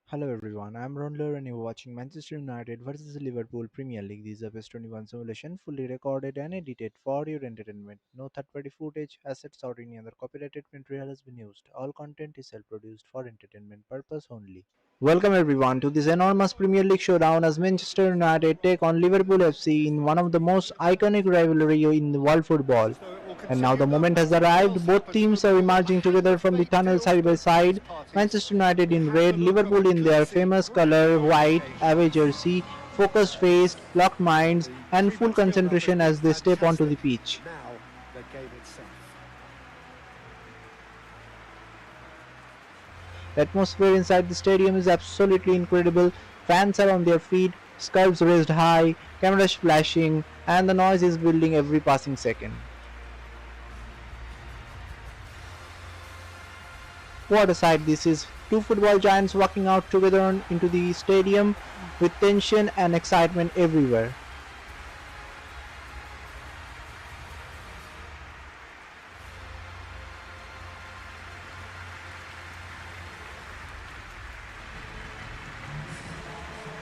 Hello everyone, I'm Raundler and you're watching Manchester United versus Liverpool Premier League. This is a best 21 simulation fully recorded and edited for your entertainment. No third-party footage, assets or any other copyrighted material has been used. All content is self-produced for entertainment purpose only. Welcome everyone to this enormous Premier League showdown as Manchester United take on Liverpool FC in one of the most iconic rivalry in the world football. And now the moment has arrived. Both teams are emerging together from the tunnel side by side. Manchester United in red, Liverpool in their famous color white, away jersey, focused face, locked minds, and full concentration as they step onto the pitch. Now the game itself. The atmosphere inside the stadium is absolutely incredible. Fans are on their feet, scarves raised high, cameras flashing, and the noise is building every passing second. What a sight this is! Two football giants walking out together into the stadium with tension and excitement everywhere.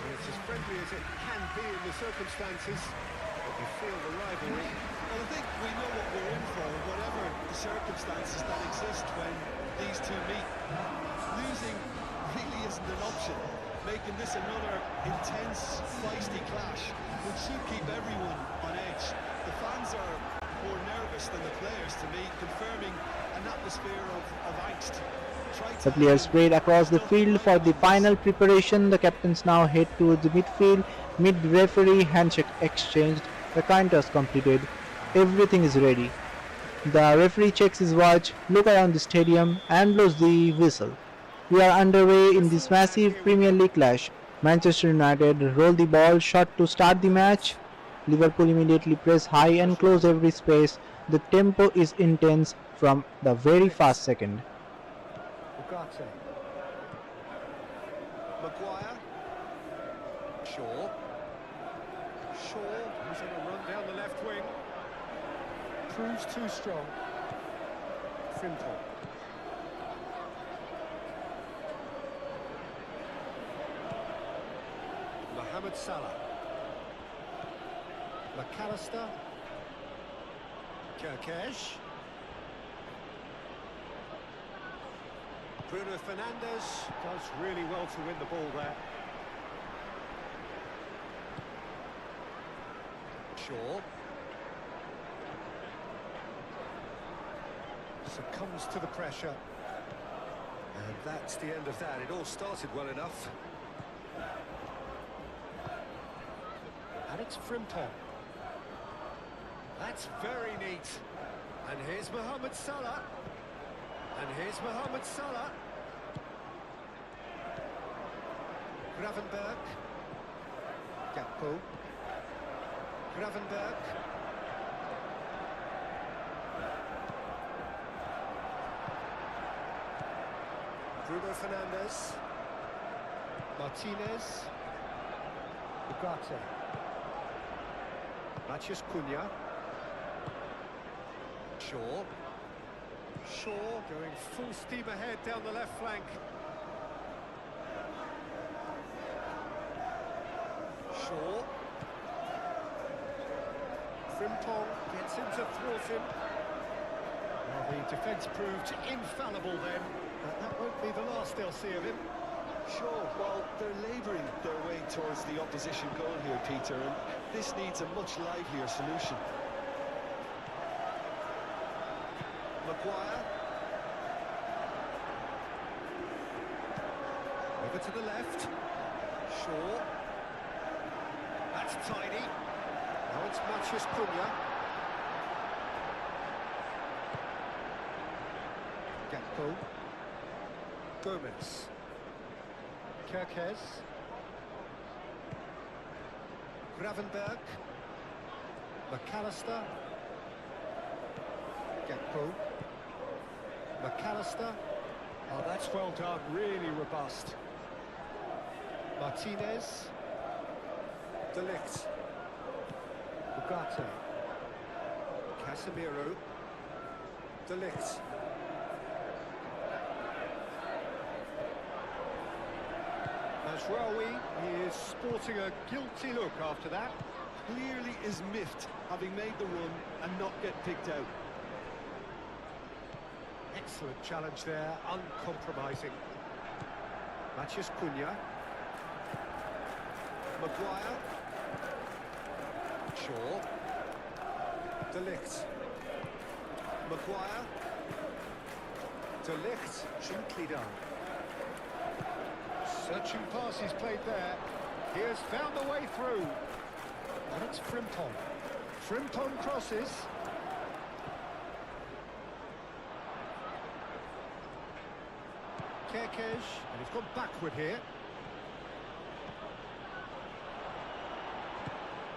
And it's as friendly as it can be in the circumstances. But you feel the rivalry. Well, I think we know what we're in for, whatever the circumstances that exist when these two meet. Losing really isn't an option, making this another intense, feisty clash, which should keep everyone on edge. The fans are more nervous than the players, to me, confirming an atmosphere of angst. The players spread across the field for the final preparation. The captains now head towards the midfield. Mid-referee handshake exchanged. The coin toss completed. Everything is ready. The referee checks his watch, looks around the stadium, and blows the whistle. We are underway in this massive Premier League clash. Manchester United roll the ball short to start the match. Liverpool immediately press high and close every space. The tempo is intense from the very first second. Ugarte. Maguire. Shaw. Shaw, who's on a run down the left wing. Proves too strong. Frimpong. Mohamed Salah. McAllister. Kirkesh. Bruno Fernandes does really well to win the ball there. Shaw. Succumbs to the pressure. And that's the end of that. It all started well enough. And it's Frimpong. That's very neat. And here's Mohamed Salah. And here's Mohamed Salah. Gravenberg. Gakpo. Gravenberg. Bruno Fernandes. Martinez. Ugarte. Matheus Cunha. Shaw. Shaw going full steam ahead down the left flank. Shaw. Frimpong gets him to thwart him. Well, the defence proved infallible then, but that won't be the last they'll see of him. Sure, well, they're labouring their way towards the opposition goal here, Peter, and this needs a much livelier solution. Maguire. Over to the left. Shaw. That's tiny. Now it's Matheus Cunha. Gakpo. Gomez. Kirkes. Gravenberg. McAllister. Gakpo. McAllister. Oh, that's well done, really robust. Martinez. De Ligt. Ugarte. Casemiro. De Ligt. Mazraoui, he is sporting a guilty look after that. Clearly is miffed, having made the run and not get picked out. Excellent challenge there, uncompromising. Matheus Cunha. Maguire. Shaw. De Ligt. Maguire. De Ligt, gently done. Searching pass he's played there. He has found the way through. And it's Frimpong. Frimpong crosses. Kerkez, and he's gone backward here.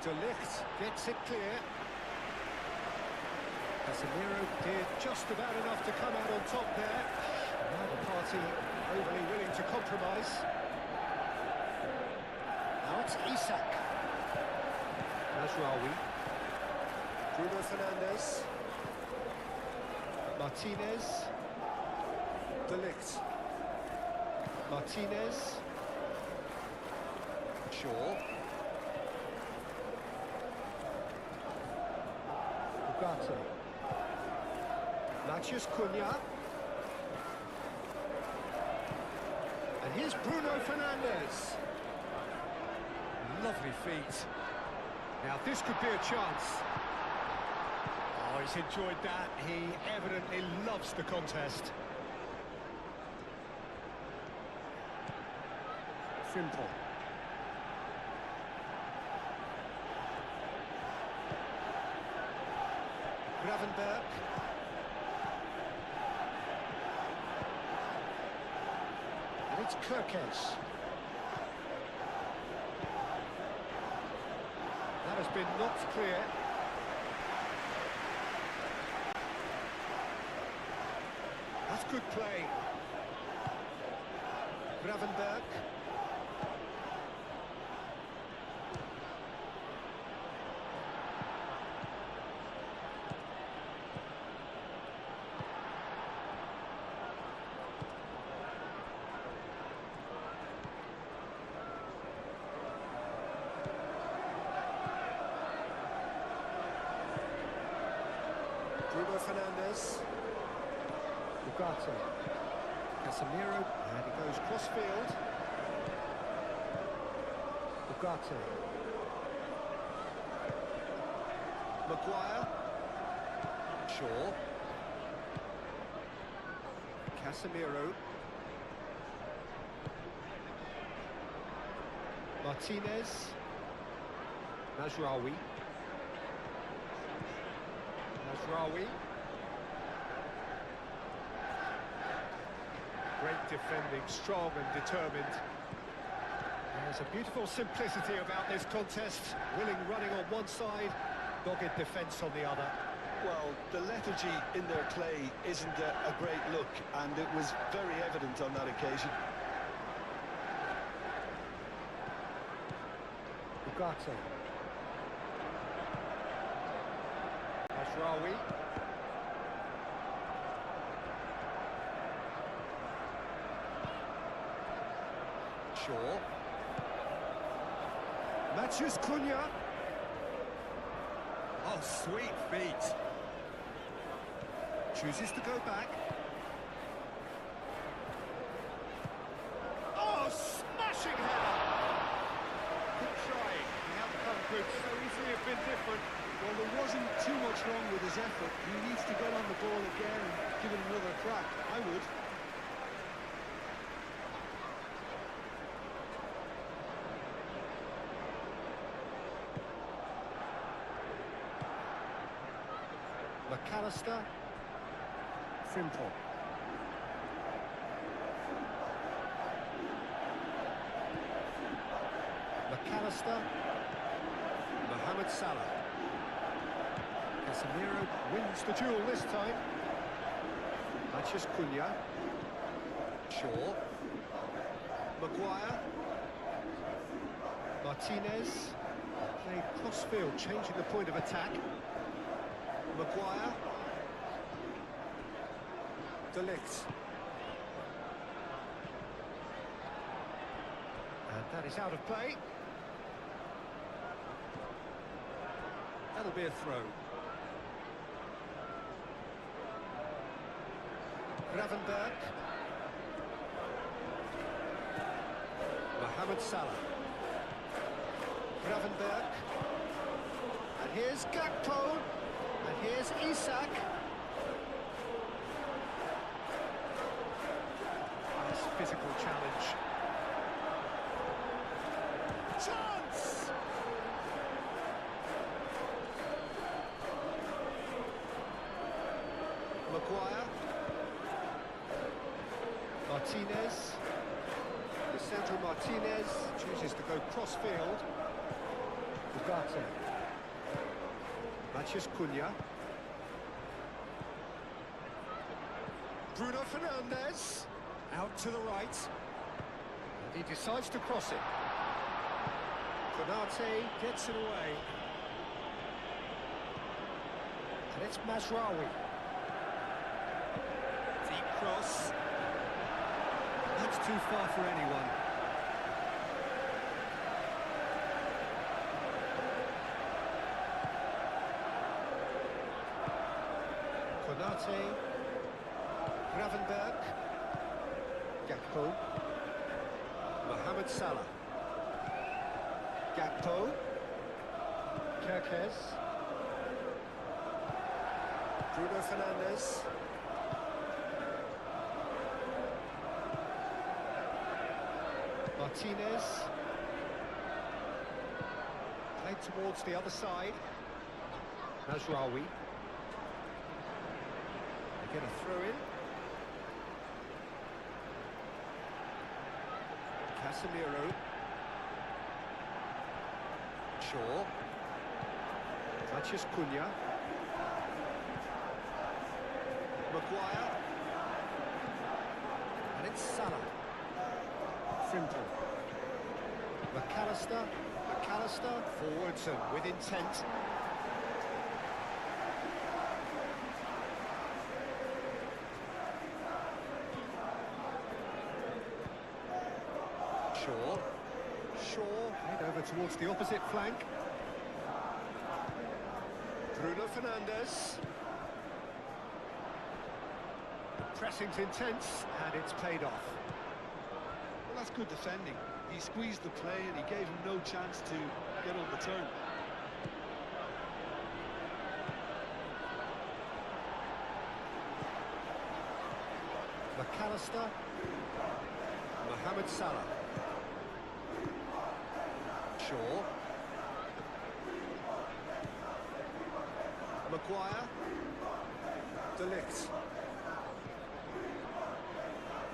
De Ligt gets it clear. Casemiro did just about enough to come out on top there. Neither party overly willing to compromise. Now it's Isak. Mazraoui. Bruno Fernandes. Martinez. De Ligt. Martinez. Shaw. Ugarte. Matheus Cunha. And here's Bruno Fernandes. Lovely feet. Now this could be a chance. Oh, he's enjoyed that. He evidently loves the contest. Frimpong. Gravenberg. And it's Kerkez. That has been knocked clear. That's good play. Gravenberg. Bruno Fernandes. Ugarte. Casemiro, and he goes cross-field. Ugarte. Maguire. Shaw. Casemiro. Martinez. Mazraoui. Mazraoui. Great defending, strong and determined. There's a beautiful simplicity about this contest. Willing running on one side, dogged defence on the other. Well, the lethargy in their play isn't a great look, and it was very evident on that occasion. Ugarte. Mazraoui. Shaw. Matheus Cunha. Oh, sweet feet. Chooses to go back. Oh, smashing header! Good trying. The outcome could so easily have been different. Well, there wasn't too much wrong with his effort. He needs to get on the ball again and give it another crack. I would. McAllister. Frimpong. McAllister. Mohamed Salah. Casemiro wins the duel this time. Matheus Cunha. Shaw. Maguire. Martinez. Played cross-field, changing the point of attack. Maguire. De Ligt. That is out of play. That'll be a throw. Gravenberg. Mohamed Salah. Gravenberg. And here's Gakpo. And here's Isak. Nice physical challenge. Chance! Maguire. Martinez. Lisandro Martinez chooses to go cross-field. Ugarte. Matheus Cunha. Bruno Fernandes. Out to the right. And he decides to cross it. Konate gets it away. And it's Mazraoui. Deep cross. That's too far for anyone. Konate. Gravenberg. Gakpo. Mohamed Salah. Gakpo. Kerkez. Bruno Fernandes. Martinez. Played towards the other side. Mazraoui. They get a throw in. Casemiro. Shaw. Matheus Cunha. Maguire. And it's Salah. Frimpong. McAllister forwards and with intent. Shaw head over towards the opposite flank. Bruno Fernandes. The pressing's intense and it's paid off. Well, that's good defending. He squeezed the play and he gave him no chance to get on the turn. McAllister. Mohamed Salah. Shaw. Maguire. De Ligt.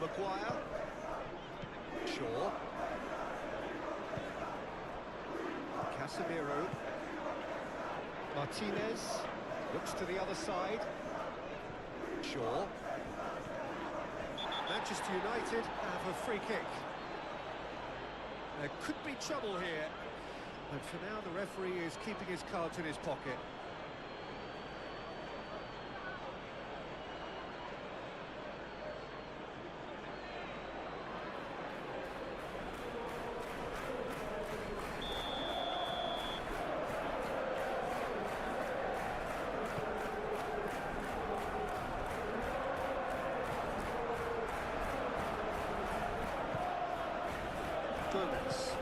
Maguire. Shaw. Casemiro. Martinez. Looks to the other side. Shaw. Manchester United have a free kick. There could be trouble here. But for now, the referee is keeping his cards in his pocket. Gomez.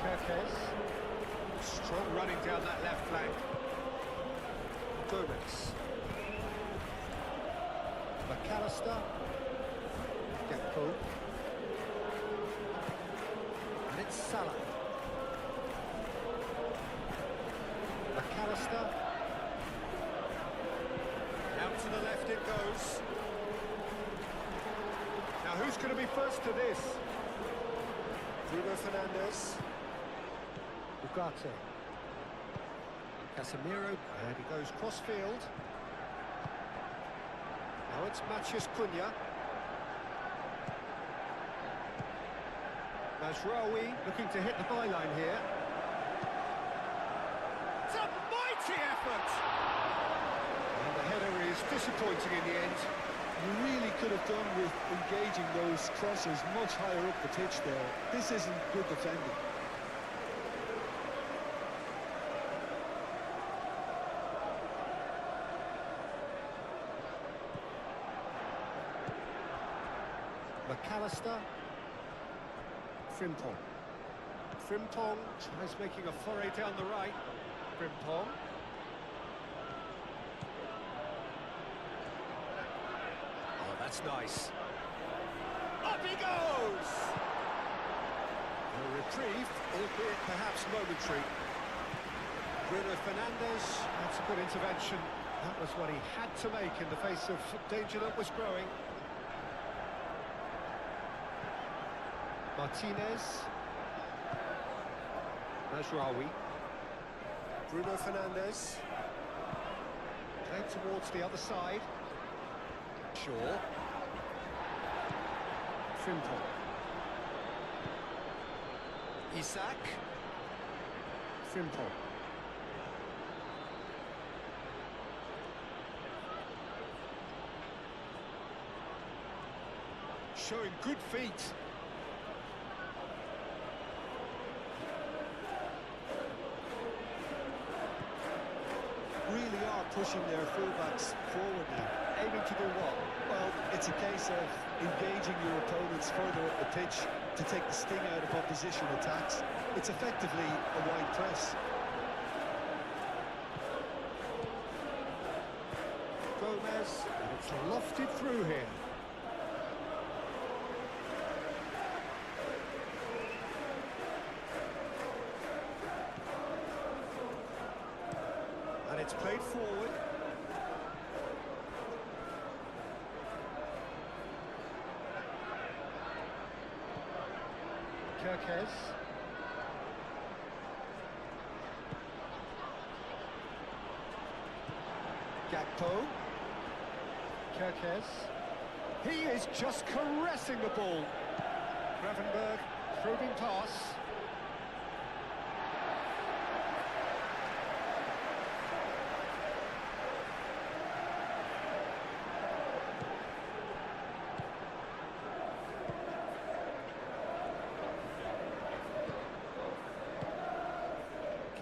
Kerkez. Strong running down that left flank. Gomez. McAllister. Gakpo. And it's Salah. McAllister. Out to the left it goes. Now who's going to be first to this? Bruno Fernandes. Ugarte. Casemiro, and he goes cross-field. Now it's Matheus Cunha. Mazraoui looking to hit the byline here. It's a mighty effort! And the header is disappointing in the end. You really could have done with engaging those crosses much higher up the pitch there. This isn't good defending. McAllister. Frimpong. Frimpong tries making a foray down the right. Frimpong. Oh, that's nice. Up he goes! A reprieve, albeit perhaps momentary. Bruno Fernandes, that's a good intervention. That was what he had to make in the face of danger that was growing. Martinez. Mazraoui. Bruno Fernandes. Played towards the other side. Shaw. Frimpong. Isak. Frimpong. Showing good feet. Really are pushing their fullbacks forward now. Aiming to do what? Well, it's a case of engaging your opponents further up the pitch to take the sting out of opposition attacks. It's effectively a wide press. Gomez, and it's lofted through here. And it's played forward. Kirkes. Gakpo. Kirkes. He is just caressing the ball. Gravenberg, probing pass.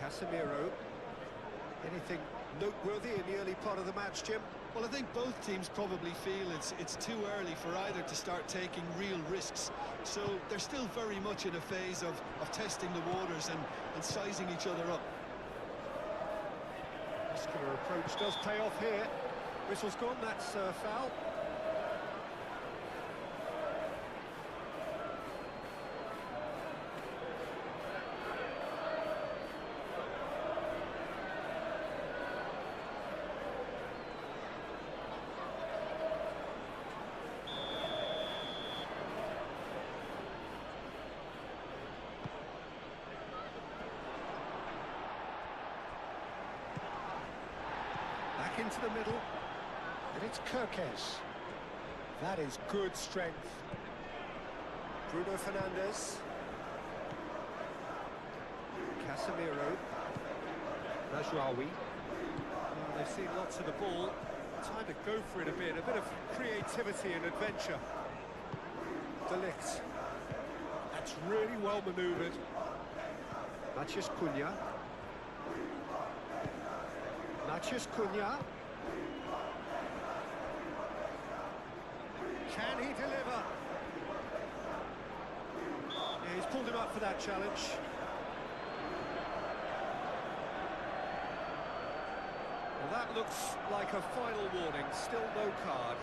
Casemiro. Anything noteworthy in the early part of the match, Jim? Well, I think both teams probably feel it's too early for either to start taking real risks. So they're still very much in a phase of testing the waters and sizing each other up. Muscular approach does pay off here. Whistle's gone, that's a foul. Into the middle, and it's Kirkes. That is good strength. Bruno Fernandes. Casemiro. Mazraoui. Well, they've seen lots of the ball. Time to go for it a bit of creativity and adventure. De Ligt. That's really well manoeuvred. Matheus Cunha. Matheus Cunha. Can he deliver? Yeah, he's pulled him up for that challenge. Well, that looks like a final warning. Still no card.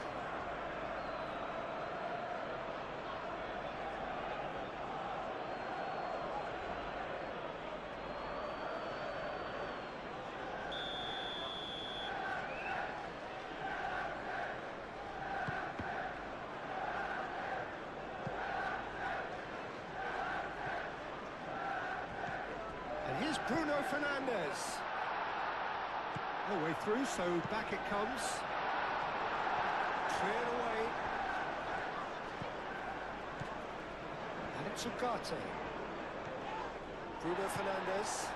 Here's Bruno Fernandes. No way through, so back it comes. Cleared away. And it's Ugarte. Bruno Fernandes.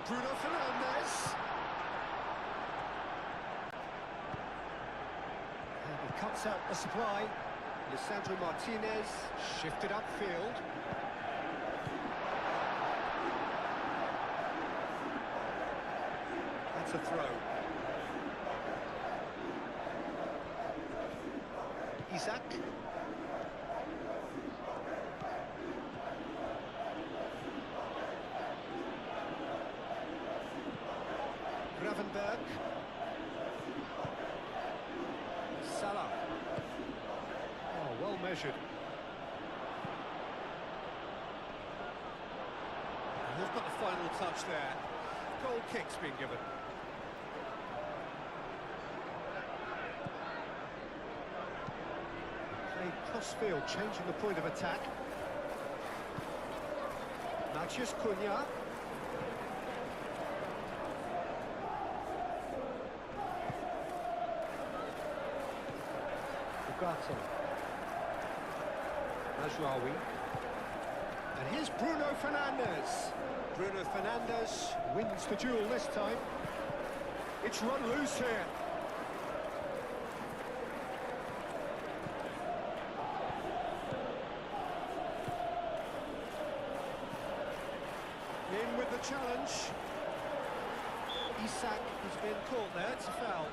Bruno Fernandes. And cuts out the supply. Lisandro Martinez shifted upfield. That's a throw. Isak. Gravenberg. Salah. Oh, well measured. And who's got the final touch there? Goal kick's been given. Played cross-field, changing the point of attack. Matheus Cunha. Ugarte. Mazraoui. And here's Bruno Fernandes. Bruno Fernandes wins the duel this time. It's run loose here. In with the challenge. Isak has been caught there, it's a foul.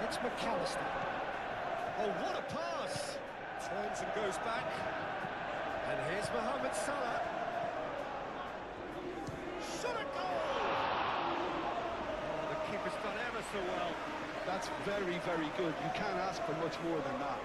It's McAllister. Oh, what a pass! Turns and goes back. And here's Mohamed Salah. Shot a goal! Oh, the keeper's done ever so well. That's very, very good. You can't ask for much more than that.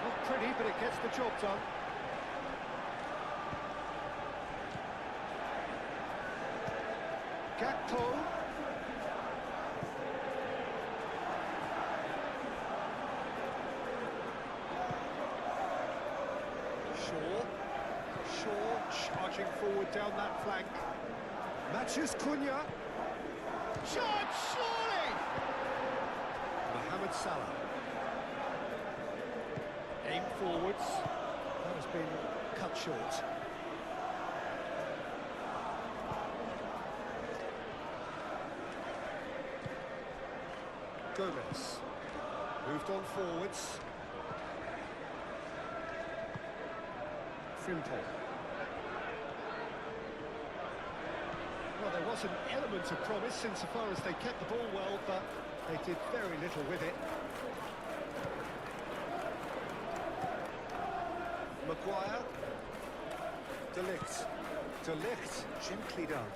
Not pretty, but it gets the job done. Gakpo. Shaw charging forward down that flank. Matheus Cunha. Shot, surely! Mohamed Salah. Aim forwards. That has been cut short. Gomez. Moved on forwards. Frimpong. Well, there was an element of promise insofar as they kept the ball well, but they did very little with it. Maguire. De Ligt. De Ligt, gently done.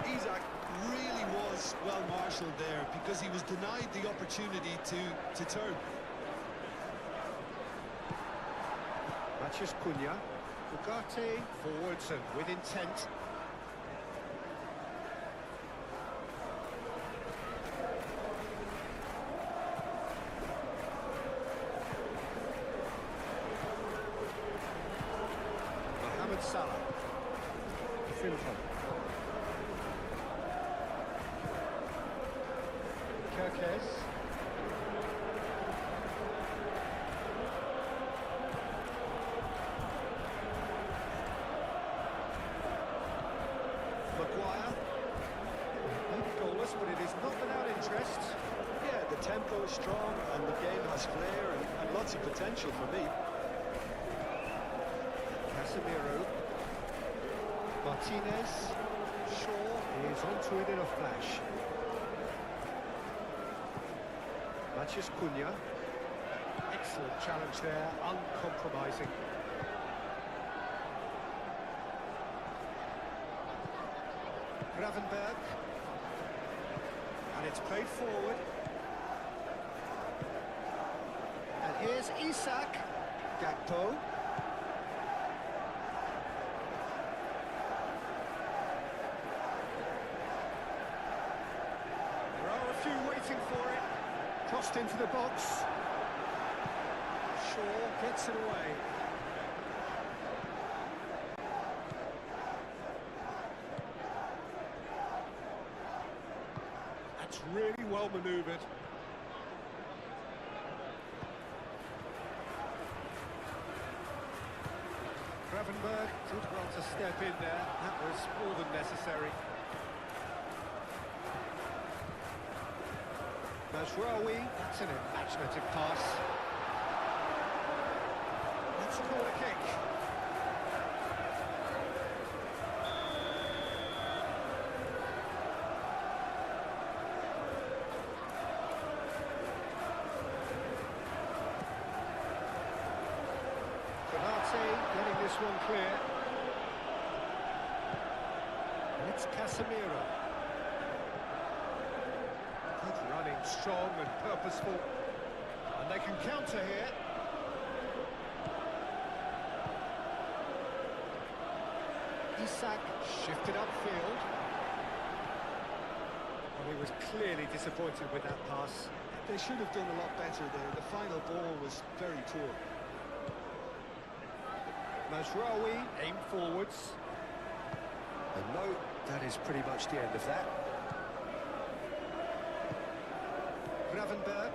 Isak really was well marshalled there because he was denied the opportunity to turn. Matheus Cunha. Ugarte forwards and with intent. Mohamed Salah. Frimpong. Kerkez. Maguire. Goalless, but it is not without interest. Yeah, the tempo is strong and the game has flair and lots of potential for me. Casemiro. Martinez. Shaw is onto it in a flash. Matheus Cunha. Excellent challenge there, uncompromising. Gravenberg. And it's played forward. And here's Isak. Gakpo. There are a few waiting for it. Crossed into the box. Shaw gets it away. That's really well manoeuvred. Gravenberg did well to step in there. That was more than necessary. Mazraoui, that's an imaginative pass. That's a corner kick. Getting this one clear. And it's Casemiro. Good running, strong and purposeful. And they can counter here. Isak shifted upfield. And he was clearly disappointed with that pass. They should have done a lot better there. The final ball was very poor. Mazraoui aimed forwards. And no, that is pretty much the end of that. Gravenberg.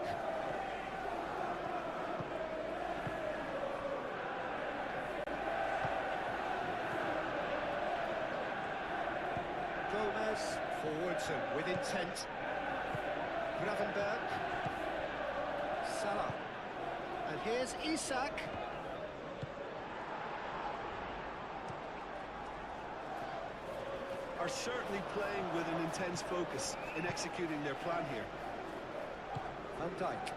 Gomez, forwards and with intent. Gravenberg. Salah. And here's Isak. Are certainly playing with an intense focus in executing their plan here. Van Dijk.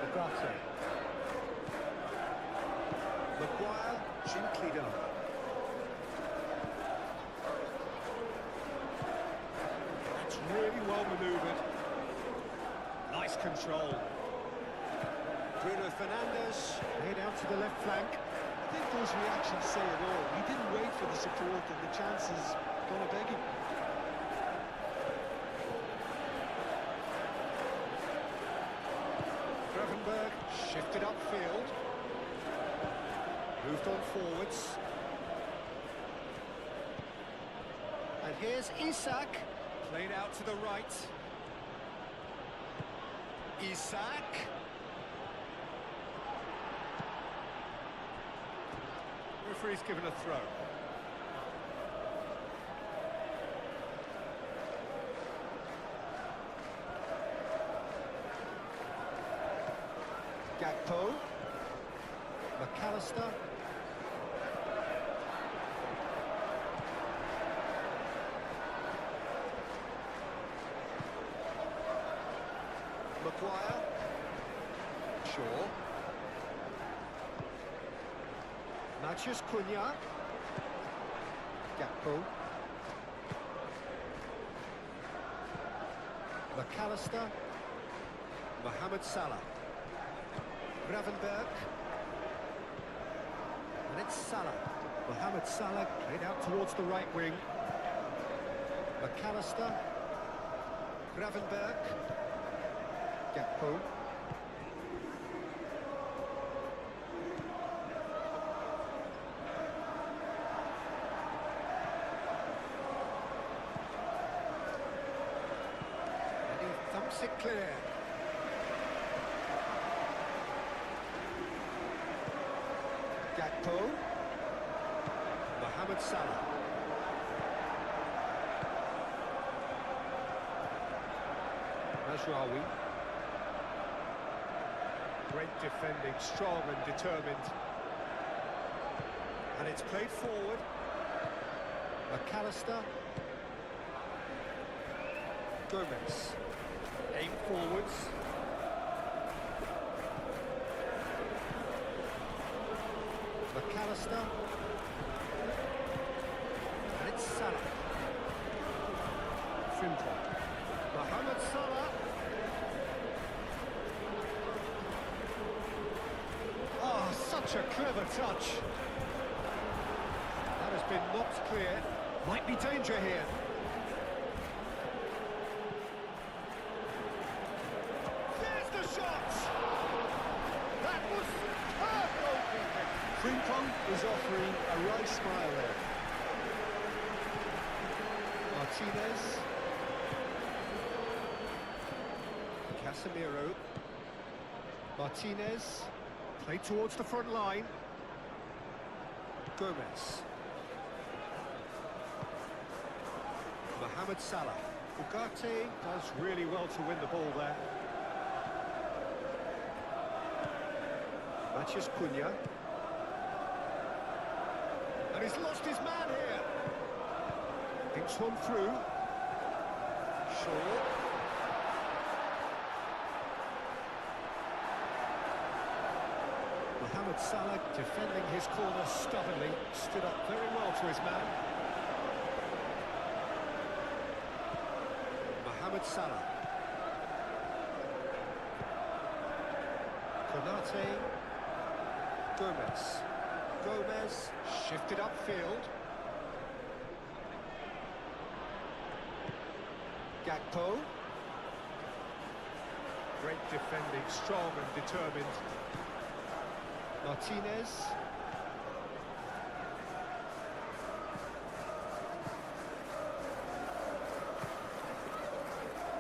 Ugarte. Maguire, gently done. That's really well manoeuvred. Nice control. Bruno Fernandes, laid out to the left flank. I think those reactions say it all. He didn't wait for the support and the chance is going to beg him. Gravenberg shifted upfield. Moved on forwards. And here's Isak. Played out to the right. Isak. Referee's given a throw. Gakpo. McAllister. Maguire. Shaw. Matheus Cunha. Gakpo. McAllister. Mohamed Salah. Gravenberg. And it's Salah. Mohamed Salah played out towards the right wing. McAllister. Gravenberg. Gakpo. And he thumps it clear. Gakpo. Mohamed Salah. Mazraoui. Great defending, strong and determined. And it's played forward. McAllister. Gomez. Aim forwards. McAllister. And it's Salah. Frimpong. Mohamed Salah. Oh, such a clever touch. That has been knocked clear. Might be danger here. There's the shot! That was superb goalkeeping. Frimpong is offering a right smile there. Martinez. Casemiro. Martinez. Play towards the front line. Gomez. Mohamed Salah. Ugarte does really well to win the ball there. Mathias Cunha. And he's lost his man here. Thinks one through. Shaw. Mohamed Salah defending his corner stubbornly. Stood up very well to his man. Mohamed Salah. Konate. Gomez. Gomez shifted upfield. Gakpo. Great defending, strong and determined. Martinez.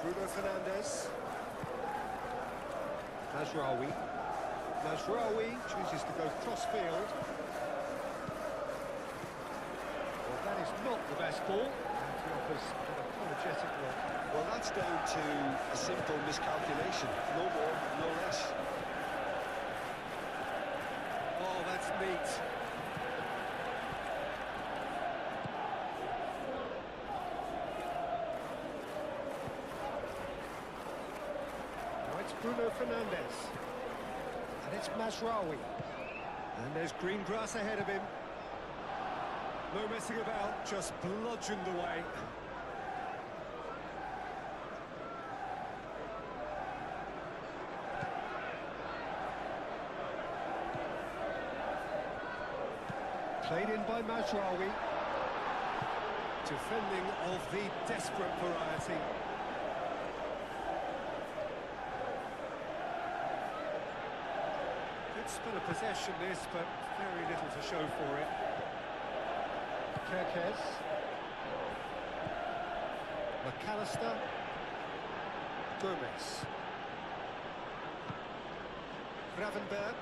Bruno Fernandes. Mazraoui. Mazraoui chooses to go cross-field. Well, that is not the best ball. And he offers an apologetic look. Well, that's down to a simple miscalculation. No more, no less. Oh, that's neat. Now it's Bruno Fernandes. And it's Mazraoui. And there's green grass ahead of him. No messing about, just bludgeoned away. Played in by Mazraoui. Defending of the desperate variety. Good spell of possession this, but very little to show for it. Kerkez. McAllister. Gomez. Gravenberg.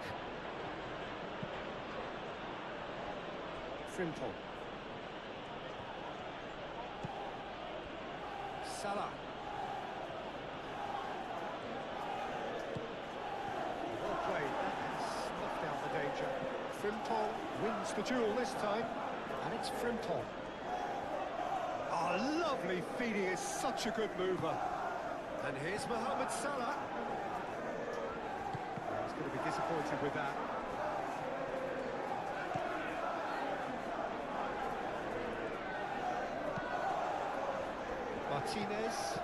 Frimpong. Salah. Well played. That has snuffed out the danger. Frimpong wins the duel this time. And it's Frimpong. Oh, lovely feed. He is such a good mover. And here's Mohamed Salah. He's going to be disappointed with that. Martinez.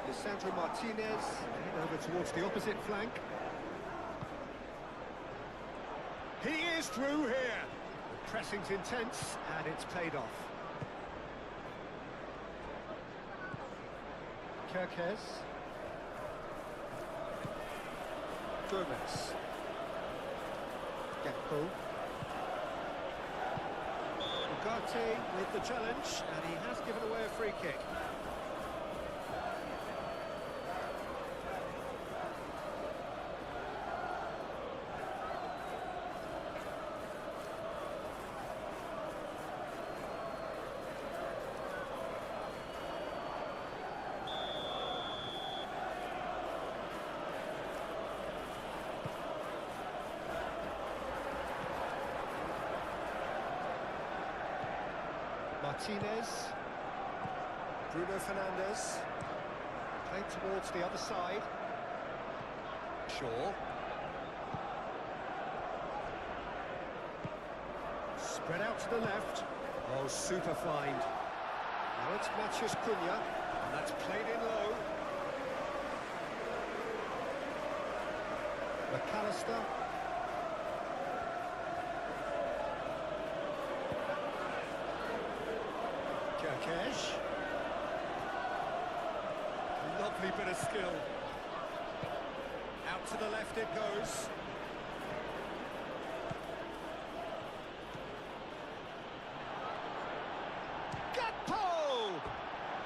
Lisandro Martinez. Head over towards the opposite flank. He is through here. The pressing's intense, and it's paid off. Kerkez. Gomez. Gakpo. Ugarte with the challenge, and he has given away a free kick. Martinez. Bruno Fernandes. Played towards the other side. Shaw. Spread out to the left. Oh, super find. Now it's Mathias Cunha, and that's played in low. McAllister. Kerkesh. Lovely bit of skill. Out to the left it goes.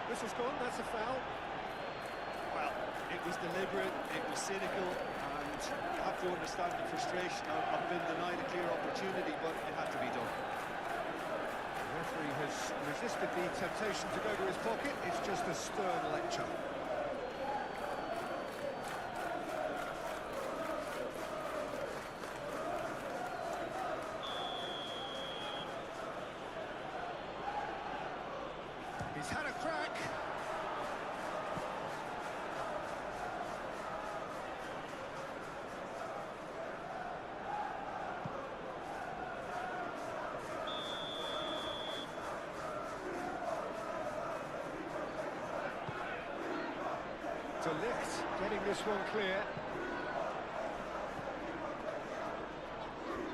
This has gone, that's a foul. Well, it was deliberate, it was cynical, and you have to understand the frustration of being denied a clear opportunity, but it had to be done. The referee has resisted the temptation to go to his pocket. It's just a stern lecture. He's had a crack. De Ligt getting this one clear.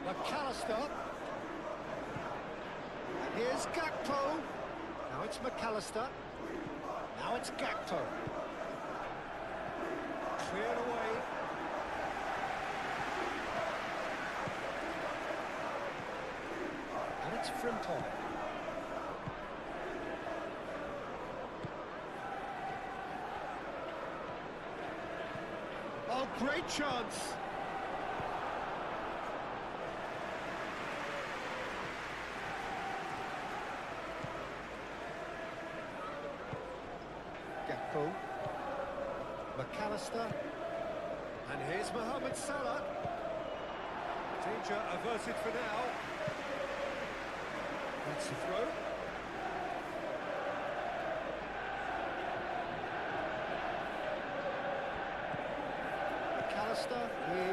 McAllister. And here's Gakpo. Now it's McAllister. Now it's Gakpo. Cleared away. And it's Frimpong. Oh, great chance. Gakpo, McAllister, and here's Mohamed Salah. Danger averted for now. That's the throw. McAllister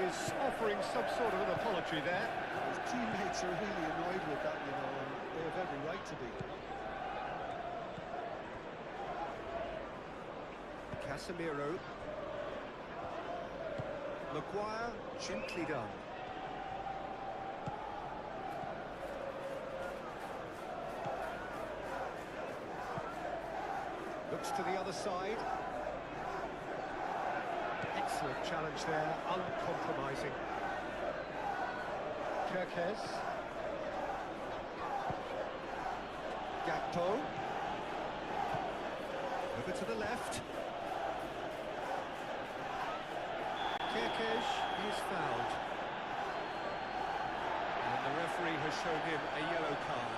is offering some sort of an apology there. His teammates are really annoyed with that, you know, and they have every right to be. Casemiro. Maguire, gently done. Looks to the other side. Excellent challenge there, uncompromising. Kerkez. Gakpo. Over to the left. Kerkez is fouled. And the referee has shown him a yellow card.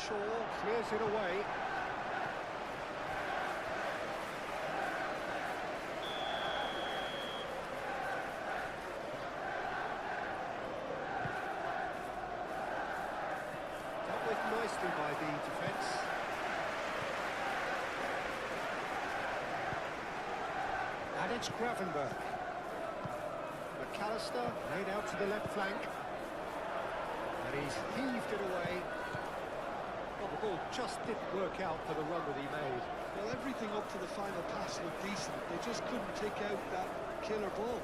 Shaw clears it away. Dealt with nicely by the defence. And it's Gravenberch. McAllister laid out to the left flank. And he's heaved it away. Well, the ball just didn't work out for the run that he made. Well, everything up to the final pass looked decent. They just couldn't take out that killer ball.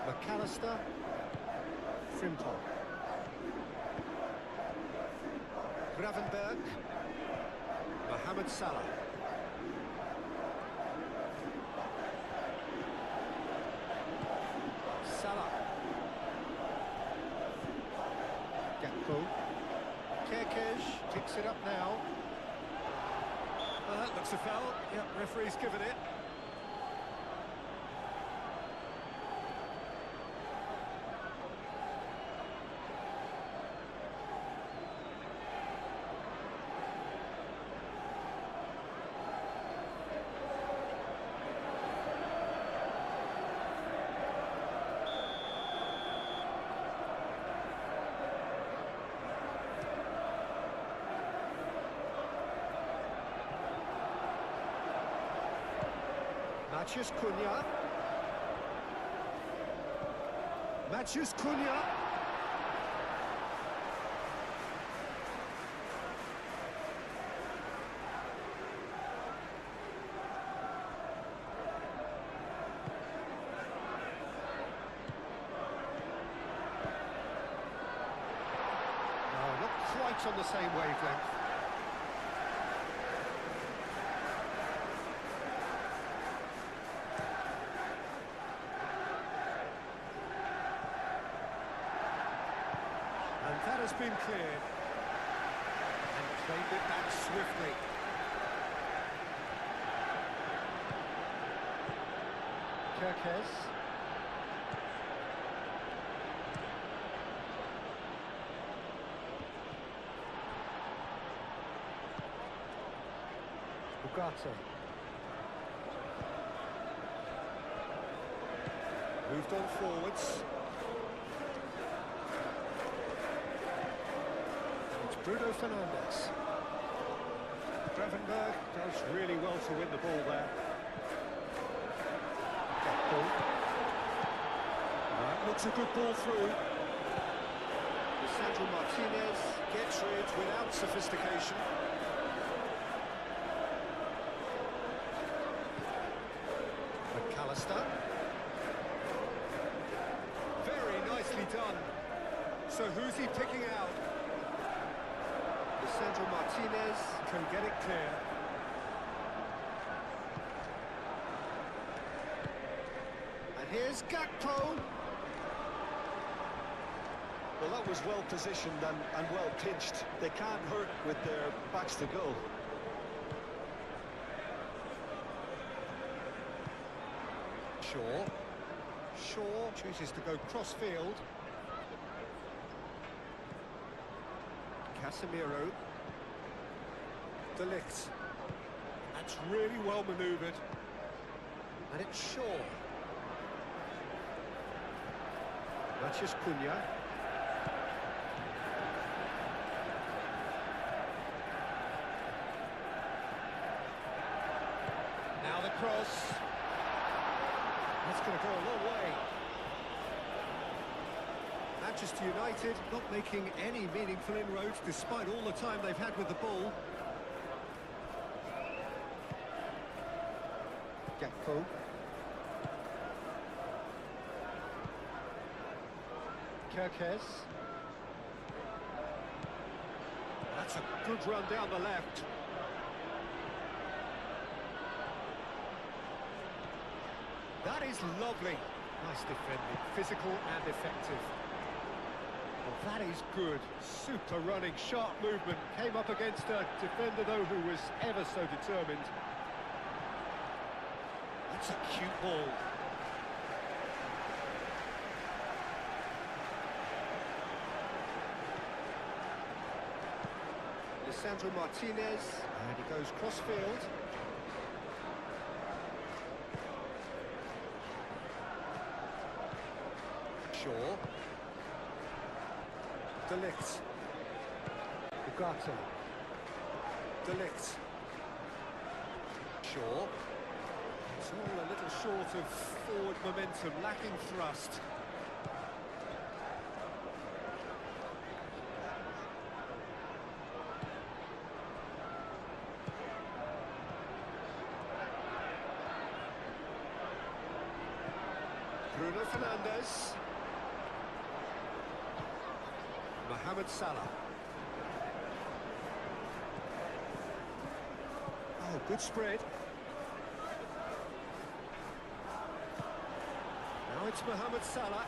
McAllister, Frimpong. Gravenberch, Mohamed Salah. Salah. Gakpo. Kerkez picks it up now. That looks a foul. Yep, referee's given it. Matheus Cunha. Matheus Cunha. No, not quite on the same wavelength. And that has been cleared. And claimed it back swiftly. Kirkes. Ugarte. Moved on forwards. Bruno Fernandes. Gravenberg does really well to win the ball there. That looks a good ball through. Lisandro Martinez gets rid without sophistication. McAllister. Very nicely done. So who's he picking out? Lisandro Martinez can get it clear. And here's Gakpo. Well, that was well positioned and well pitched. They can't hurt with their backs to goal. Shaw chooses to go cross-field. Casemiro. De Ligt. That's really well manoeuvred. And it's Shaw. Matheus Cunha. Now the cross. That's going to go a long way. Manchester United not making any meaningful inroads despite all the time they've had with the ball. Gakpo. Kirkes. That's a good run down the left. That is lovely. Nice defending, physical and effective. Well, that is good. Super running, sharp movement. Came up against a defender, though, who was ever so determined. That's a cute ball. Lisandro Martinez, and he goes cross-field. Shaw. De Ligt. Ugarte. De Ligt. Shaw. It's all a little short of forward momentum, lacking thrust. Bruno Fernandes. Mohamed Salah. Oh, good spread. Now it's Mohamed Salah.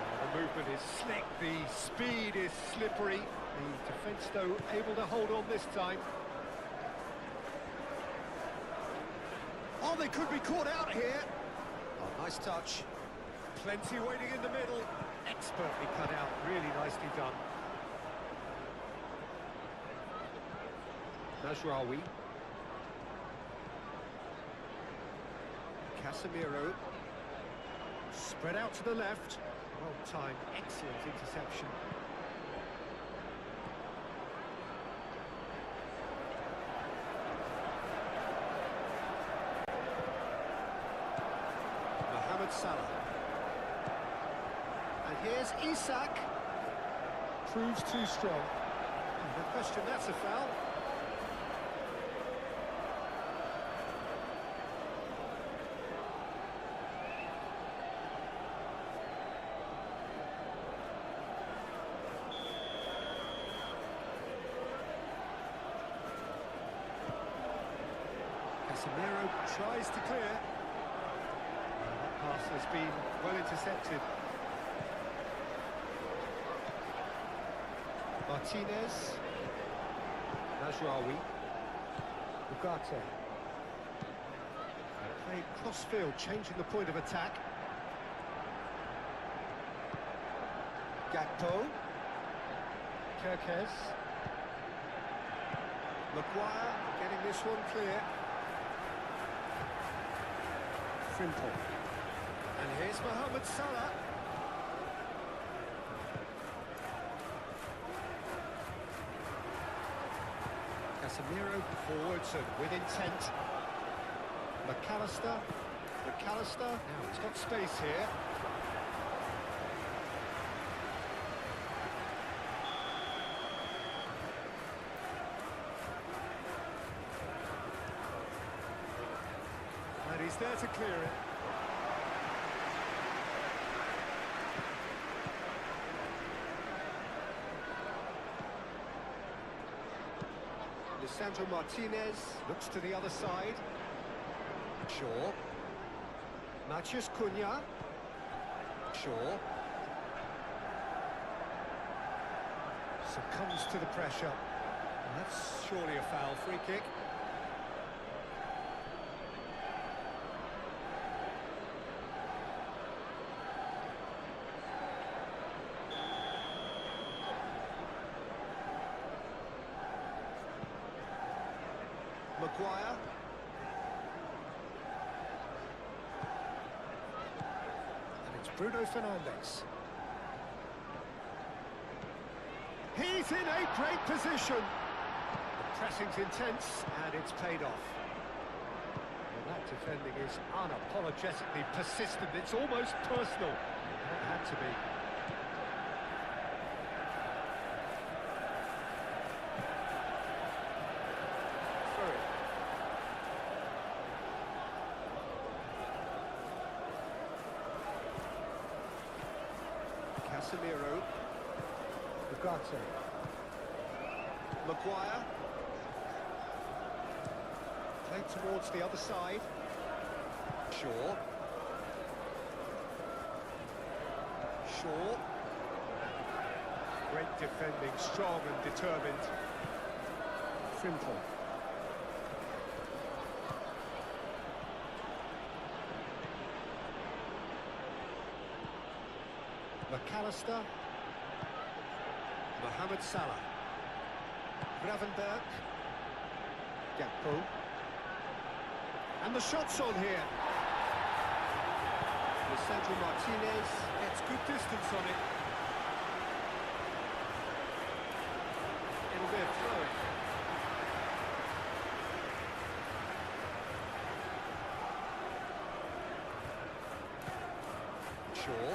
Oh, the movement is slick, the speed is slippery. The defence, though, able to hold on this time. Oh, they could be caught out here. Oh, nice touch. Plenty waiting in the middle. Expertly cut out. Really nicely done. Mazraoui. Casemiro. Spread out to the left. Well timed. Excellent interception. Salah. And here's Isak. Proves too strong. No question, that's a foul. Casemiro tries to clear. That pass has been well intercepted. Martinez. Najraoui. Ugarte. Played cross-field, changing the point of attack. Gakpo. Kirkes. Maguire getting this one clear. Frimpong. And here's Mohamed Salah. Casemiro forwards and with intent. McAllister. Now it's got space here. And he's there to clear it. Lisandro Martinez looks to the other side. Shaw. Matheus Cunha. Shaw. Succumbs to the pressure. That's surely a foul. Free kick. Maguire. And it's Bruno Fernandes. He's in a great position. The pressing's intense and it's paid off. Well, that defending is unapologetically persistent. It's almost personal. It had to be. Casemiro. Ugarte. Maguire. Played towards the other side. Shaw. Great defending, strong and determined. Frimpong. McAllister. Mohamed Salah. Gravenberch. Gakpo. And the shot's on here. Lisandro Martinez gets good distance on it. It'll be a throw. Shaw.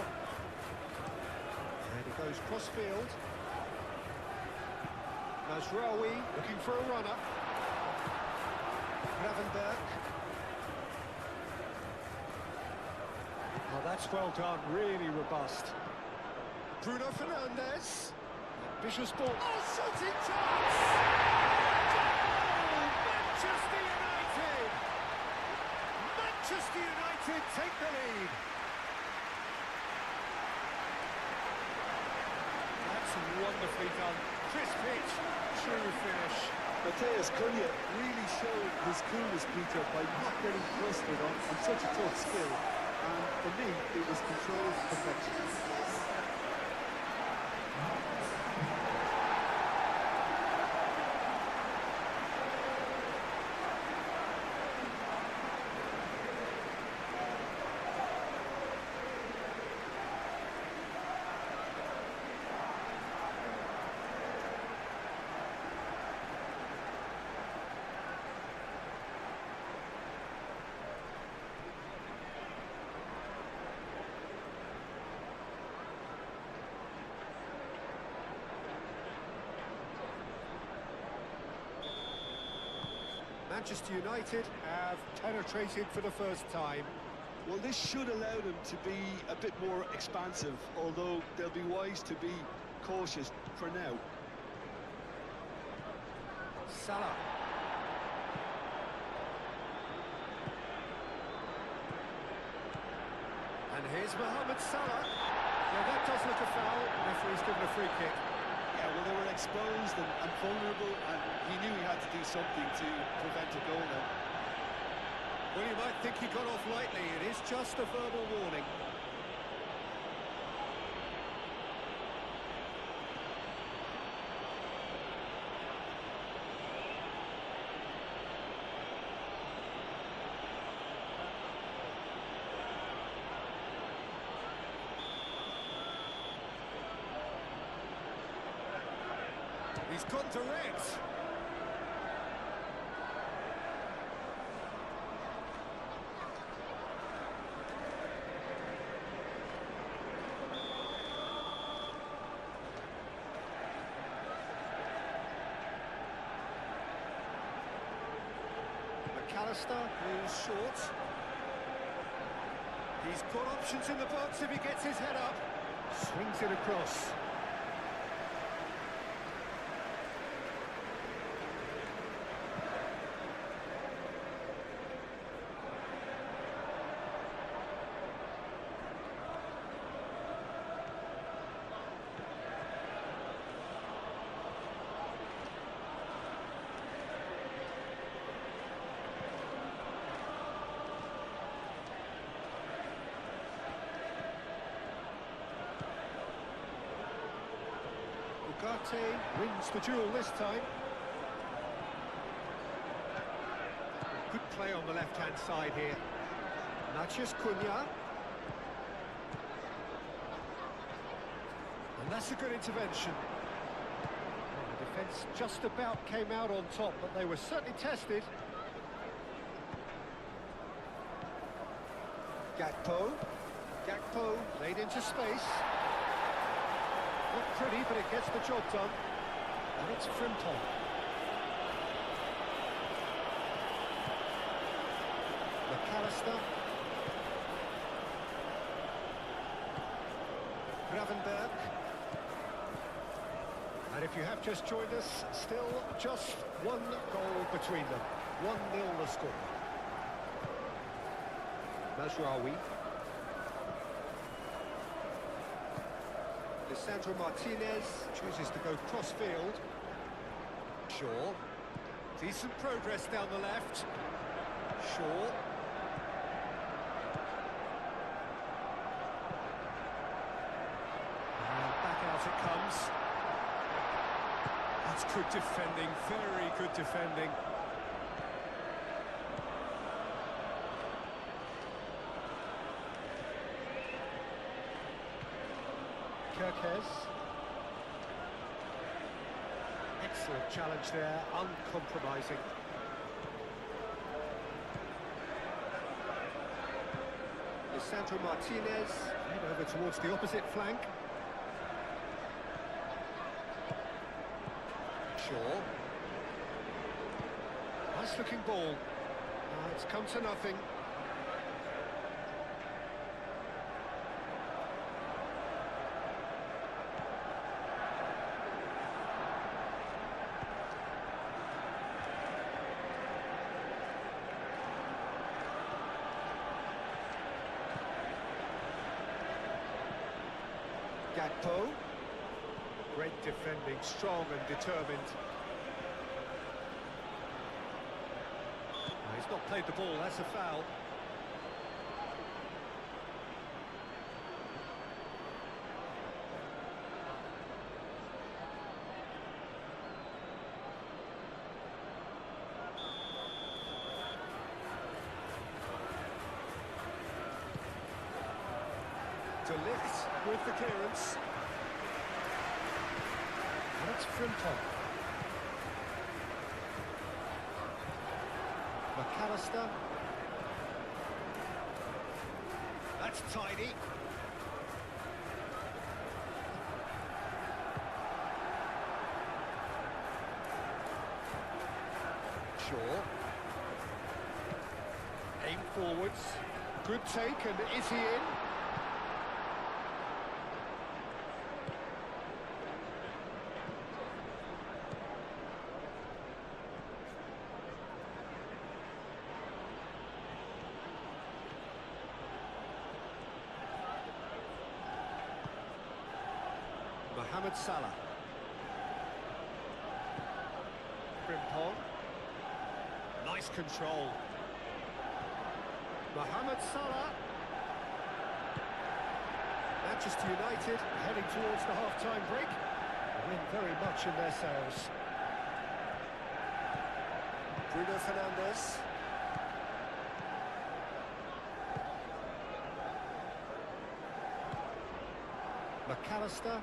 And he goes cross-field. Najraoui looking for a runner. Gravenberch. Oh, that's well done, really robust. Bruno Fernandes. Ambitious ball. Oh, shooting chance! Goal! Manchester United! Manchester United take the lead. That's wonderfully done. Crisp hit, true finish. Matheus Cunha really showed his coolness, Peter, by not getting flustered on such a tough skill. And for me, it was controlled perfection. Manchester United have penetrated for the first time. Well, this should allow them to be a bit more expansive, although they'll be wise to be cautious for now. Salah. And here's Mohamed Salah. Now that does look a foul. Referee's given a free kick. Yeah, well, they were exposed and vulnerable, and he knew he had to do something to prevent a goal then. Well, you might think he got off lightly. It is just a verbal warning. He's gone direct. McAllister is short. He's got options in the box if he gets his head up. Swings it across. Ugarte wins the duel this time. Good play on the left-hand side here. Natchez Cunha. And that's a good intervention. Well, the defence just about came out on top, but they were certainly tested. Gakpo laid into space. Not pretty, but it gets the job done. And it's Frimpong. McAllister. Gravenberg. And if you have just joined us, still just one goal between them. 1-0 the score. Mazraoui. Lisandro Martinez chooses to go cross-field. Shaw. Decent progress down the left. Shaw. And back out it comes. That's good defending, very good defending. Kirkes. Excellent challenge there, uncompromising. Lisandro Martinez, head over towards the opposite flank. Shaw. Nice looking ball. It's come to nothing. Gakpo. Great defending, strong and determined. He's not played the ball, that's a foul. De Ligt with the clearance. And it's Frimpong. McAllister. That's tidy. Shaw. Aim forwards. Good take, and is he in? Mohamed Salah. Frimpong. Nice control. Mohamed Salah. Manchester United heading towards the half-time break. A win very much in their sails. Bruno Fernandes. McAllister.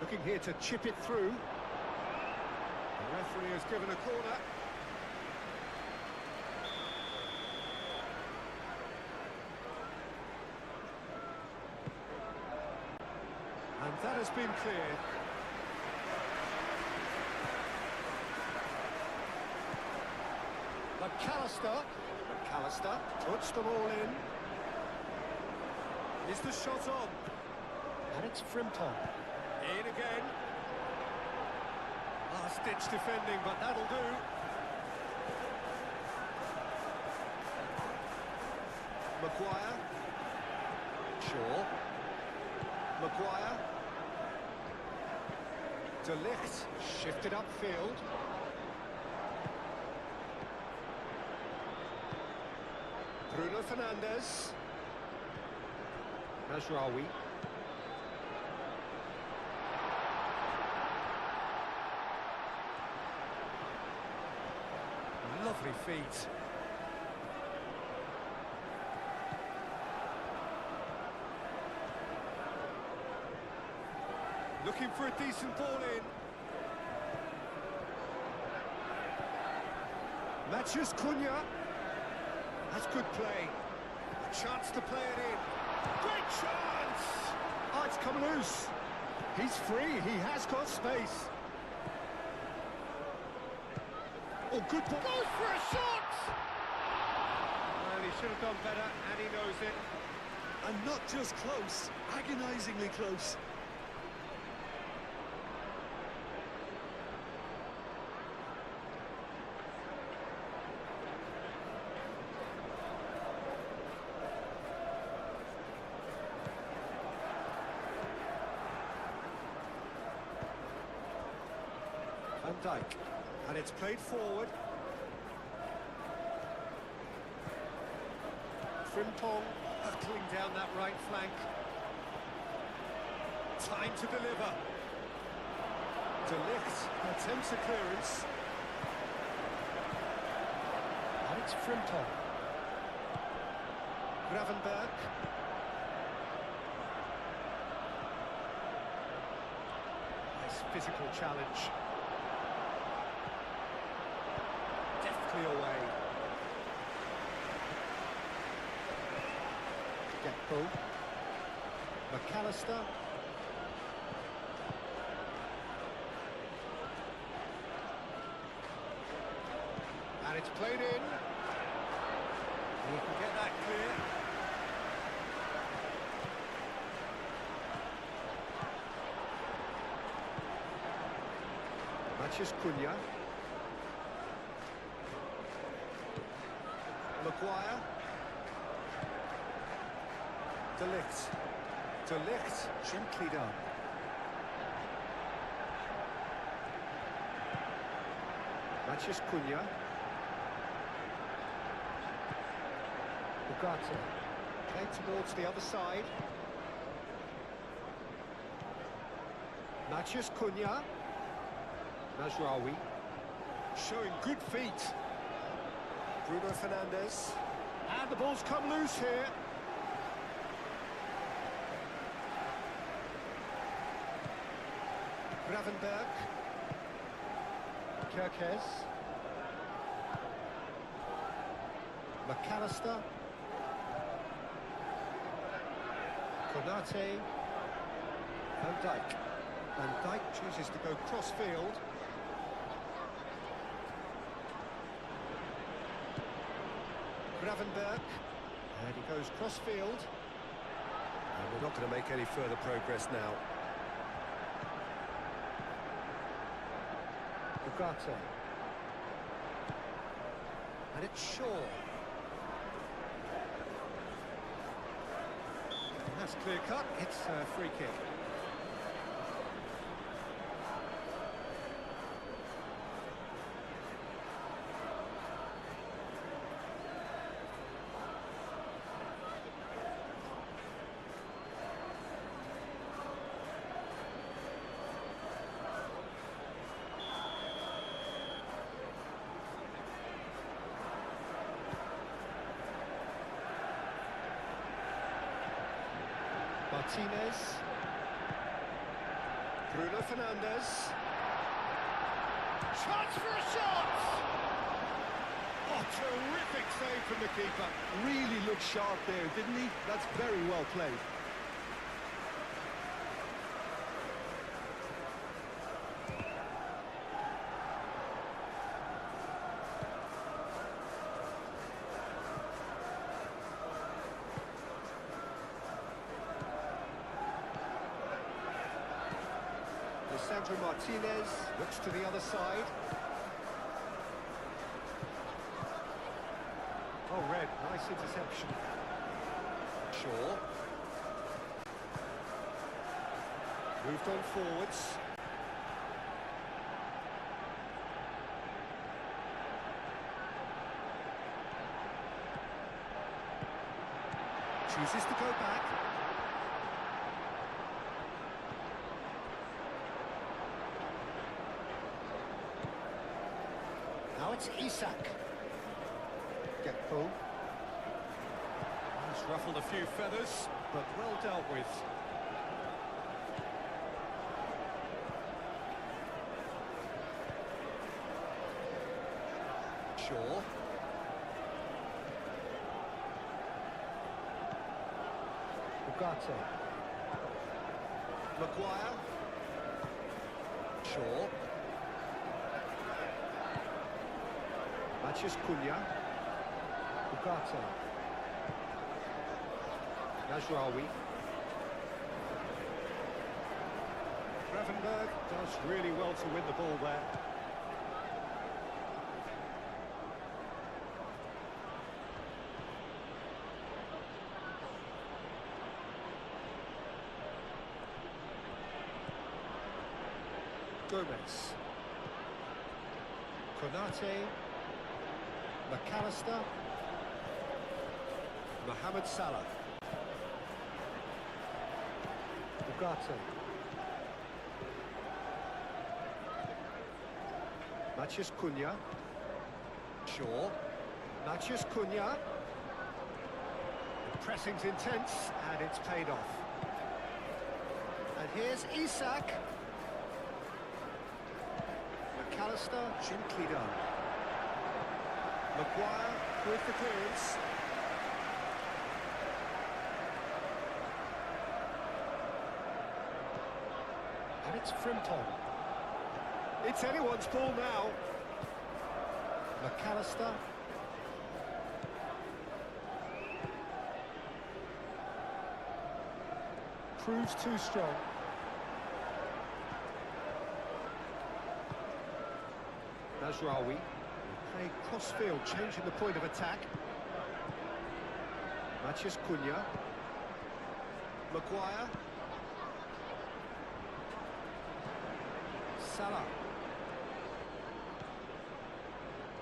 Looking here to chip it through. The referee has given a corner. And that has been cleared. McAllister puts them all in. Is the shot on? And it's Frimpong. In again. Last-ditch defending, but that'll do. Maguire. Shaw. Maguire. De Ligt shifted upfield. Bruno Fernandes. Mazraoui. Lovely feet. Looking for a decent ball in. Matheus Cunha. That's good play. A chance to play it in. Great chance! Oh, it's come loose. He's free. He has got space. Oh, good ball. Goes for a shot! Well, he should have done better, and he knows it. And not just close, agonisingly close. Van Dijk, and it's played forward. Frimpong hurtling down that right flank. Time to deliver. De Ligt attempts a clearance. And it's Frimpong. Gravenberg. Nice physical challenge. Away. Gakpo. McAllister. And it's played in. He can get that clear. Matheus Cunha. Maguire. De Ligt. De Ligt, gently done. Matheus Cunha. Ugarte. Played towards the other side. Matheus Cunha. Mazraoui. Showing good feet. Bruno Fernandes. And the ball's come loose here. Gravenberg. Kerkez. McAllister. Konate. Van Dijk. Van Dijk chooses to go cross-field. Gravenberg. And he goes cross-field. And we're not going to make any further progress now. Ugarte. And it's Shaw. And that's clear cut. It's a free kick. Martinez. Bruno Fernandes. Chance for a shot! Oh, terrific save from the keeper. Really looked sharp there, didn't he? That's very well played. Sandro Martinez looks to the other side. Oh, Red, nice interception. Shaw. Moved on forwards. Chooses to go back. Now it's Isak. Gakpo. He's ruffled a few feathers, but well dealt with. Shaw. Ugarte. Maguire. Shaw. Mathias Cunha. Ugarte. Najraoui. Gravenberg does really well to win the ball there. Gomez. Konate. McAllister. Mohamed Salah. Ugarte. Mathias Cunha. Shaw. Mathias Cunha. The pressing's intense and it's paid off. And here's Isak. McAllister, gently done. Maguire with the clearance. And it's Frimpong. It's anyone's ball now. McAllister. Proves too strong. Najraoui. Play cross-field, changing the point of attack. Mathias Cunha. Maguire. Salah.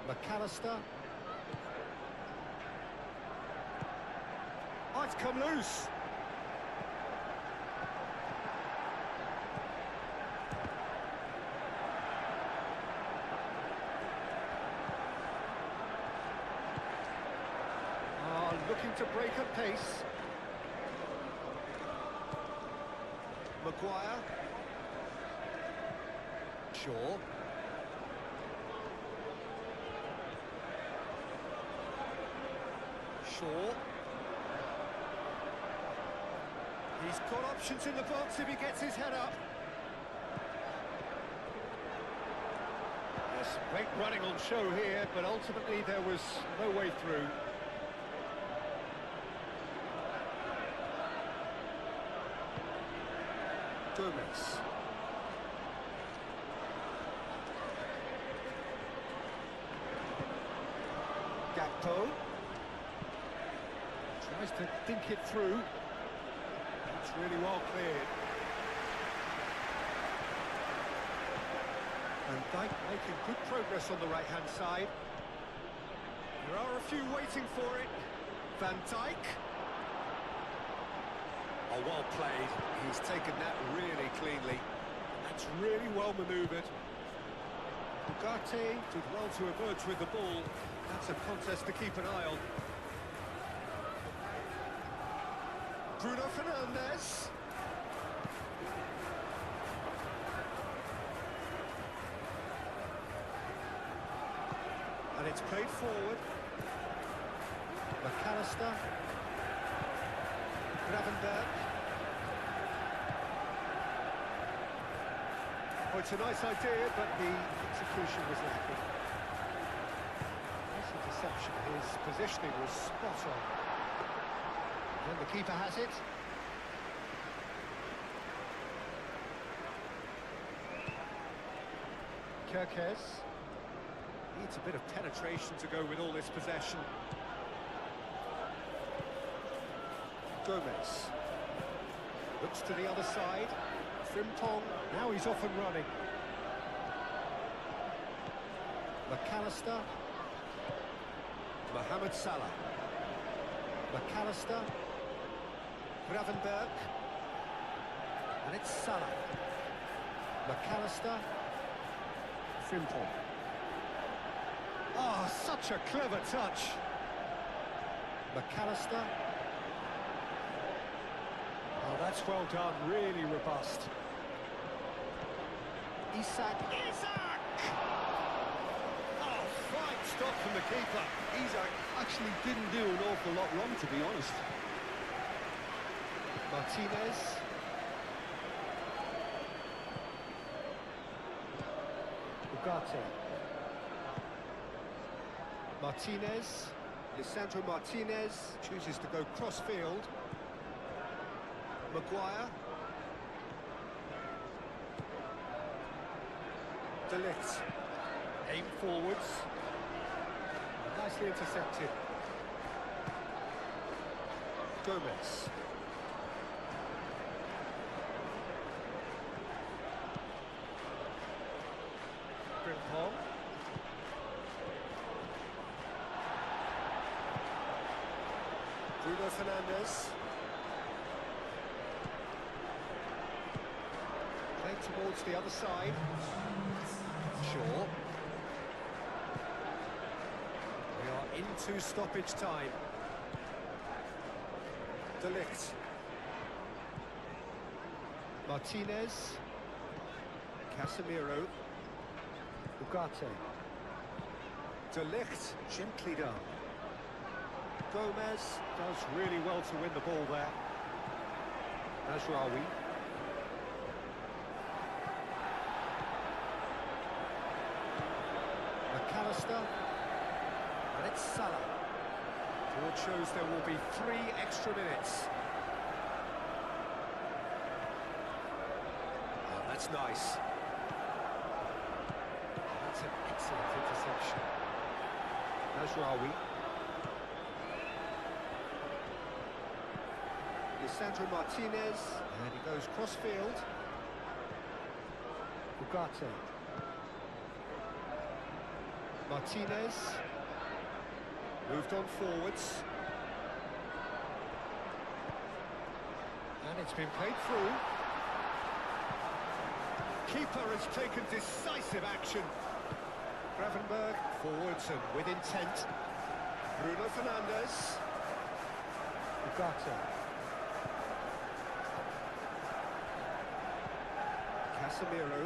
McAllister. Oh, it's come loose. Looking to break at pace. Maguire. Shaw. Shaw. He's got options in the box if he gets his head up. Yes, great running on show here, but ultimately there was no way through. Gomez. Gakpo. Tries to think it through. It's really well cleared. And Dijk making good progress on the right-hand side. There are a few waiting for it. Van Dijk. Oh, well played. He's taken that really cleanly. That's really well manoeuvred. Ugarte did well to emerge with the ball. That's a contest to keep an eye on. Bruno Fernandes. And it's played forward. McAllister. Gravenberg. Oh, it's a nice idea, but the execution was lacking. Nice interception. His positioning was spot on. And the keeper has it. Kirkes. Needs a bit of penetration to go with all this possession. Gomez. Looks to the other side. Frimpong. Now he's off and running. McAllister. Mohamed Salah. McAllister. Gravenberg. And it's Salah. McAllister. Frimpong. Oh, such a clever touch. McAllister. Oh, that's well done, really robust. Isak. Oh, fine stop from the keeper. Isak actually didn't do an awful lot wrong, to be honest. Martinez. Ugarte. Martinez. Lisandro Martinez chooses to go cross-field. Maguire. De Ligt. Aim forwards. Nicely intercepted. Gomez. Frimpong. Bruno Fernandes. Played towards the other side. Shaw. We are into stoppage time. De Ligt. Martinez. Casemiro. Ugarte. De Ligt, gently done. Gomez does really well to win the ball there. Mazraoui. McAllister. And it's Salah. Board shows there will be 3 extra minutes. Oh, that's nice. That's an excellent interception. Mazraoui. Lisandro Martinez, and he goes cross-field. Ugarte. Martinez. Moved on forwards. And it's been played through. Keeper has taken decisive action. Gravenberg forwards and with intent. Bruno Fernandes. Ugarte. Casemiro.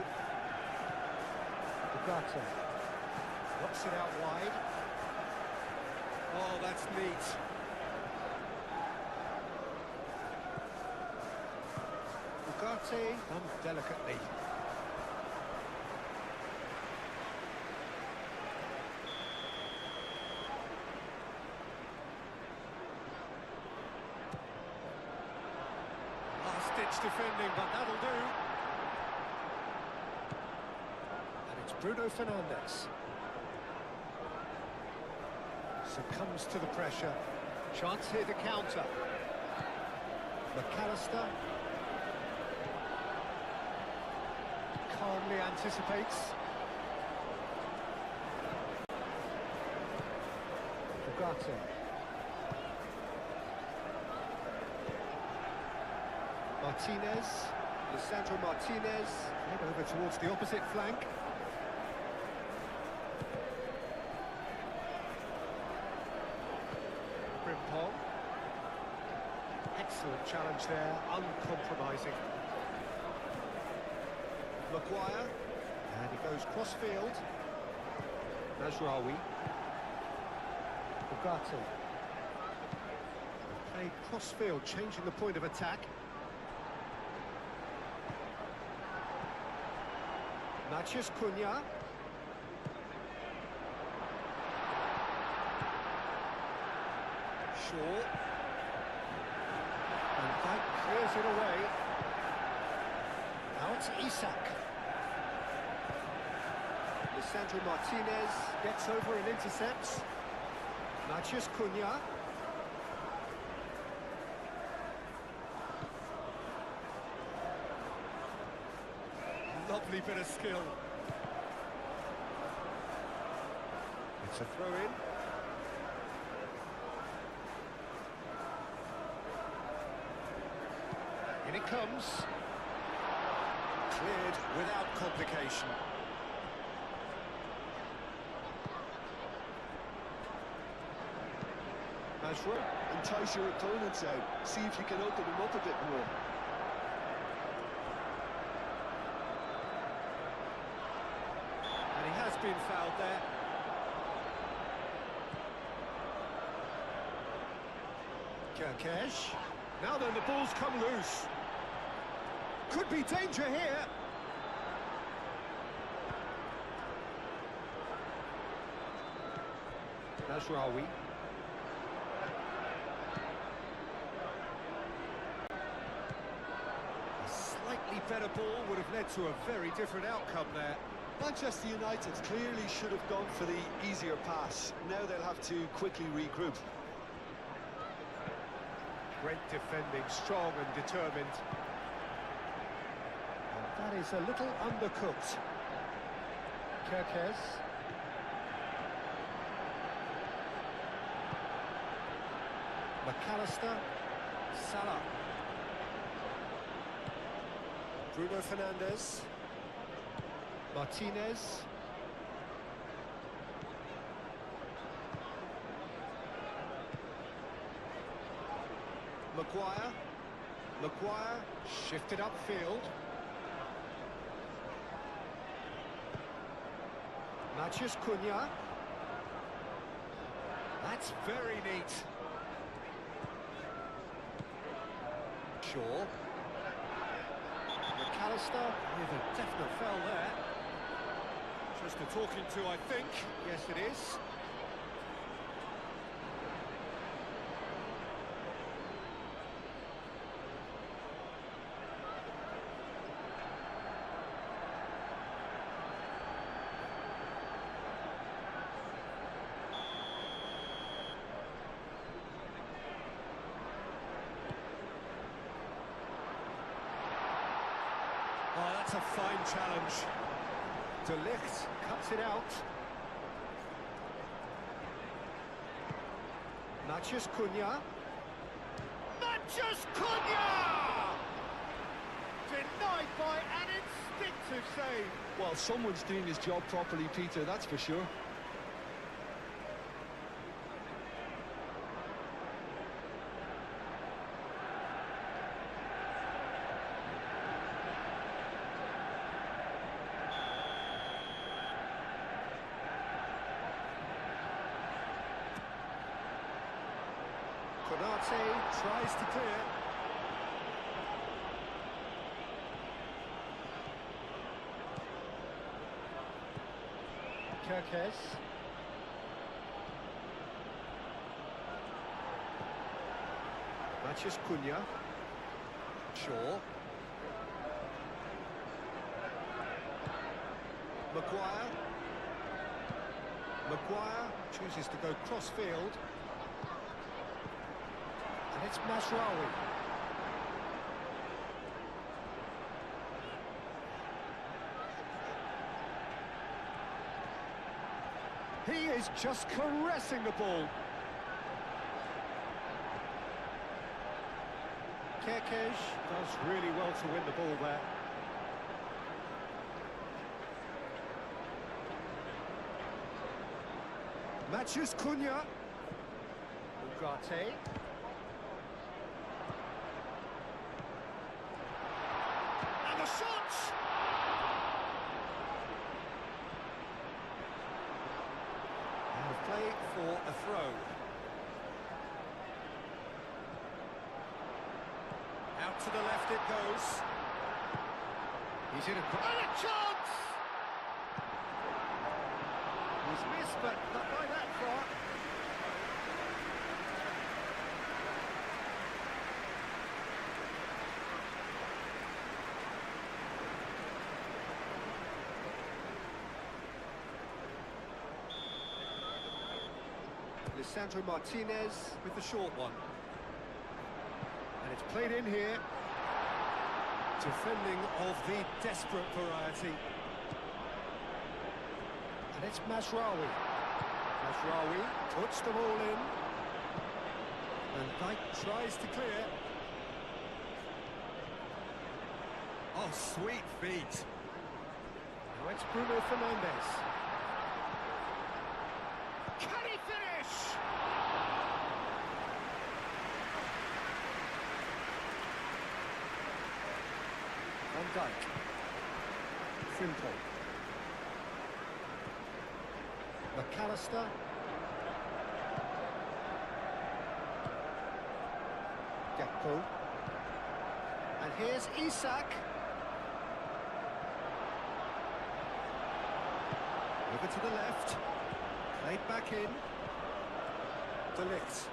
Ugarte. Knocks it out wide. Oh, that's neat. Ugarte done delicately. Last-ditch defending, but that'll do. Bruno Fernandes. Succumbs to the pressure. Chance here to counter. McAllister. Calmly anticipates. Ugarte. Martinez. Lisandro Martinez. Head over towards the opposite flank. Frimpong. Excellent challenge there, uncompromising. Maguire. And he goes cross-field. Mazraoui. Ugarte. Played cross-field, changing the point of attack. Matheus Cunha. Shaw. And that clears it away. Now it's Isak. Lisandro Martinez gets over and intercepts. Matheus Cunha. Lovely bit of skill. It's a throw-in. In it comes. Cleared without complication. Mazraoui. Entice your opponents out. See if you can open them up a bit more. And he has been fouled there. Kirkesh. Now then, the ball's come loose. Could be danger here. Mazraoui. A slightly better ball would have led to a very different outcome there. Manchester United clearly should have gone for the easier pass. Now they'll have to quickly regroup. Great defending, strong and determined. And that is a little undercooked. Kirkesh. McAllister. Salah. Bruno Fernandes. Martinez. Maguire. Maguire shifted upfield. Matheus Cunha. That's very neat. Shaw. McAllister with a definite foul there. Just a talking to, I think. Yes, it is. Oh, that's a fine challenge. De Ligt cuts it out. Matheus Cunha. Matheus Cunha! Denied by an instinctive save. Well, someone's doing his job properly, Peter, that's for sure. Konate tries to clear. Kirkesh. Matheus Cunha. Shaw. Maguire. Maguire chooses to go cross-field. And it's Masraoui. He is just caressing the ball. Kerkez does really well to win the ball there. Matches Cunha. Ugarte. And the shot! And the play for a throw. Out to the left it goes. He's in a chance! He's missed, but not by that far. Lisandro Martinez with the short one. And it's played in here. Defending of the desperate variety. And it's Masraoui. Masraoui puts the ball in. And Dyke tries to clear. Oh, sweet feet. Now it's Bruno Fernandes. Can he finish? Van Dijk. Frimpong. McAllister. Gakpo. And here's Isak. Over to the left. Played back in. De Ligt.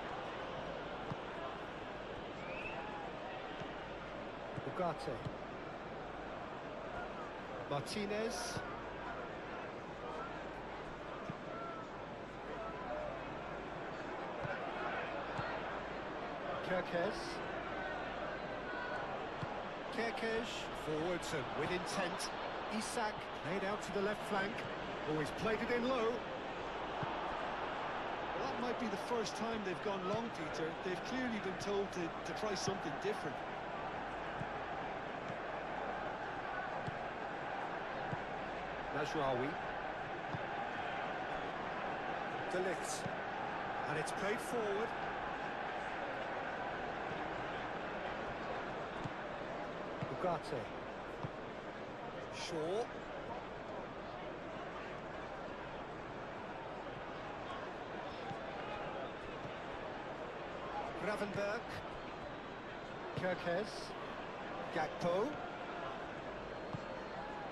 Ugarte. Martinez. Kerkez forwards and with intent. Isak played out to the left flank. Always played it in low. Well, that might be the first time they've gone long, Peter. They've clearly been told to try something different. Masraoui. De Ligt. And it's played forward. Ugarte. Shaw. Gravenberg. Kerkez. Gakpo.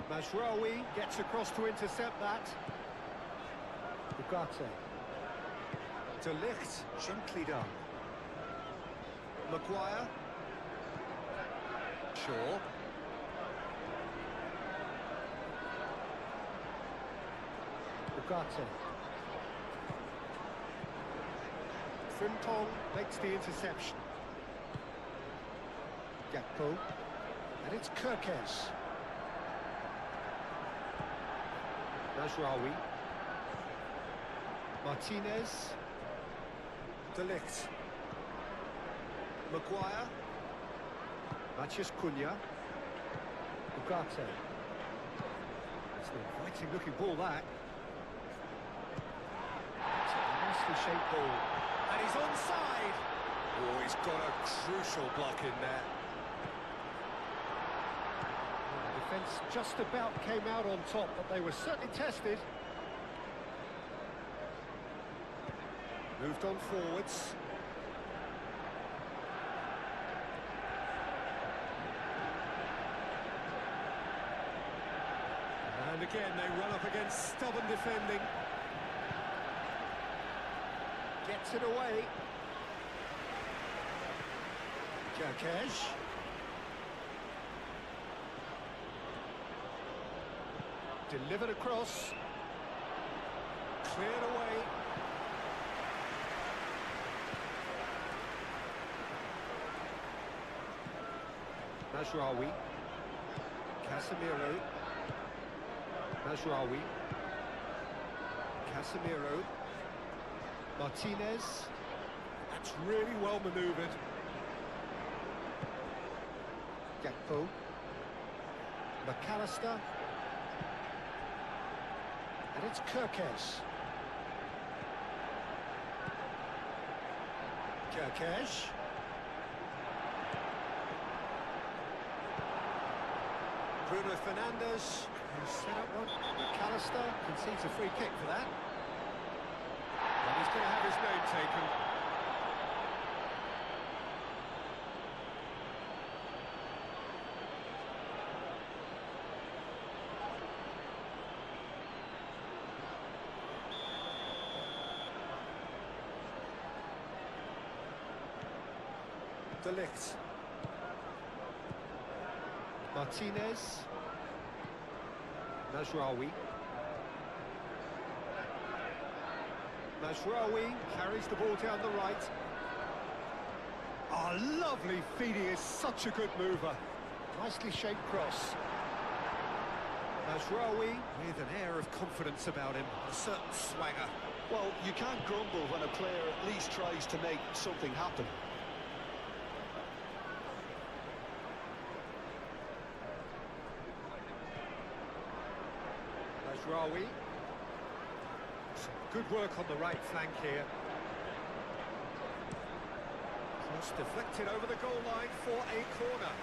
Masraoui gets across to intercept that. Ugarte. De Ligt, gently done. Maguire. Shaw. Ugarte. Frimpong makes the interception. Gakpo. And it's Kerkez. Masraoui. Martinez. De Ligt. Maguire. Matches Cunha. Ugarte. It's an inviting looking ball that. It's a nicely shaped ball. And he's onside. Oh, he's got a crucial block in there. The defence just about came out on top, but they were certainly tested. Moved on forwards. And again, they run up against stubborn defending. Gets it away. Delivered across. Cleared away. Mazraoui. Casemiro. Mazraoui. Casemiro. Martinez. That's really well manoeuvred. Gakpo. McAllister. And it's Kirkesh. Kirkesh. Bruno Fernandes, who's set up one. McAllister concedes a free kick for that. And he's going to have his name taken. De Ligt. Martinez. Mazraoui. Mazraoui carries the ball down the right. Oh, lovely feed, he is such a good mover. Nicely shaped cross. Mazraoui with an air of confidence about him, a certain swagger. Well, you can't grumble when a player at least tries to make something happen. Mazraoui. Some good work on the right flank here. Cross deflected over the goal line for a corner.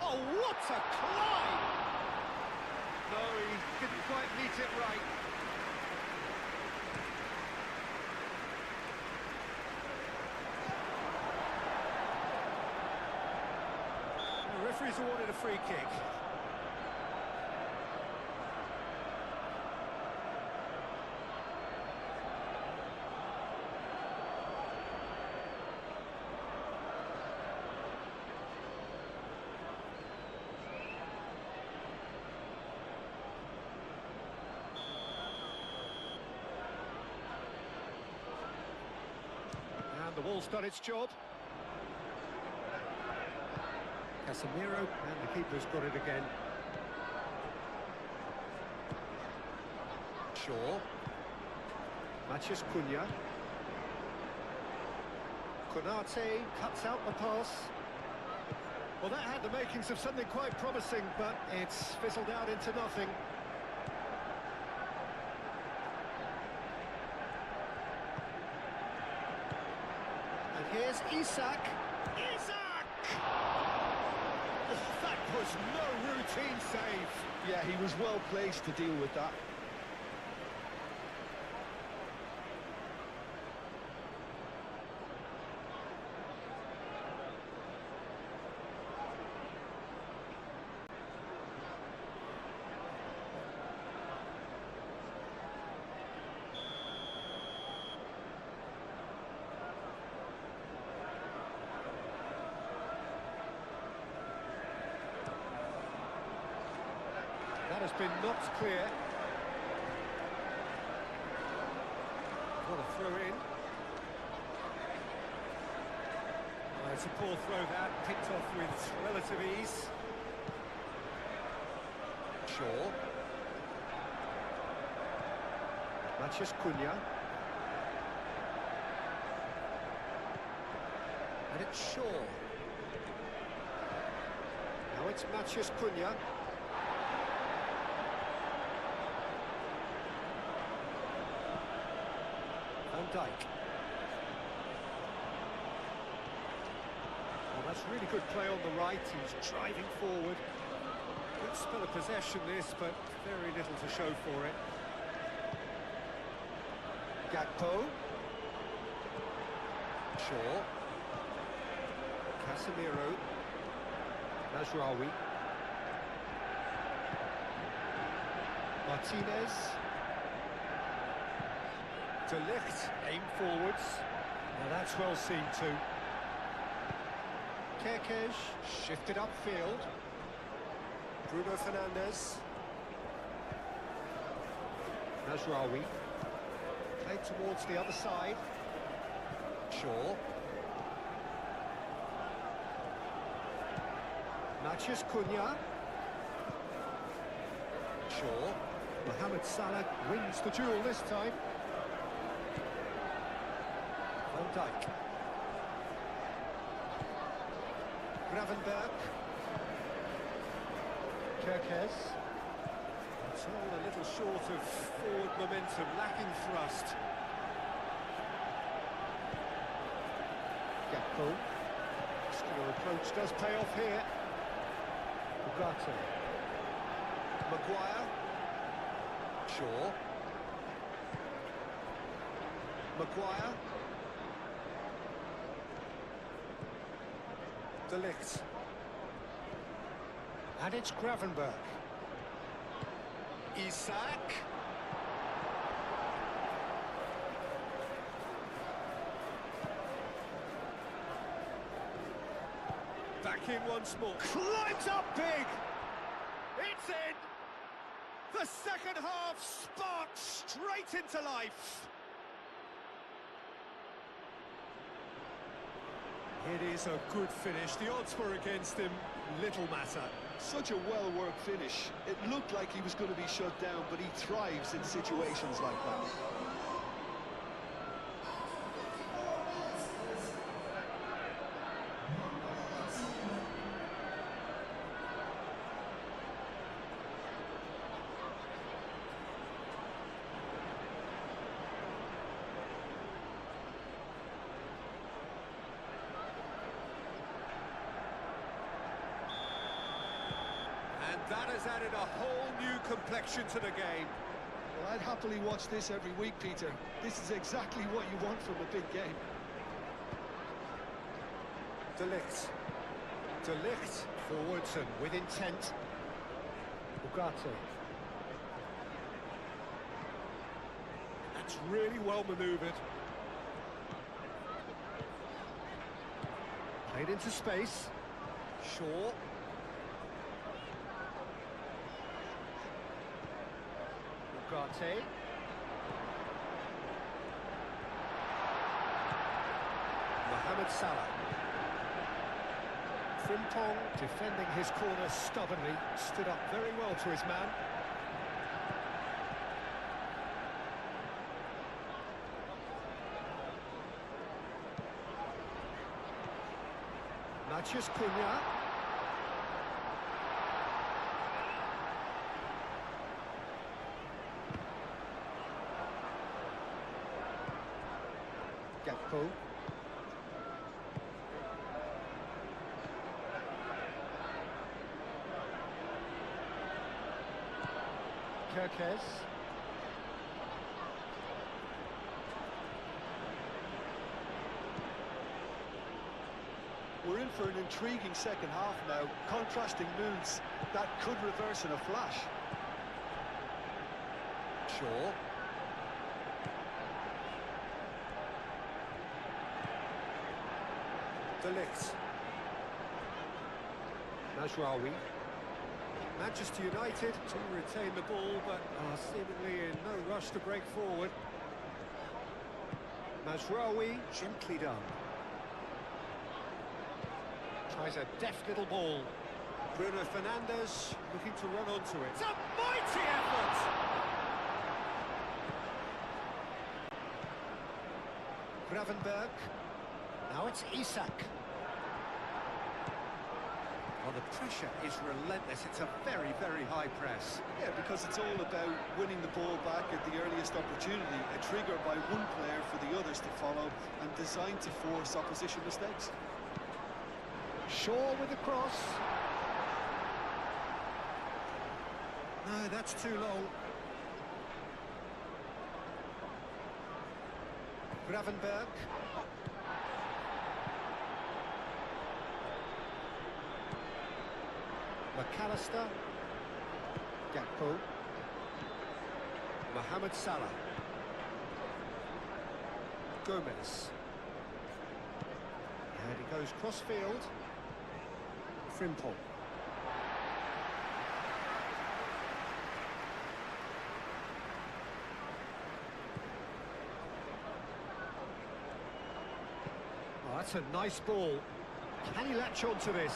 Oh, what a climb! No, he didn't quite meet it right. The referee's awarded a free kick. And the ball's done its job. Casemiro, and the keeper's got it again. Shaw. Mathias Cunha. Konate cuts out the pass. Well, that had the makings of something quite promising, but it's fizzled out into nothing. And here's Isak. That was no routine save. Yeah, he was well placed to deal with that. That has been knocked clear. What a throw in. Oh, it's a poor throw that, picked off with relative ease. Shaw. Mathias Cunha. And it's Shaw. Now it's Mathias Cunha. Van Dijk. Well, that's really good play on the right. He's driving forward. Good spell of possession this, but very little to show for it. Gakpo. Shaw. Casemiro. Mazraoui. Martinez. De Ligt, aim forwards. Now that's well seen too. Kerkez, shifted upfield. Bruno Fernandes. Mazraoui. Played towards the other side. Shaw. Matheus Cunha. Shaw. Mohamed Salah wins the duel this time. Van Dijk. Gravenberch. Kerkez. It's all a little short of forward momentum, lacking thrust. Gakpo. Muscular approach does pay off here. Ugarte. Maguire. Shaw. Maguire. De Ligt. And it's Gravenberch. Isak. Back in once more. Climbs up big. It's in. The second half sparks straight into life. It is a good finish. The odds were against him. Little matter. Such a well-worked finish. It looked like he was going to be shut down, but he thrives in situations like that. And that has added a whole new complexion to the game. Well, I'd happily watch this every week, Peter. This is exactly what you want from a big game. De Ligt. De Ligt. Forwards and with intent. Ugarte. That's really well manoeuvred. Played into space. Shaw. Ugarte. Mohamed Salah. Frimpong defending his corner stubbornly, stood up very well to his man. Matheus Cunha. Gakpo. Kerkez. We're in for an intriguing second half now. Contrasting moods that could reverse in a flash. Shaw. De Ligt. Mazraoui. Manchester United to retain the ball, but are seemingly in no rush to break forward. Mazraoui, gently done. Tries a deft little ball. Bruno Fernandes looking to run onto it. It's a mighty effort! Gravenberch. Now it's Isak. Well, the pressure is relentless. It's a very, very high press. Yeah, because it's all about winning the ball back at the earliest opportunity, a trigger by one player for the others to follow, and designed to force opposition mistakes. Shaw with the cross. No, that's too long. Gravenberch. McAllister. Gakpo. Mohamed Salah. Gomez. And he goes cross-field. Frimpong. Oh, that's a nice ball. Can he latch on to this?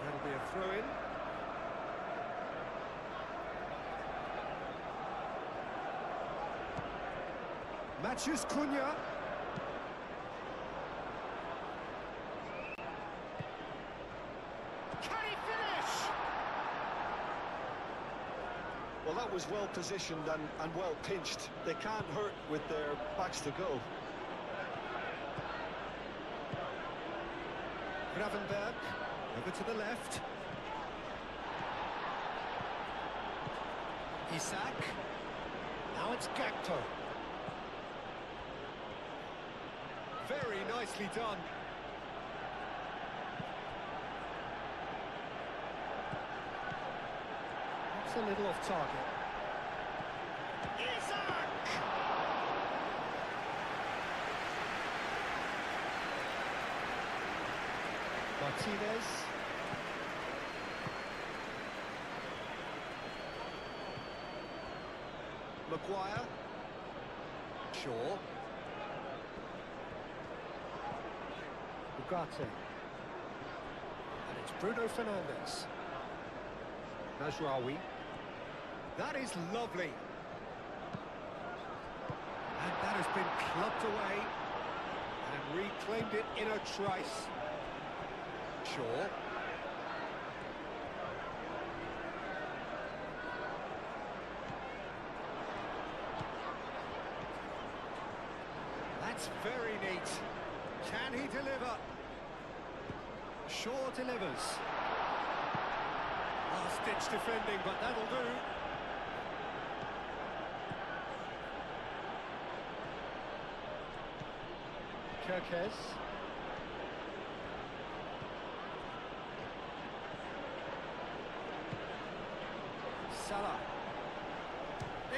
That'll be a throw-in. Matthews Cunha. Can he finish? Well, that was well positioned and well pinched. They can't hurt with their backs to goal. Gravenberg, over to the left. Isak. Now it's Gakpo. Very nicely done. That's a little off target. Isak! Martinez. Maguire. Shaw. Ugarte. And it's Bruno Fernandes. Najraoui. That is lovely. And that has been clubbed away and reclaimed it in a trice. Shaw. That's very neat. Can he deliver? Shaw delivers. Last-ditch defending, but that'll do. Kirkes. Salah.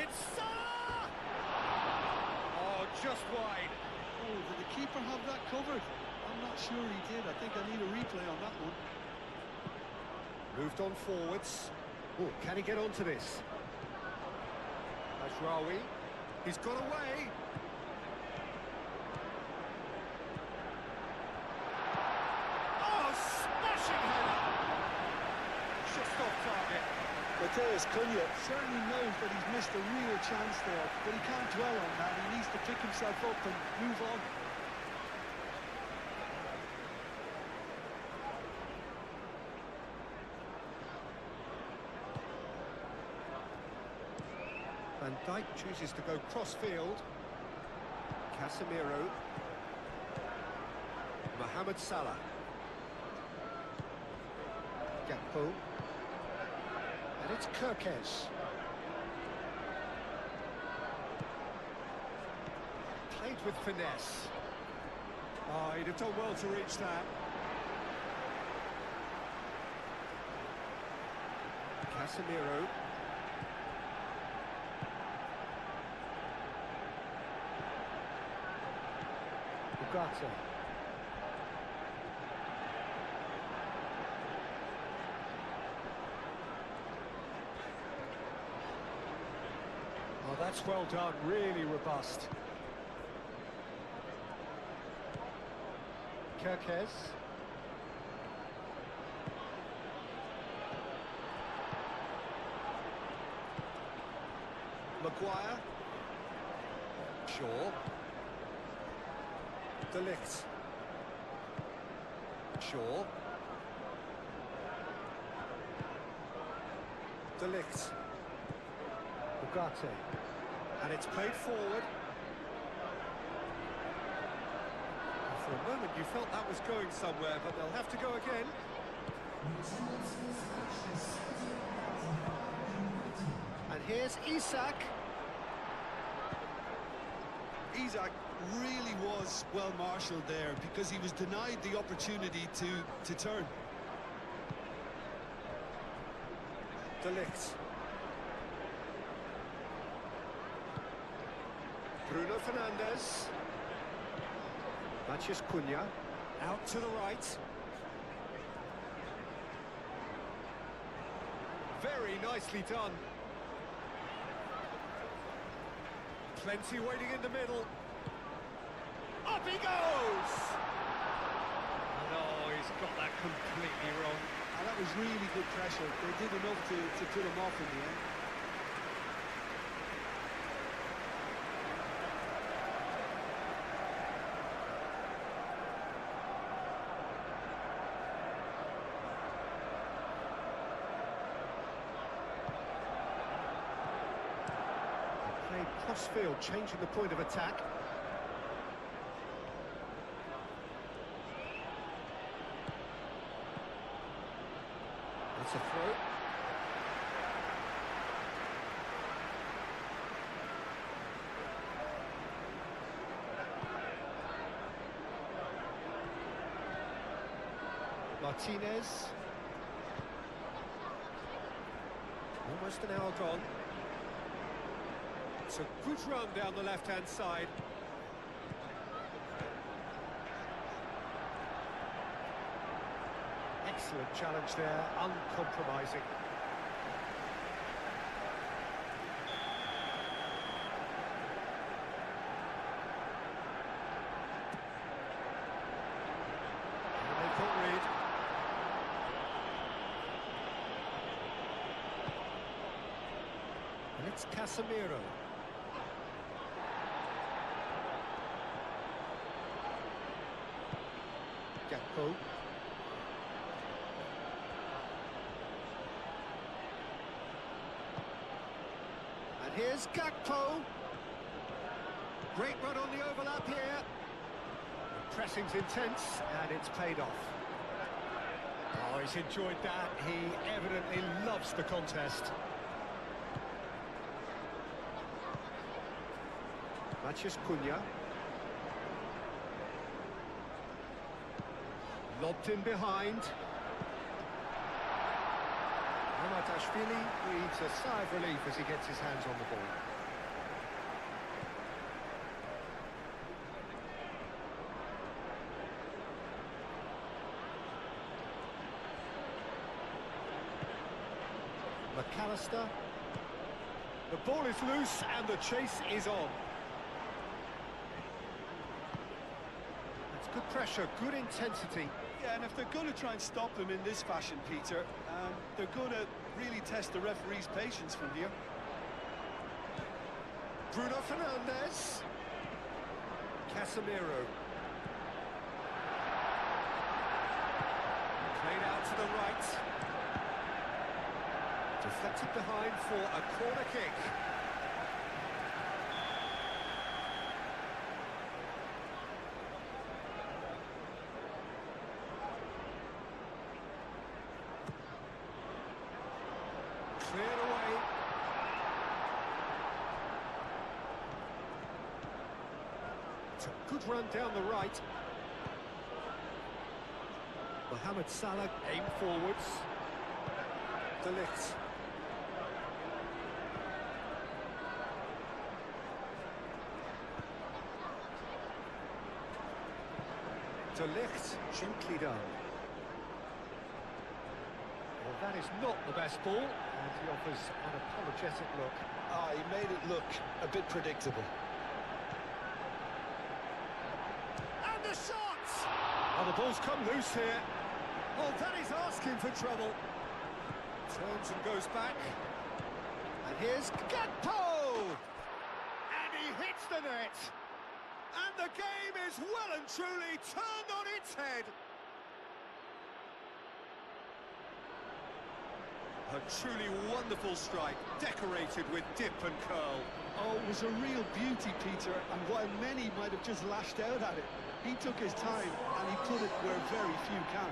It's Salah! Oh, just wide. Oh, did the keeper have that covered? I'm not sure he did. I think I need a replay on that one. Moved on forwards. Oh, can he get onto this? Ashrawi. He's got away. Oh, smashing header! Just off target. Matheus Cunha certainly knows that he's missed a real chance there, but he can't dwell on that. He needs to pick himself up and move on. Van Dijk chooses to go cross-field. Casemiro. Mohamed Salah. Gakpo. And it's Kirkes. Played with finesse. Oh, he'd have done well to reach that. Casemiro. Ugarte. Oh, that's well done, really robust. Kirkes. Maguire. Shaw. De Ligt. Shaw. De Ligt. Ugarte. And it's played forward. For a moment you felt that was going somewhere, but they'll have to go again. And here's Isak. Isak really was well marshalled there because he was denied the opportunity to turn. De Ligt. Bruno Fernandes. Matheus Cunha. Out to the right. Very nicely done. Plenty waiting in the middle. Up he goes! No, he's got that completely wrong. And that was really good pressure. They did enough to put him off in the end. Played cross-field, changing the point of attack. It's a throw. Martinez. Almost an hour gone. It's a good run down the left-hand side. Excellent challenge there, uncompromising. And they can't read. And it's Casemiro. Gakpo. And here's Gakpo. Great run on the overlap here. The pressing's intense and it's paid off. Oh, he's enjoyed that. He evidently loves the contest. Matheus Cunha. Lobbed in behind. Mamardashvili breathes a sigh of relief as he gets his hands on the ball. McAllister. The ball is loose and the chase is on. That's good pressure, good intensity. Yeah, and if they're going to try and stop them in this fashion, Peter, they're going to really test the referee's patience from here. Bruno Fernandes. Casemiro. Played out to the right. Deflected behind for a corner kick. Cleared away. It's a good run down the right. Mohamed Salah aim forwards. De Ligt. De Ligt, gently done. Well, that is not the best ball, and he offers an apologetic look. Ah, he made it look a bit predictable. And the shot! Oh, the ball's come loose here. Oh, that is asking for trouble. Turns and goes back. And here's Gakpo! And he hits the net! And the game is well and truly turned on its head. A truly wonderful strike, decorated with dip and curl. Oh, it was a real beauty, Peter, and while many might have just lashed out at it, he took his time and he put it where very few can.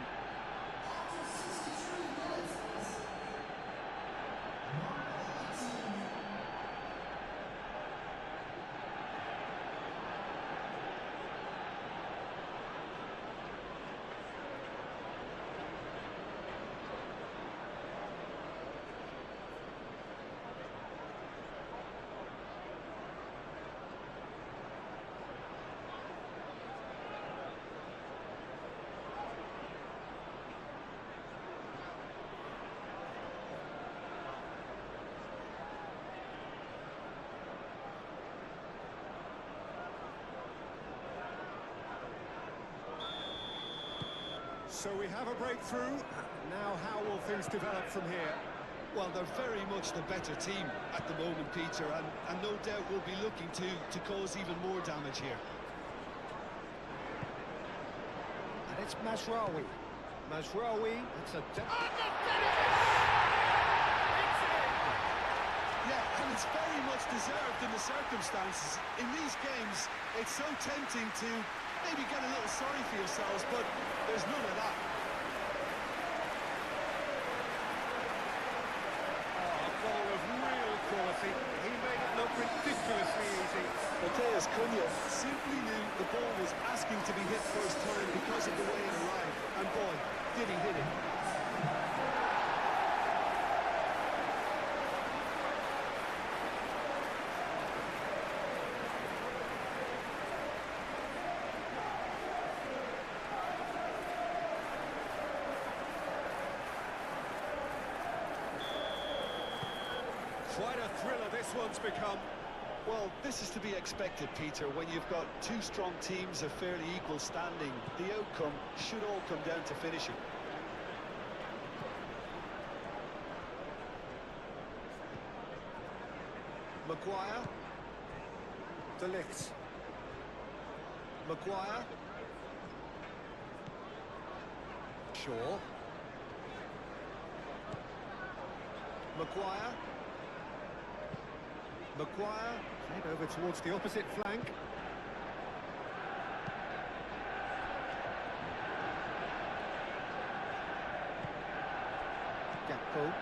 So we have a breakthrough. Now how will things develop from here? Well, they're very much the better team at the moment, Peter, and no doubt will be looking to cause even more damage here. And it's Mazraoui. Mazraoui, it's a... Yeah, and it's very much deserved in the circumstances. In these games, it's so tempting to maybe get a little sorry for yourselves, but there's none of that. Quality. He made it look ridiculously easy. Mateus Cunha simply knew the ball was asking to be hit first time because of the way it arrived. And boy, did he hit it. Quite a thriller this one's become. Well, this is to be expected, Peter. When you've got two strong teams of fairly equal standing, the outcome should all come down to finishing. Maguire. De Ligt. Maguire. Shaw. Maguire. Maguire, played over towards the opposite flank. Gakpo.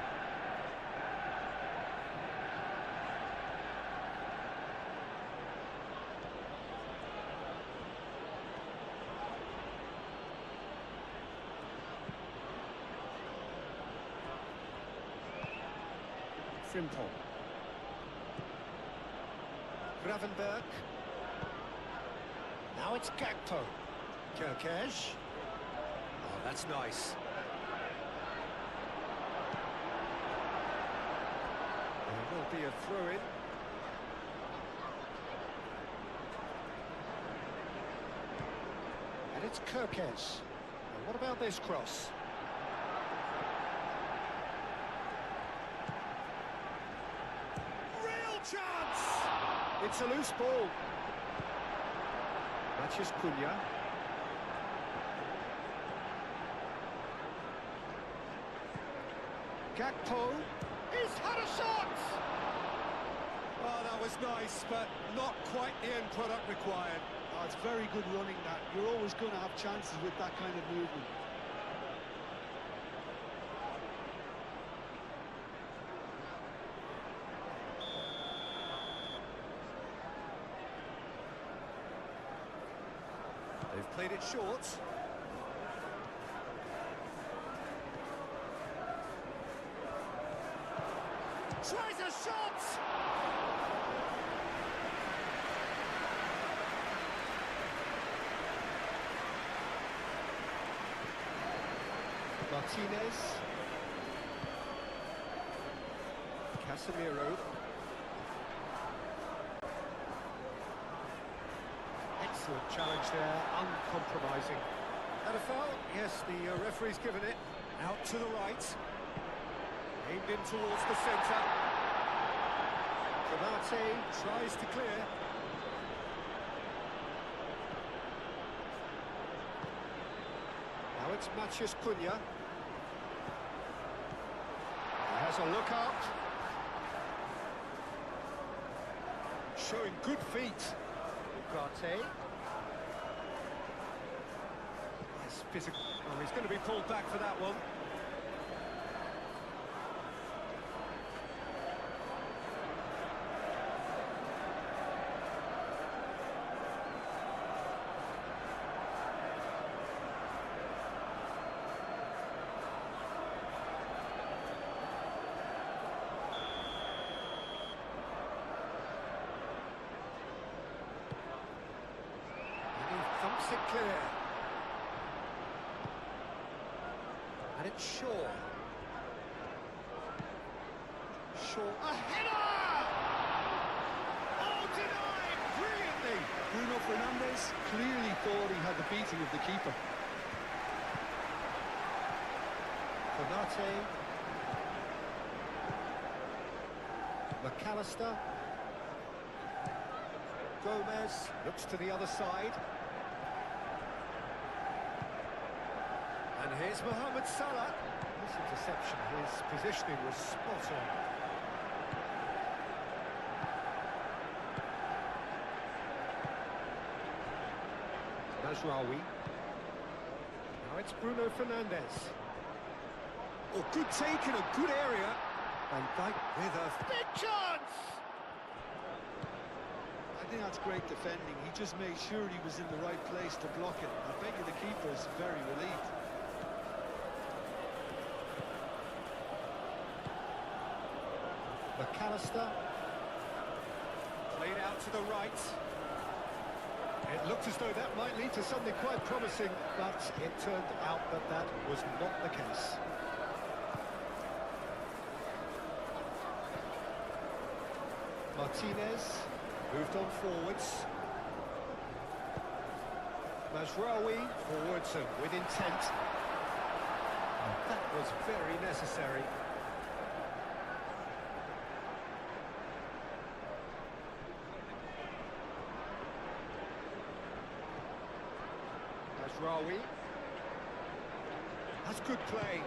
Frimpong. Gravenberg. Now it's Gakpo. Kerkez. Oh, that's nice. There will be a throw-in. And it's Kerkez. Now, what about this cross? Real chance! It's a loose ball. Matches Cunha. Gakpo. He's had a shot! Oh, that was nice, but not quite the end product required. Oh, it's very good running, that. You're always going to have chances with that kind of movement. They've played it short. Tries a shot! Martinez. Casemiro. Excellent challenge there, uncompromising. And a foul? Yes, the referee's given it. Out to the right. Aimed in towards the centre. Konate tries to clear. Now it's Mathias Cunha. He has a look up. Showing good feet. Ugarte. Nice physical. Oh, he's going to be pulled back for that one. Thumps it clear. And it's Shaw. Shaw. A header! Oh, denied brilliantly! Bruno Fernandes clearly thought he had the beating of the keeper. Konate. McAllister. Gomez looks to the other side. And here's Mohamed Salah. This interception, his positioning was spot on. Mazraoui. Now it's Bruno Fernandes. Oh, good take in a good area. Van Dijk with a big chance! I think that's great defending. He just made sure he was in the right place to block it. I bet you the keeper's very relieved. McAllister. Played out to the right. It looked as though that might lead to something quite promising, but it turned out that that was not the case. Martinez moved on forwards. Mazraoui forwards and with intent. That was very necessary. Mazraoui. That's good play.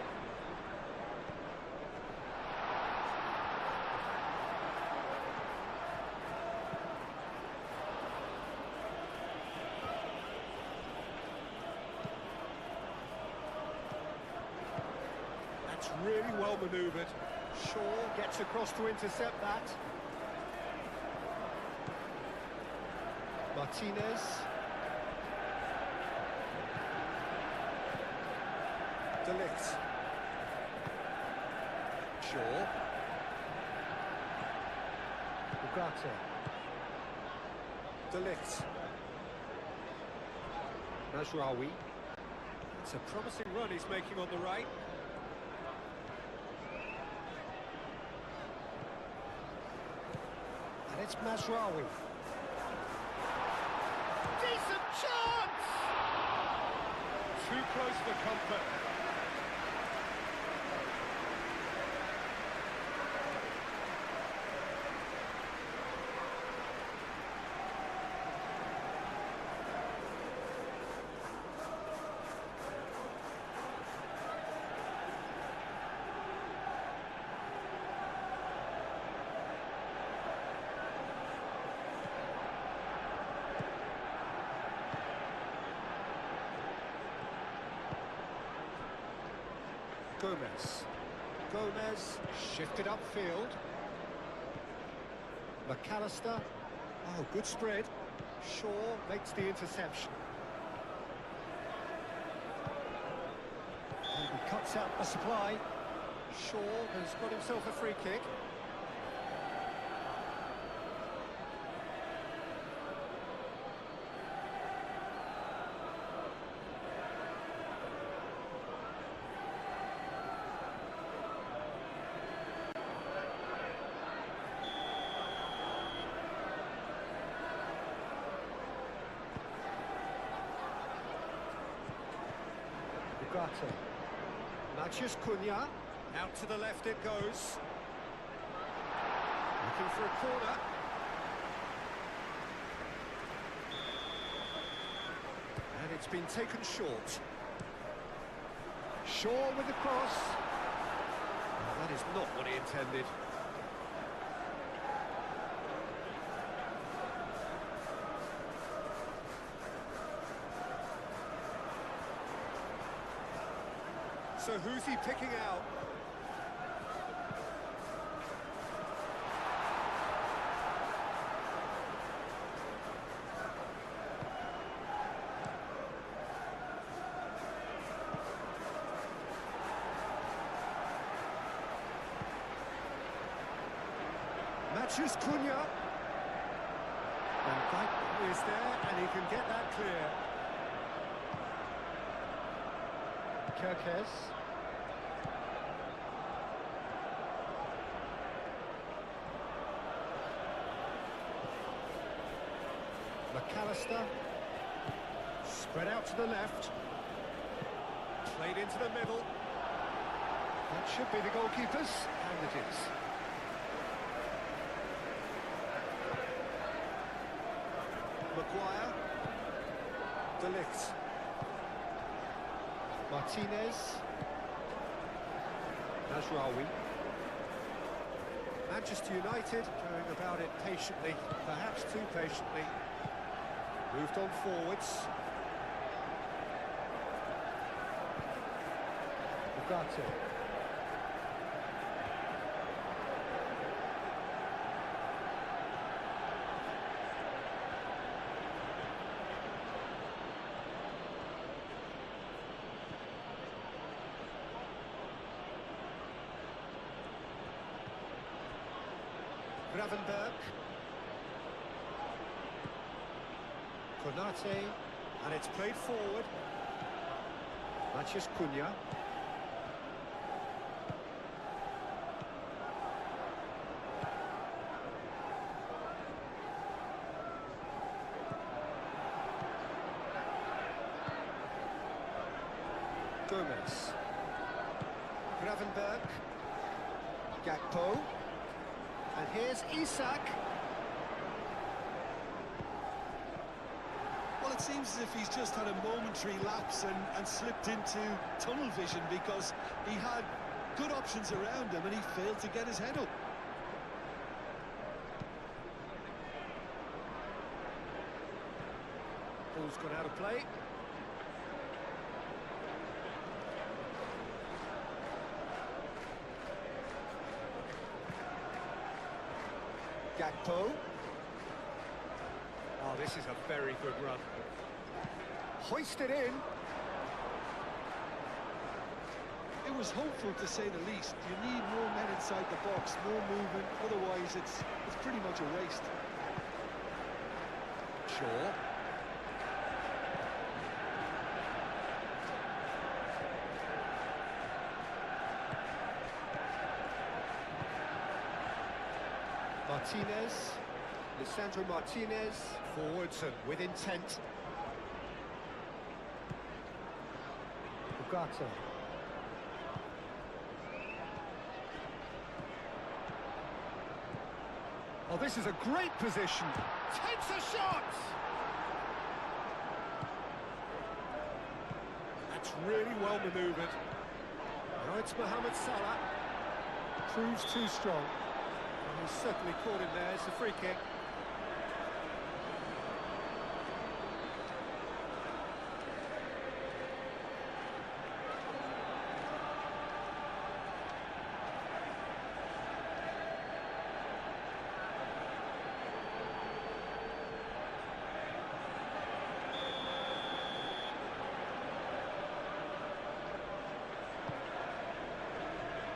That's really well manoeuvred. Shaw gets across to intercept that. Martinez. De Ligt. Shaw. Ugarte. De Ligt. Mazraoui. It's a promising run he's making on the right. And it's Mazraoui. Decent chance! Too close for comfort. Gomez shifted upfield. McAllister. Oh, good spread. Shaw makes the interception. And he cuts out the supply. Shaw has got himself a free kick. Ugarte. Matheus Cunha. Out to the left it goes. Looking for a corner. And it's been taken short. Shaw with the cross. That is not what he intended. So who's he picking out? Matheus Cunha. And Dijk is there, and he can get that clear. Kirkes. McAllister. Spread out to the left. Played into the middle. That should be the goalkeepers, and it is. Maguire. De Ligt. Martinez. Najraoui. Manchester United going about it patiently, perhaps too patiently. Moved on forwards. Ugarte. Gravenberg. Konate, and it's played forward. Matheus Cunha. Gomez. Gravenberg. Gakpo. And here's Isak. Well, it seems as if he's just had a momentary lapse and slipped into tunnel vision, because he had good options around him and he failed to get his head up. Ball's gone out of play. Gakpo. Oh, this is a very good run. Hoisted in. It was hopeful, to say the least. You need more men inside the box, more movement, otherwise it's pretty much a waste. Shaw. Martinez, Lisandro Martinez, forwards and with intent. Ugarte. Oh, this is a great position. Takes a shot! That's really well manoeuvred. Now it's Mohamed Salah. Proves too strong. He's certainly caught him there. It's a free kick.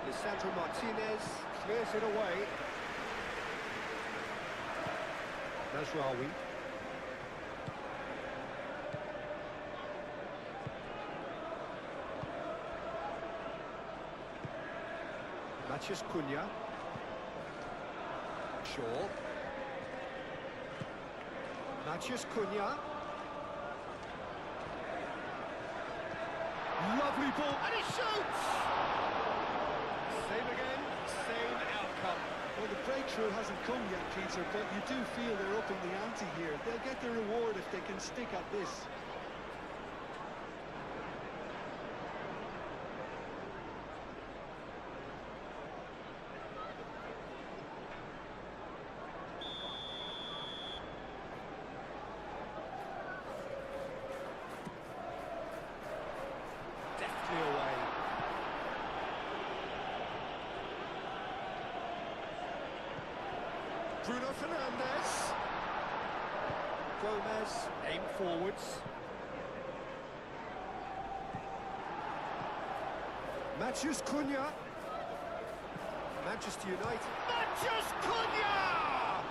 Lisandro Martinez clears it away. Najraoui. Matheus Cunha. Shaw. Matheus Cunha. Lovely ball, and he shoots! Same again, same outcome. Well, the breakthrough hasn't come yet, Peter, but you do feel they're up in the ante here. They'll get their reward if they can stick at this. Deftly away. Bruno Fernandes. Gomez, aim forwards. Matheus Cunha. Manchester United. Matheus Cunha!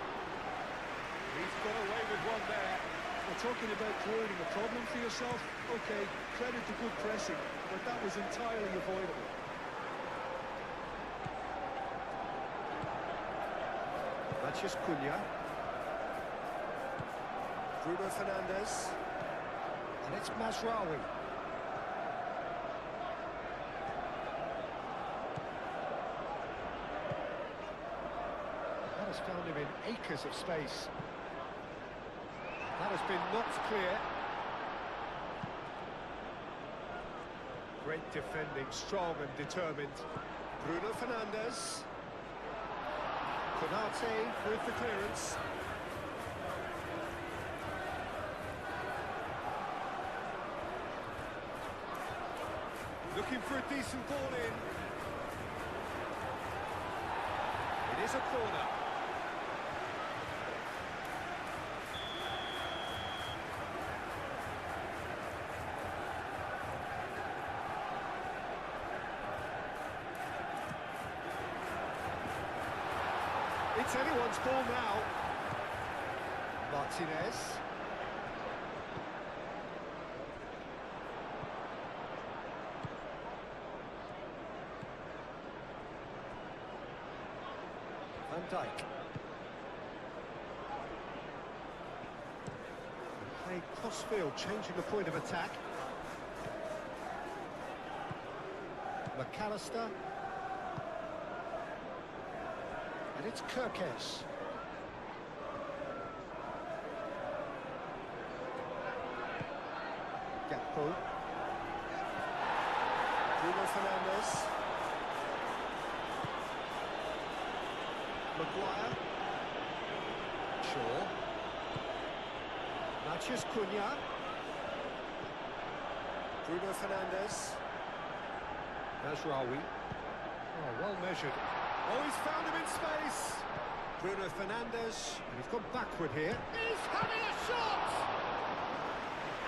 He's got away with one there. Well, talking about creating a problem for yourself, okay, credit to good pressing, but that was entirely avoidable. Matheus Cunha. Bruno Fernandes. And it's Mazraoui. He's found him in acres of space. That has been knocked clear. Great defending, strong and determined. Bruno Fernandes. Konate with the clearance. Looking for a decent ball in. It is a corner. It's anyone's ball now. Martinez. Van Dijk. Play crossfield, changing the point of attack. McAllister. And it's Kirkes. Gakpo. Bruno Fernandes. Maguire. Shaw. Matheus Cunha. Bruno Fernandes. Mazraoui. Oh, well measured. Oh, he's found him in space. Bruno Fernandes, and he's gone backward here. He's having a shot!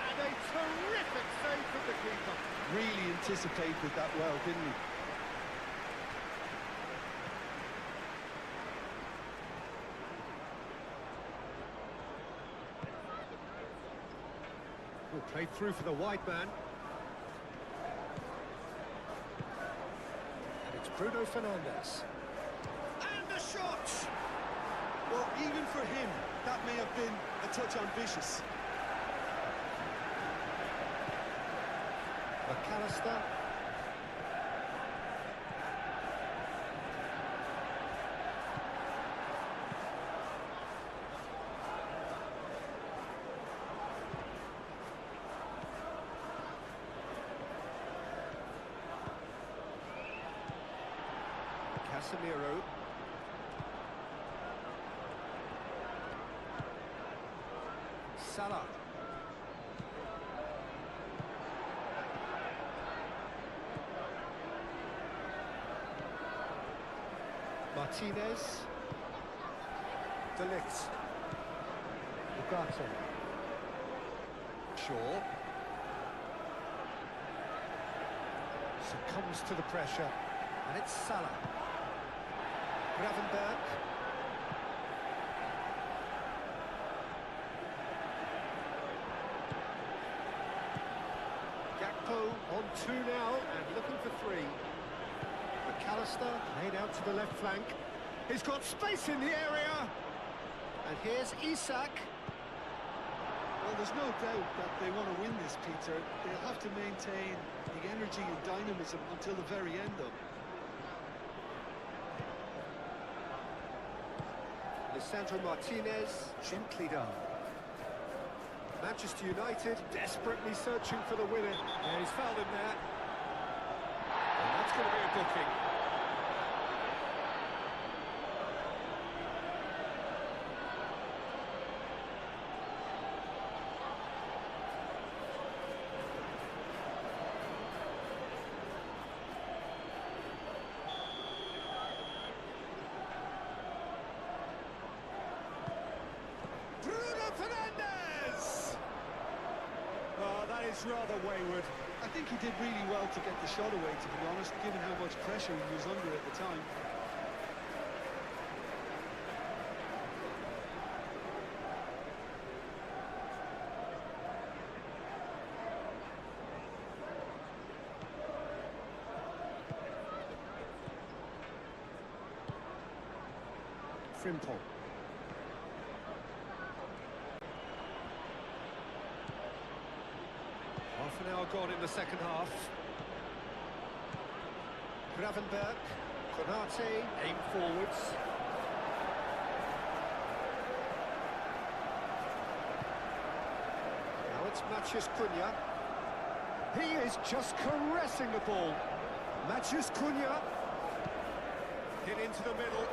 And a terrific save from the keeper. Really anticipated that well, didn't he? Oh, played through for the wide man. And it's Bruno Fernandes. And the shot! Well, even for him, that may have been a touch ambitious. McAllister. Casemiro. Salah. Martinez. De Ligt. Ugarte. Shaw. Succumbs to the pressure. And it's Salah. Gravenberch. Gakpo on two now and looking for three. McAllister laid out to the left flank. He's got space in the area. And here's Isak. Well, there's no doubt that they want to win this, Peter. They'll have to maintain the energy and dynamism until the very end, though. Lisandro Martinez, gently done. Manchester United desperately searching for the winner. Yeah, he's fouled him there. And that's going to be a booking. Is rather wayward. I think he did really well to get the shot away, to be honest, given how much pressure he was under at the time. Frimpong. Half an hour gone in the second half. Gravenberch, Konate, aim forwards. it's Mathias Cunha. He is just caressing the ball. Mathias Cunha. Hit into the middle.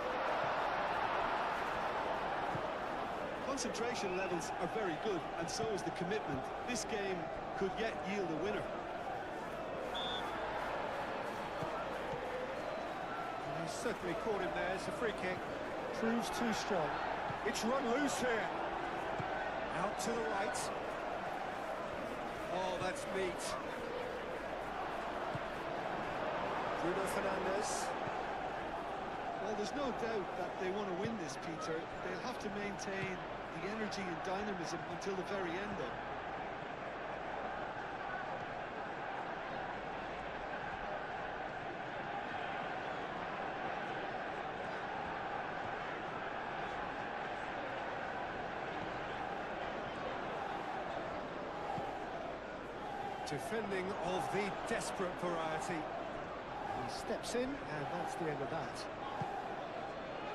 Concentration levels are very good, and so is the commitment. This game could yet yield a winner. He's certainly caught him there. It's a free kick. Proves too strong. It's run loose here. Out to the right. Oh, that's neat. Bruno Fernandes. Well, there's no doubt that they want to win this, Peter. They'll have to maintain the energy and dynamism until the very end, though. Defending of the desperate variety. He steps in, and that's the end of that.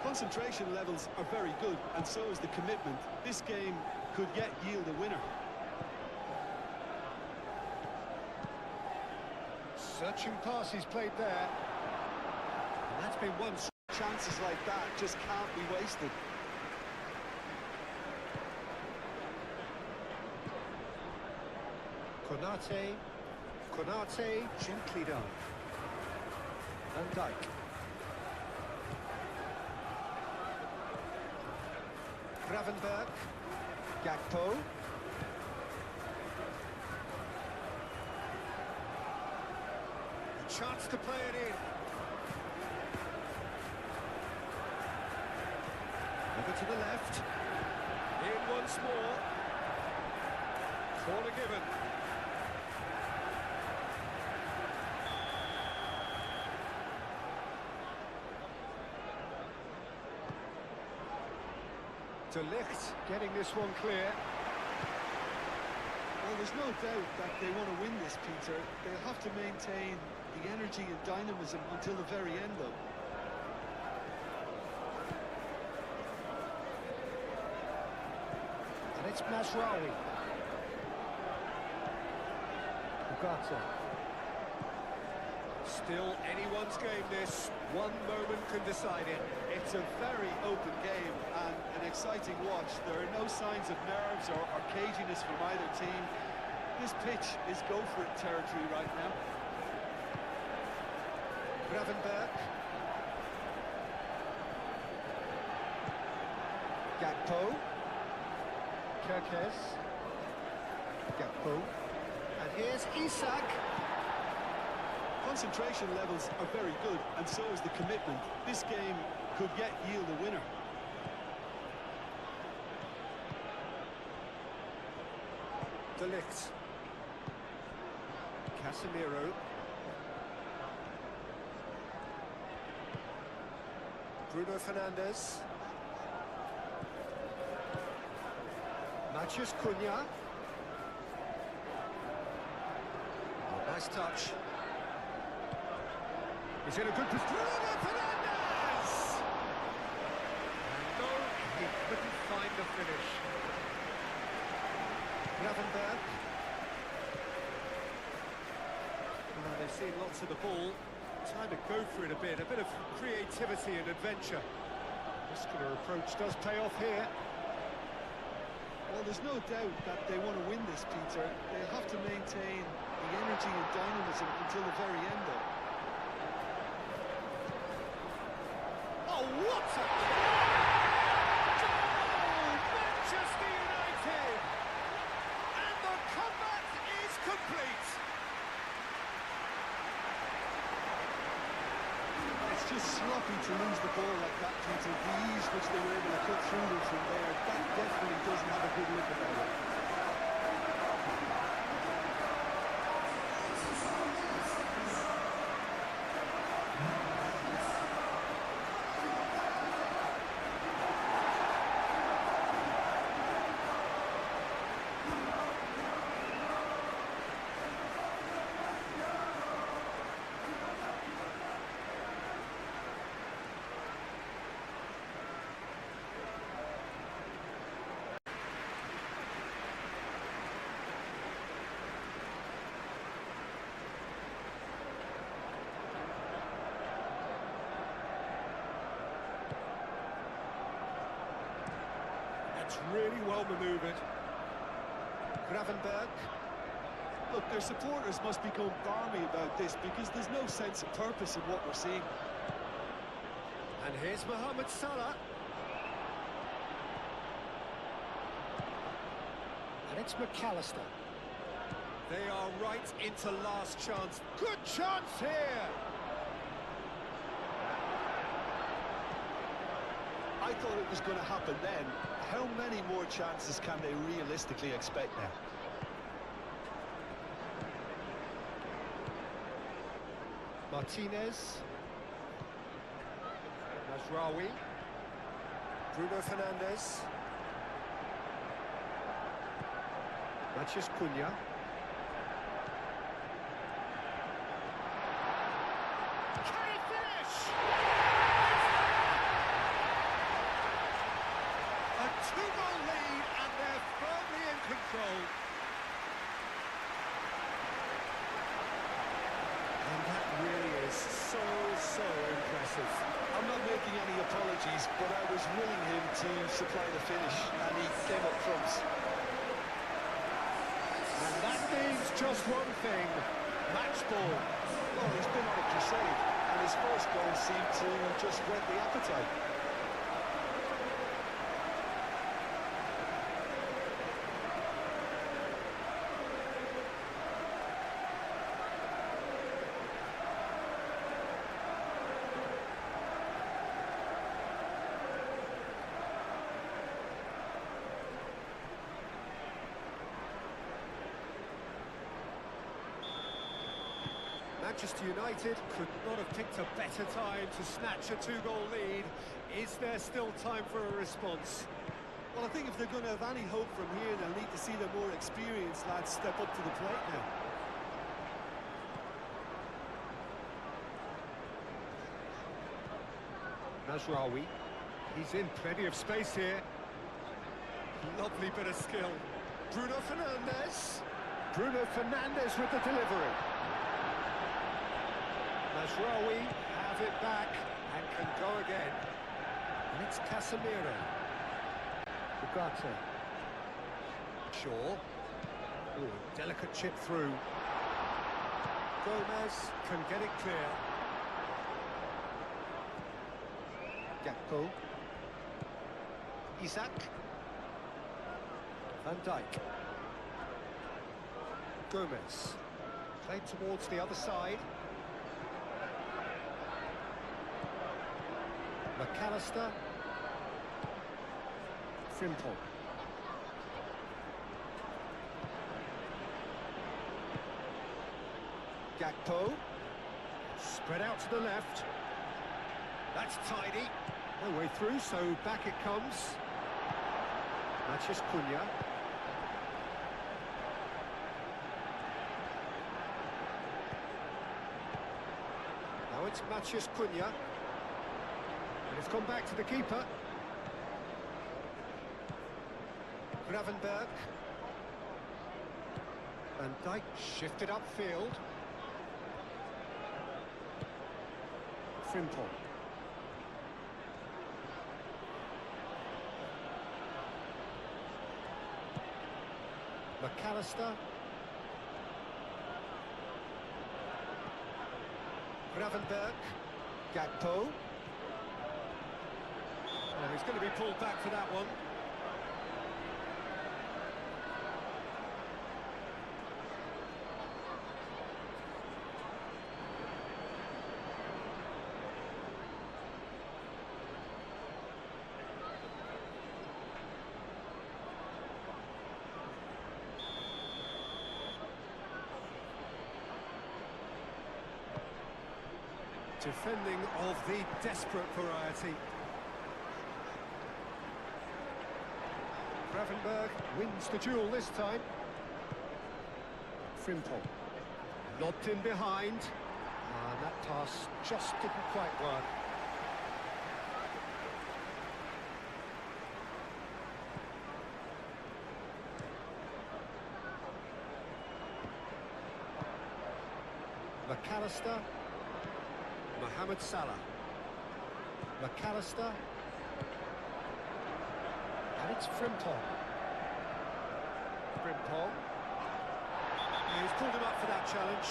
Concentration levels are very good, and so is the commitment. This game could yet yield a winner. Searching pass he's played there. And that's been one. Chances like that just can't be wasted. Konate, gently done. Van Dijk. Gravenberg. Gakpo. A chance to play it in. Over to the left. In once more. Corner given. De Ligt getting this one clear. Well, there's no doubt that they want to win this, Peter. They'll have to maintain the energy and dynamism until the very end, though. And it's Masraoui. Ugarte. Still anyone's game, this. One moment can decide it. It's a very open game and an exciting watch. There are no signs of nerves or caginess from either team. This pitch is go-for-it territory right now. Gravenberg. Gakpo. Kerkez. Gakpo. And here's Isak. Concentration levels are very good, and so is the commitment. This game could yet yield a winner. De Ligt. Casemiro. Bruno Fernandes. Mathias Cunha. Oh, nice touch. He's in a good position. Bruno Fernandes! And no, he couldn't find the finish. Gravenberg. Well, they've seen lots of the ball. Time to go for it a bit of creativity and adventure. Muscular approach does pay off here. Well, there's no doubt that they want to win this, Peter. They'll have to maintain the energy and dynamism until the very end, though. Oh, what a goal! Manchester United! And the comeback is complete! It's just sloppy to lose the ball like that, Peter. The ease which they were able to cut through them from there, that definitely doesn't have a good look about it. It's really well manoeuvred. Gravenberg. Look, their supporters must be going balmy about this because there's no sense of purpose in what we're seeing. And here's Mohamed Salah. And it's McAllister. They are right into last chance. Good chance here! I thought it was going to happen then. How many more chances can they realistically expect now? Martinez. Mazraoui. Bruno Fernandes. Matheus Cunha. Can he finish? A two-goal lead and they're firmly in control. And that really is so impressive. I'm not making any apologies, but I was willing him to supply the finish, and he came up front. And that means just one thing, match ball. Well, he's been on a crusade, and his first goal seemed to just whet the appetite. Manchester United could not have picked a better time to snatch a two-goal lead. Is there still time for a response? Well, I think if they're going to have any hope from here, they'll need to see the more experienced lads step up to the plate now. Mazraoui, he's in plenty of space here. Lovely bit of skill. Bruno Fernandes. Bruno Fernandes with the delivery. Mazraoui have it back and can go again. And it's Casemiro. Ugarte. Shaw. Ooh, delicate chip through. Gomez can get it clear. Gakpo. Isak. Van Dijk. Gomez. Played towards the other side. McAllister. Frimpong. Gakpo. Spread out to the left. That's tidy. No way through, so back it comes. Matheus Cunha. Now it's Matheus Cunha. And it's gone back to the keeper. Gravenberg. Van Dijk shifted upfield. Frimpong. McAllister. Gravenberg. Gakpo. Oh, he's going to be pulled back for that one. Defending of the desperate variety. Gravenberg wins the duel this time. Frimpong. Lobbed in behind. And that pass just didn't quite work. McAllister. Mohamed Salah. McAllister. And it's Frimpong. Frimpong. And he's pulled him up for that challenge.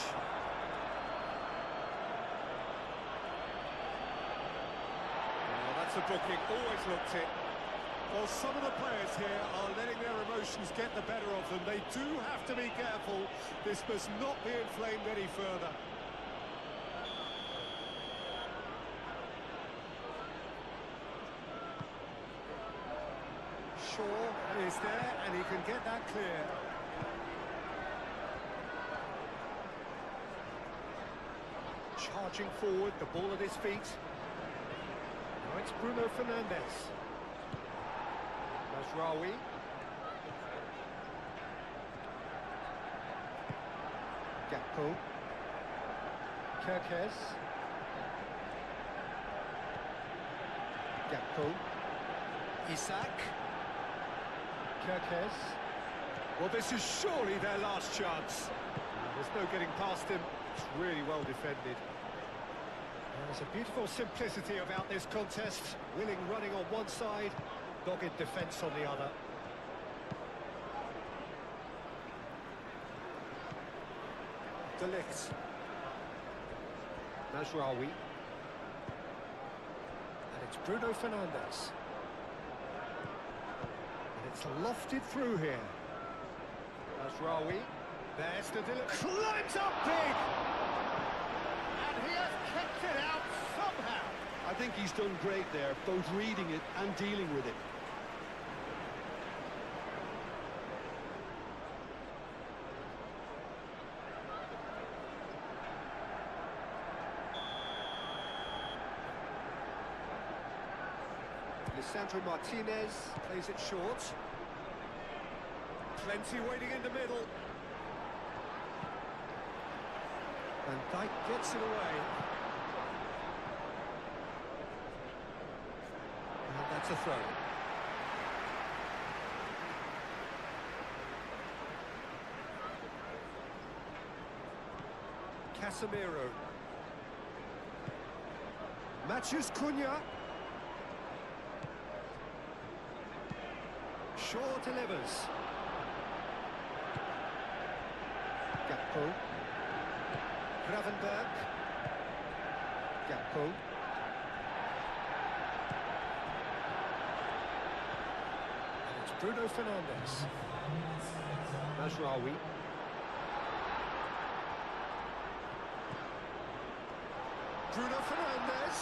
Oh, that's a booking, always looked it. Well, some of the players here are letting their emotions get the better of them. They do have to be careful. This must not be inflamed any further. Shaw is there, and he can get that clear. Charging forward, the ball at his feet. Now it's Bruno Fernandes. Raundler. Gakpo. Kerkez. Gakpo. Isak. Kerkez. Well, this is surely their last chance. There's no getting past him. It's really well defended. There's a beautiful simplicity about this contest. Willing running on one side, dogged defence on the other. De Ligt. Mazraoui. And it's Bruno Fernandes. And it's lofted through here. Mazraoui. There's the delivery. Climbs up big! And he has kept it out somehow. I think he's done great there, both reading it and dealing with it. Lisandro Martinez plays it short. Plenty waiting in the middle. And Dijk gets it away. And that's a throw. Casemiro. Matches Cunha. Shaw delivers. Gakpo. Gravenberg. Gakpo. And it's Bruno Fernandes. Mazraoui. Bruno Fernandes.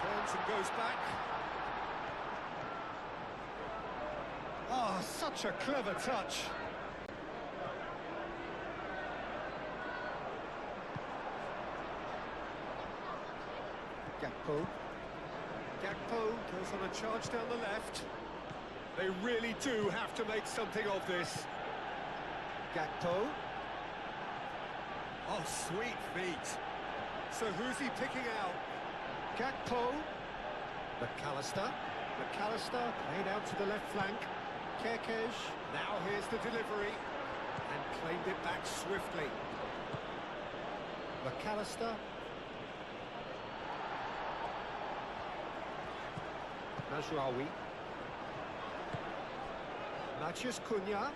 Turns and goes back. Oh, such a clever touch. Gakpo. Gakpo goes on a charge down the left. They really do have to make something of this. Gakpo. Oh, sweet feet. So who's he picking out? Gakpo. McAllister. McAllister played out to the left flank. Kerkez. Now here's the delivery. And claimed it back swiftly. McAllister. Mazraoui. Matches Cunha.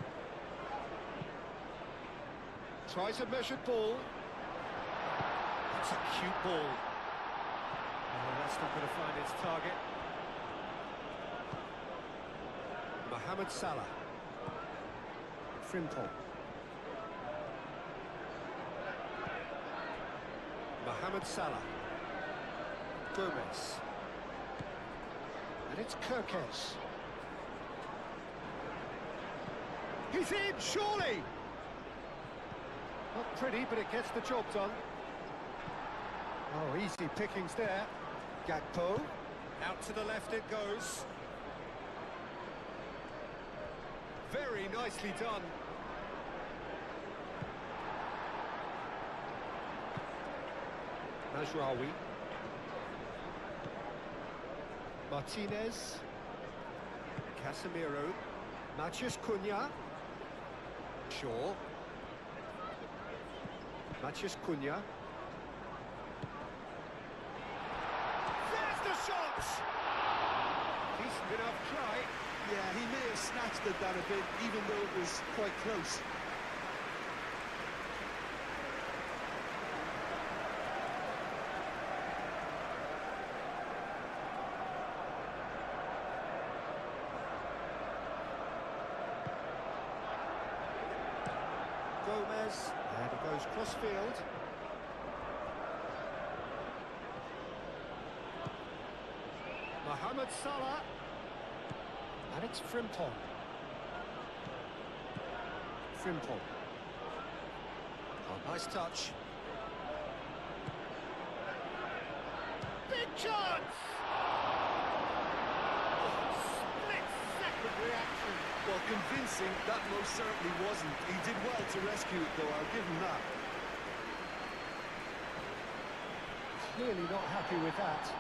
Tries a measured ball. That's a cute ball. Oh, that's not going to find its target. Mohamed Salah. Frimpong. Mohamed Salah. Gomez. And it's Kerkez. He's in, surely! Not pretty, but it gets the job done. Oh, easy pickings there. Gakpo. Out to the left it goes. Very nicely done. Mazraoui. Martinez. Casemiro. Matches Cunha. Shaw. Matches Cunha. Decent enough try. Yeah, he may have snatched at that a bit, even though it was quite close. Gomez, and he goes cross-field. Mohamed Salah. And it's Frimpong. Frimpong. Oh, nice touch. Big chance! Split-second reaction. Well, convincing, that most certainly wasn't. He did well to rescue it, though, I'll give him that. Clearly not happy with that.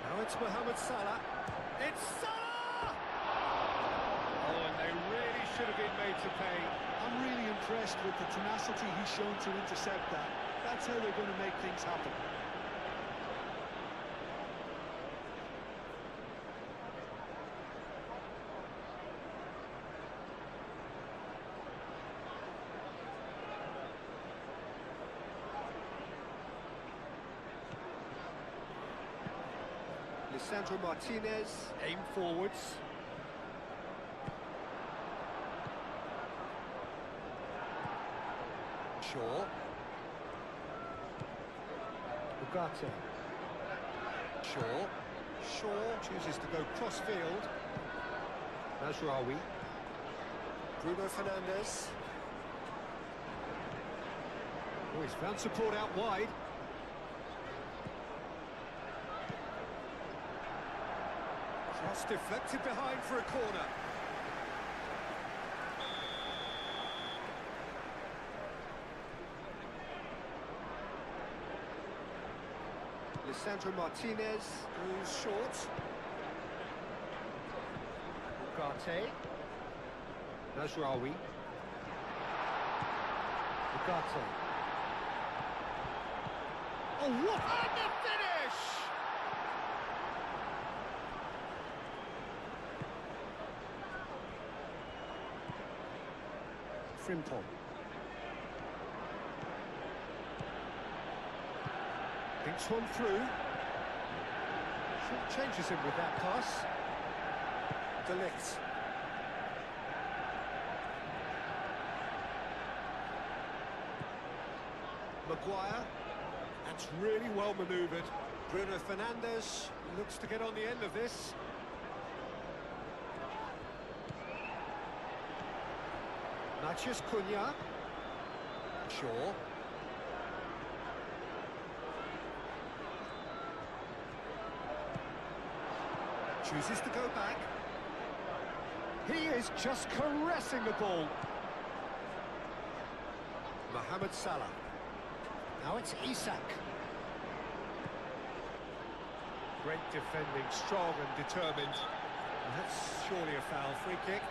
Now it's Mohamed Salah. It's Salah! Oh, and they really should have been made to pay. I'm really impressed with the tenacity he's shown to intercept that. That's how they're going to make things happen. Lisandro Martinez, aim forwards. Shaw. Ugarte. Shaw. Shaw chooses to go cross-field. Mazraoui. Bruno Fernandes. Oh, he's found support out wide. Cross deflected behind for a corner. Lisandro Martinez goes short. Ugarte. Mazraoui. Ugarte. Oh, what? And the finish! Frimpong. Thinks one through. Short changes him with that pass. De Ligt. Maguire. That's really well manoeuvred. Bruno Fernandes looks to get on the end of this. Matheus Cunha. Shaw. Chooses to go back. He is just caressing the ball. Mohamed Salah. Now it's Isak. Great defending, strong and determined. And that's surely a foul. Free kick.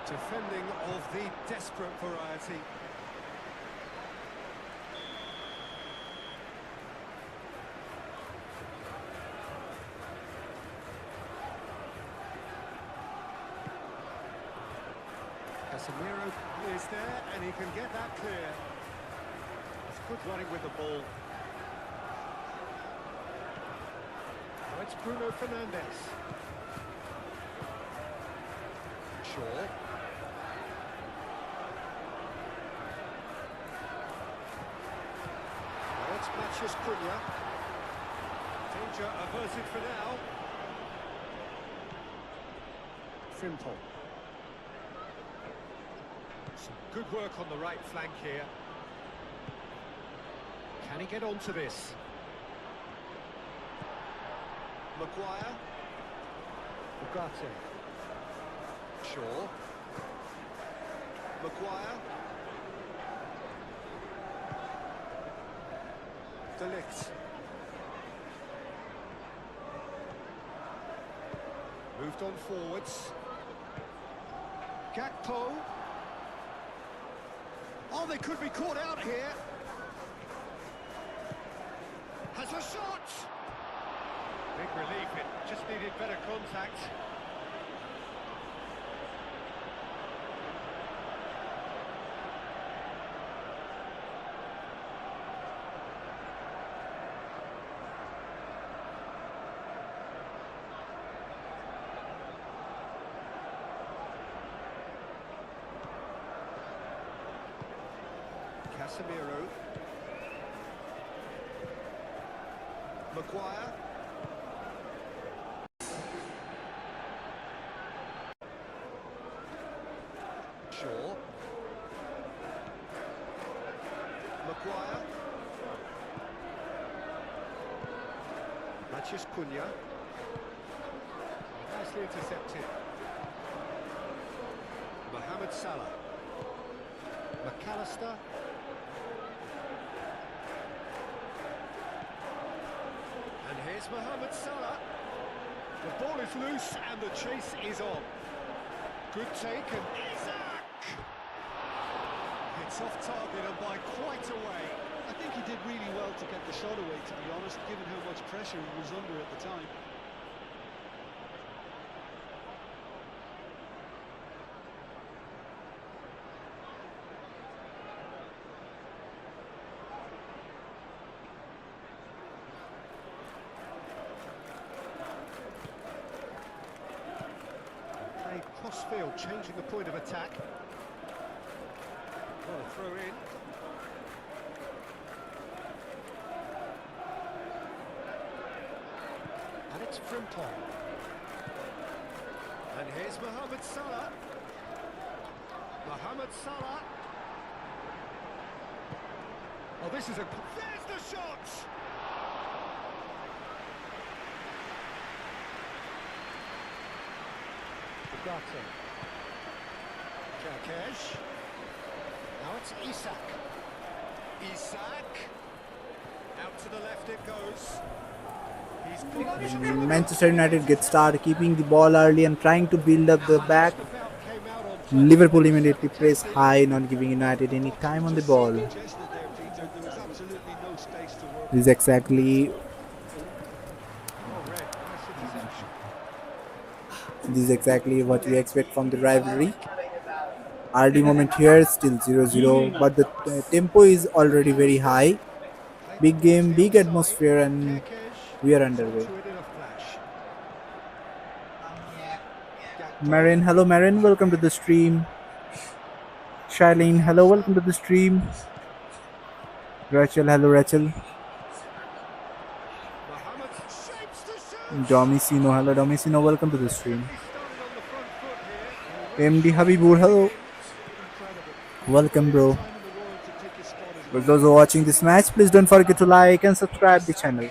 Defending of the desperate variety. Casemiro is there and he can get that clear. It's good running with the ball. Now it's Bruno Fernandes. Shaw. It's Matheus Cunha. Danger averted for now. Frimpong. Some good work on the right flank here. Can he get onto this? Maguire. Ugarte. Shaw. De Ligt. Moved on forwards. Gakpo. Oh, they could be caught out here. Has a shot! Big relief, it just needed better contact. Casemiro. Maguire. Shaw. Maguire. Mathias Cunha. Nicely intercepted. Mohamed Salah. McAllister. And here's Mohamed Salah. The ball is loose and the chase is on. Good take and Isaac! It's off target and by quite a way. I think he did really well to get the shot away, to be honest, given how much pressure he was under at the time. Played cross-field, changing the point of attack. Well, a throw in. And it's Frimpong. And here's Mohamed Salah. Mohamed Salah. Oh, this is a... There's the shot! Ugarte. Kerkesh. Now it's Isak. Isak. Out to the left it goes. He's got it. Manchester United get started keeping the ball early and trying to build up the back. Liverpool immediately press high, not giving United any time on the ball. Suggested there, Peter, there was absolutely no space to work. This is exactly Oh, red. Nice interception. This is exactly what we expect from the rivalry. Early moment here, still 0-0, but the tempo is already very high. Big game, big atmosphere, and we are underway. To it in a flash. Marin, hello Marin, welcome to the stream. Shailene, hello, welcome to the stream. Rachel, hello Rachel. Mohamed shapes the shoot. Domicino, hello Domicino, welcome to the stream. He started on the front foot here. MD Habibur, hello. Incredible. Welcome, bro. Time in the world to take his spot as For well. those who are watching this match, please don't forget to like and subscribe the channel. He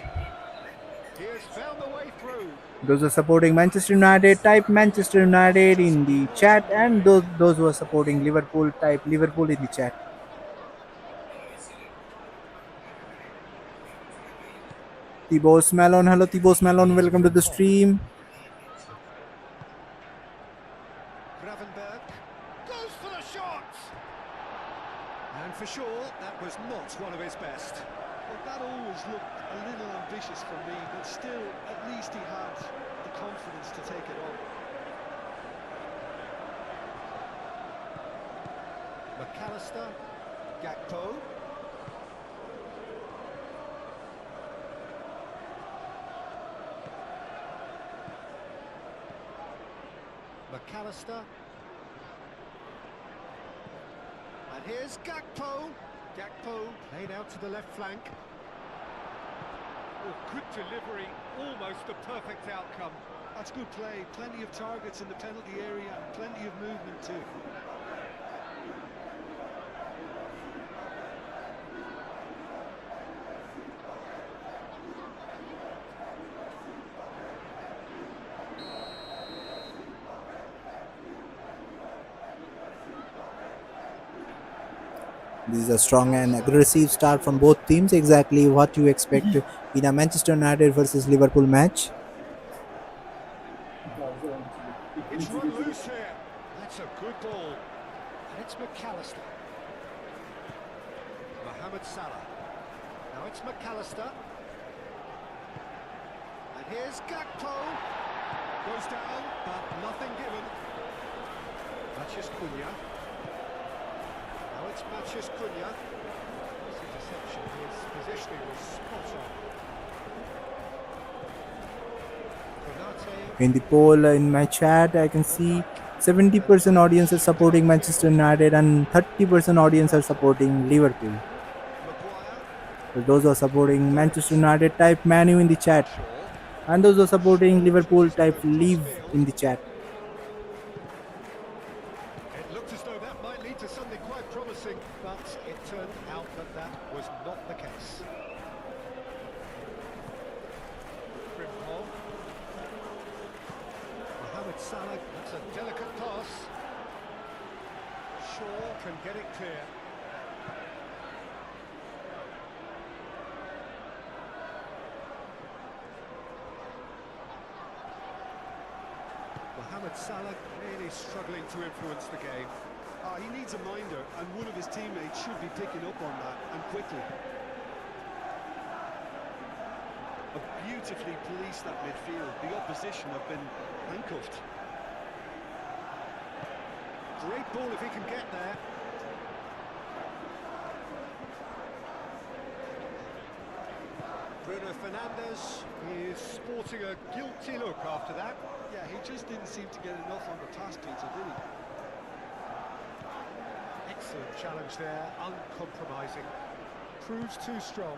has found the way through. Those who are supporting Manchester United, type Manchester United in the chat, and those who are supporting Liverpool, type Liverpool in the chat. Thibaut Malone, hello Thibaut Malone, welcome to the stream. Gravenberg goes for the shot. And for sure, that was not one of his best. Well, that always looked a little ambitious for me, but still, at least he had the confidence to take it on. McAllister, Gakpo. McAllister. And here's Gakpo. Gakpo played out to the left flank. Oh, good delivery, almost a perfect outcome. That's good play. Plenty of targets in the penalty area and plenty of movement too. This is a strong and aggressive start from both teams. Exactly what you expect in a Manchester United versus Liverpool match. It's run loose here. That's a good ball. And it's McAllister. Mohamed Salah. Now it's McAllister. And here's Gakpo. Goes down, but nothing given. Mathias Cunha. Now it's Mathias Cunha. His interception, his positioning was spot on. Konate. In the poll in my chat, I can see 70% audience is supporting Manchester United and 30% audience are supporting Liverpool. Maguire. So those who are supporting Manchester United, type Manu in the chat, and those who are supporting Liverpool, type leave in the chat. It looked as though that might lead to something quite promising, but it turned out that that was not the case. Frimpong. Mohamed Salah, that's a delicate pass. Shaw can get it clear. Mohamed Salah really struggling to influence the game. He needs a minder, and one of his teammates should be picking up on that, and quickly. Beautifully policed that midfield. The opposition have been handcuffed. Great ball if he can get there. Bruno Fernandes is sporting a guilty look after that. Yeah, he just didn't seem to get enough on the pass, Peter, did he? Excellent challenge there, uncompromising. Proves too strong.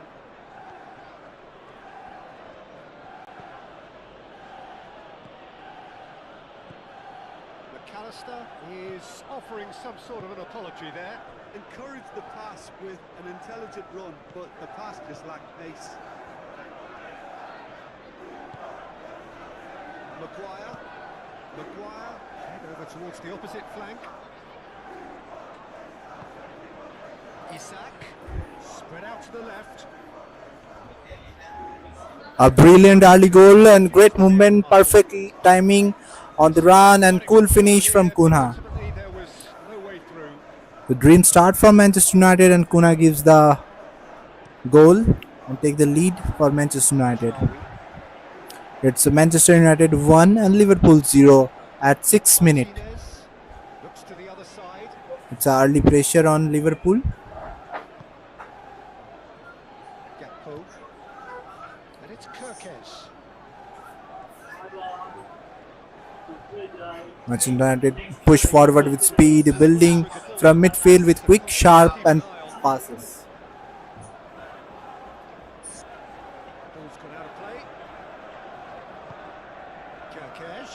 McAllister is offering some sort of an apology there. Encouraged the pass with an intelligent run, but the pass just lacked pace. Maguire, head over towards the opposite flank. Isak, spread out to the left. A brilliant early goal and great movement, perfect timing on the run and cool finish from Cunha. Ultimately, there was no way through. The dream start from Manchester United and Cunha gives the goal and take the lead for Manchester United. It's Manchester United 1 and Liverpool 0 at 6 minutes. Martinez looks to the other side. It's a early pressure on Liverpool. Gakpo. And it's Kirkes. Manchester United push forward with speed, building from midfield with quick, sharp and passes. Ball's gone out of play. Kirkes.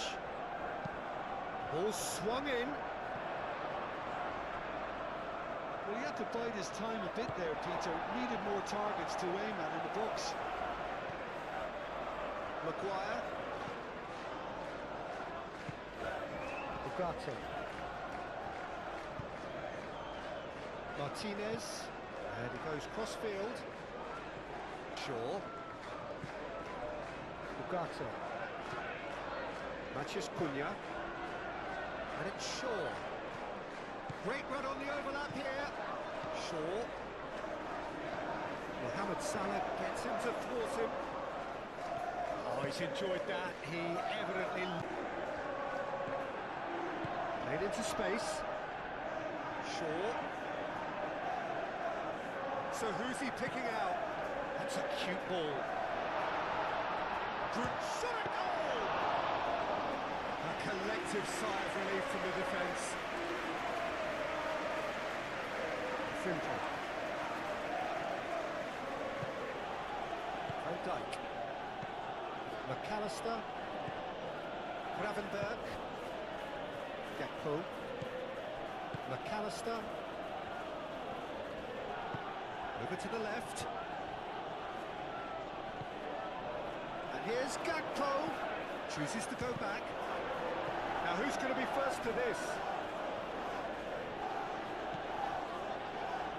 Ball swung in. Well, he had to bide his time a bit there, Peter. Needed more targets to aim at in the box. Maguire. Ugarte. Martinez. And he goes cross-field. Shaw. Ugarte. Mathias Cunha. And it's Shaw. Great run on the overlap here. Shaw. Mohamed Salah gets him to thwart him. Oh, he's enjoyed that. He evidently played into space. Shaw. So who's he picking out? That's a cute ball. Good shot! Goal! A collective sigh of relief from the defence. Simple. Van Dijk. McAllister. Gravenberg. Gakpo. McAllister. Over to the left. And here's Gakpo. Chooses to go back. Now who's going to be first to this?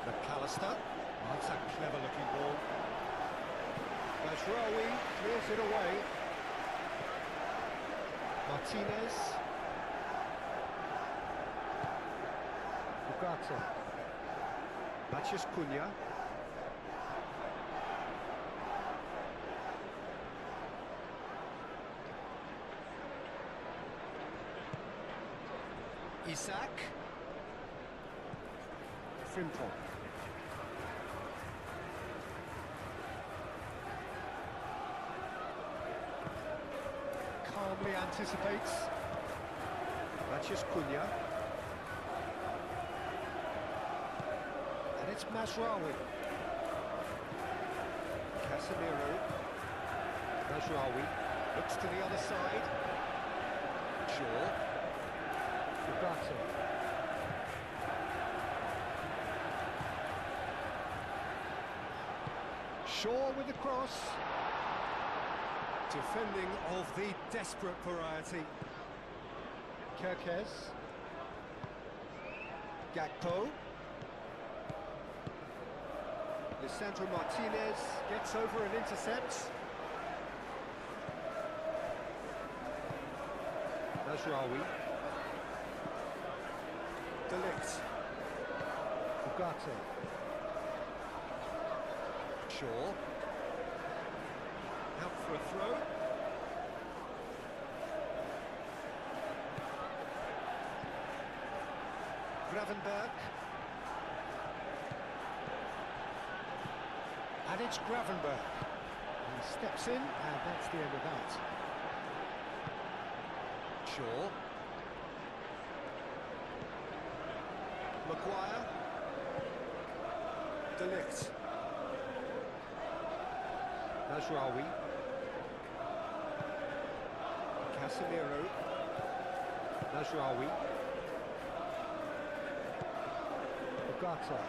McAllister. Oh, that's a clever-looking ball. Mazraoui clears it away. Martinez. Ugarte. Matheus Cunha. Isaac. Frimpong. Calmly anticipates. Matheus Cunha. And it's Mazraoui. Casemiro. Mazraoui looks to the other side. Shaw. Ugarte. Shaw with the cross. Defending of the desperate variety. Kerkez. Gakpo. Lisandro Martinez gets over and intercepts. Mazraoui. De Ligt. Ugarte. Shaw. Out for a throw. Gravenberg. And it's Gravenberg. He steps in, and that's the end of that. Shaw. Maguire. De Ligt. Mazraoui. Casemiro. Mazraoui. Ugarte.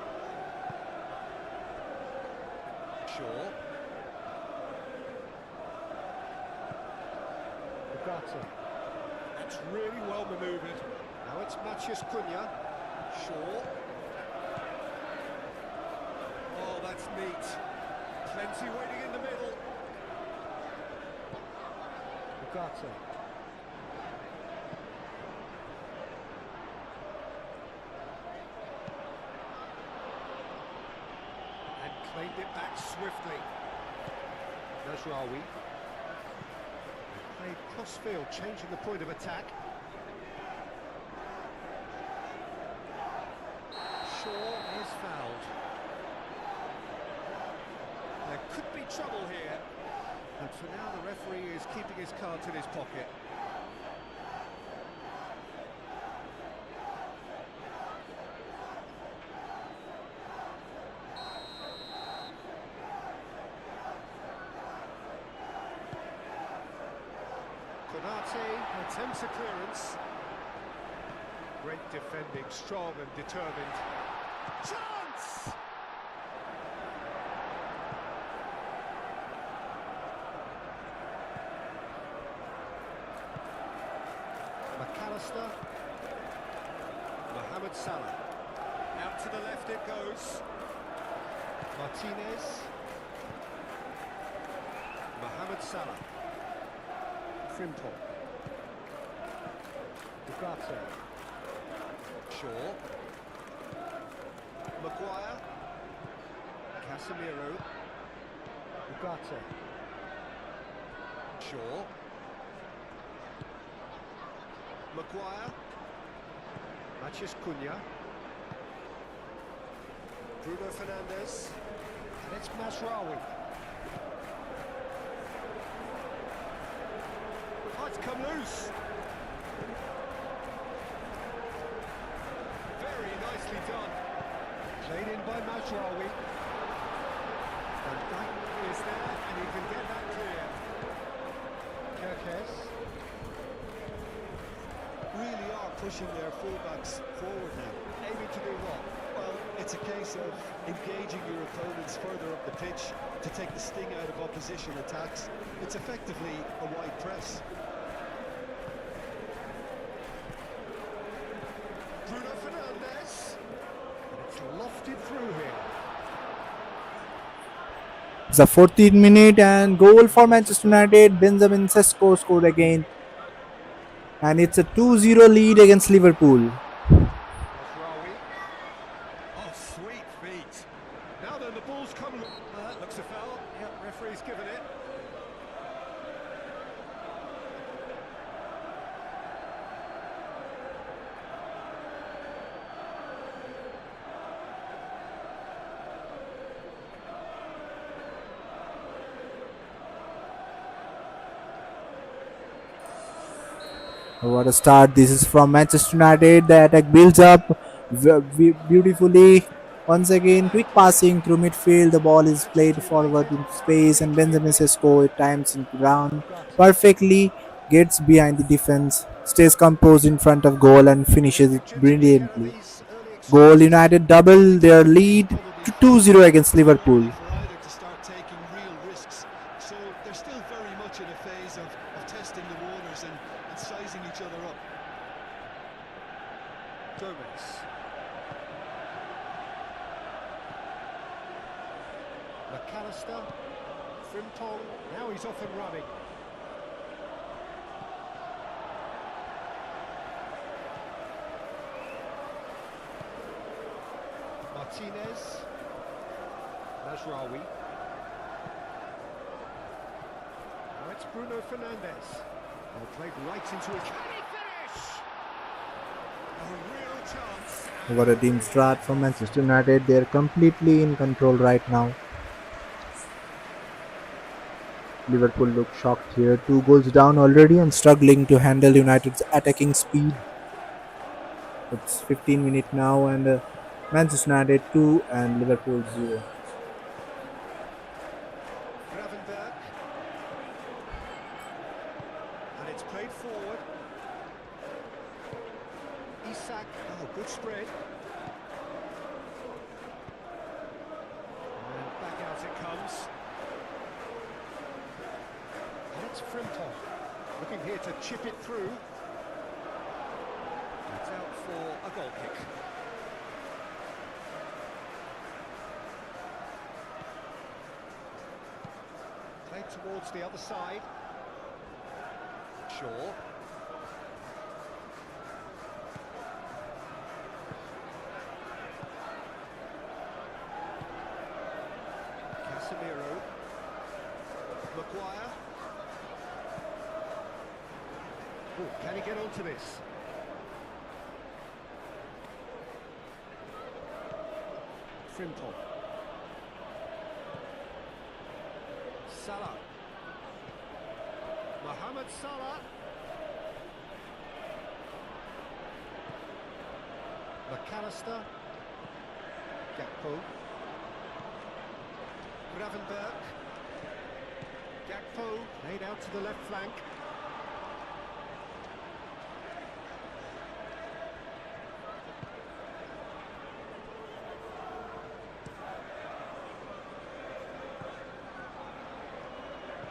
Shaw. Ugarte. That's really well manoeuvred. Now it's Matheus Cunha. Shaw. Oh, that's neat. Plenty waiting in the middle. Ugarte. And claimed it back swiftly. Mazraoui. Played cross-field, changing the point of attack. Shaw is fouled. There could be trouble here, and for now the referee is keeping his cards in his pocket. Konate attempts a clearance. Great defending, strong and determined. Chance! McAllister. Mohamed Salah. Out to the left it goes. Martinez. Mohamed Salah. Frimpong. Ugarte. Shaw. Maguire. Casemiro. Ugarte. Shaw. Maguire. Matheus Cunha. Bruno Fernandes. And it's Mazraoui. Oh, it's come loose. Very nicely done. Played in by Mazraoui. And that is there, and you can get that clear. Kerkez. Really are pushing their fullbacks forward now. Aiming to do what? Well, it's a case of engaging your opponents further up the pitch to take the sting out of opposition attacks. It's effectively a wide press. Bruno Fernandes. And it's lofted through here. It's the 14th minute and goal for Manchester United. Benjamin Sesko scored again, and it's a 2-0 lead against Liverpool. Raundler. Oh, sweet feet. Now then, the ball's come. That looks a foul. Yep, referee's given it. What a start! This is from Manchester United. The attack builds up beautifully. Once again, quick passing through midfield. The ball is played Manchester forward United into space, and Benjamin quickly Sesko at times into ground gut. perfectly, gets behind the defense, stays composed in front of goal, and finishes it Terrific gentleman's care of brilliantly. these early Goal exchanges. United double their It's lead probably to far 2-0 too against Liverpool. early for either to start taking real risks. So they're still very much in a phase of testing the waters and sizing each other up. Gomez. McAllister. Frimpong. Now he's off and running. Martinez. Najraoui. Now it's Bruno Fernandes. Well, played right into it. Can he finish? A real chance. What a team start from Manchester United. They're completely in control right now. Liverpool look shocked here. 2 goals down already and struggling to handle United's attacking speed. It's 15 minutes now and Manchester United 2 and Liverpool 0. Gravenberg. And it's played forward. Isak. Oh, good spread. And back out it comes. And it's Frimpong. Looking here to chip it through. It's out for a goal kick. Played towards the other side. Shaw. Casemiro. Maguire. Oh, can he get onto this? Frimpong. Salah. Mohamed Salah. McAllister. Gakpo. Gravenberg. Gakpo laid out to the left flank.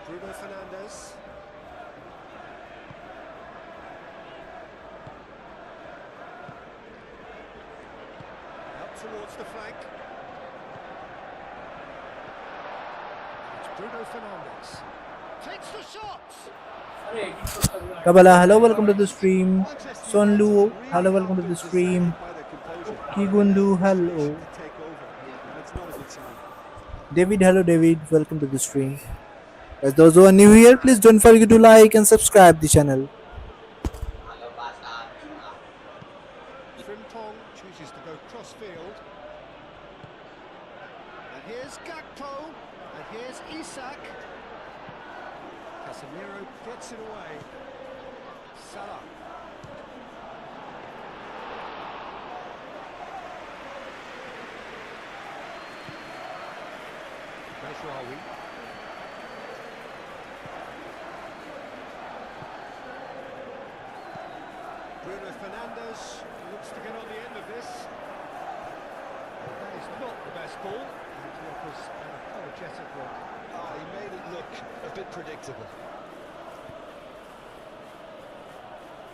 Bruno Fernandes. Out towards the flank. It's Bruno Fernandes. Takes the shot. Kabala, hello, welcome to the stream. Manchester Sonlu, United hello, really welcome to have the been stream. decided by their composure. Kigundu, hello. To take over, and it's not a good sign. David, hello, David, welcome to the stream. As those who are new here, please don't forget to like and subscribe the channel. Frimpong chooses to go cross-field. And here's Gakpo. And here's Isak. Casemiro gets it away. Salah. Najraoui. Bruno Fernandes looks to get on the end of this. That is not the best ball. And he offers an apologetic look. He made it look a bit predictable.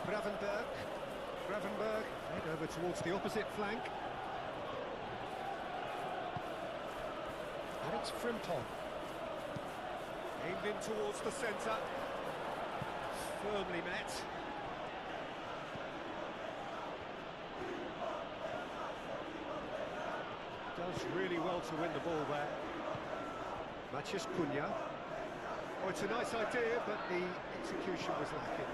Gravenberg head over towards the opposite flank. And it's Frimpong. Aimed in towards the centre. Firmly met. Does really well to win the ball there. Matheus Cunha. Oh, it's a nice idea, but the execution was lacking.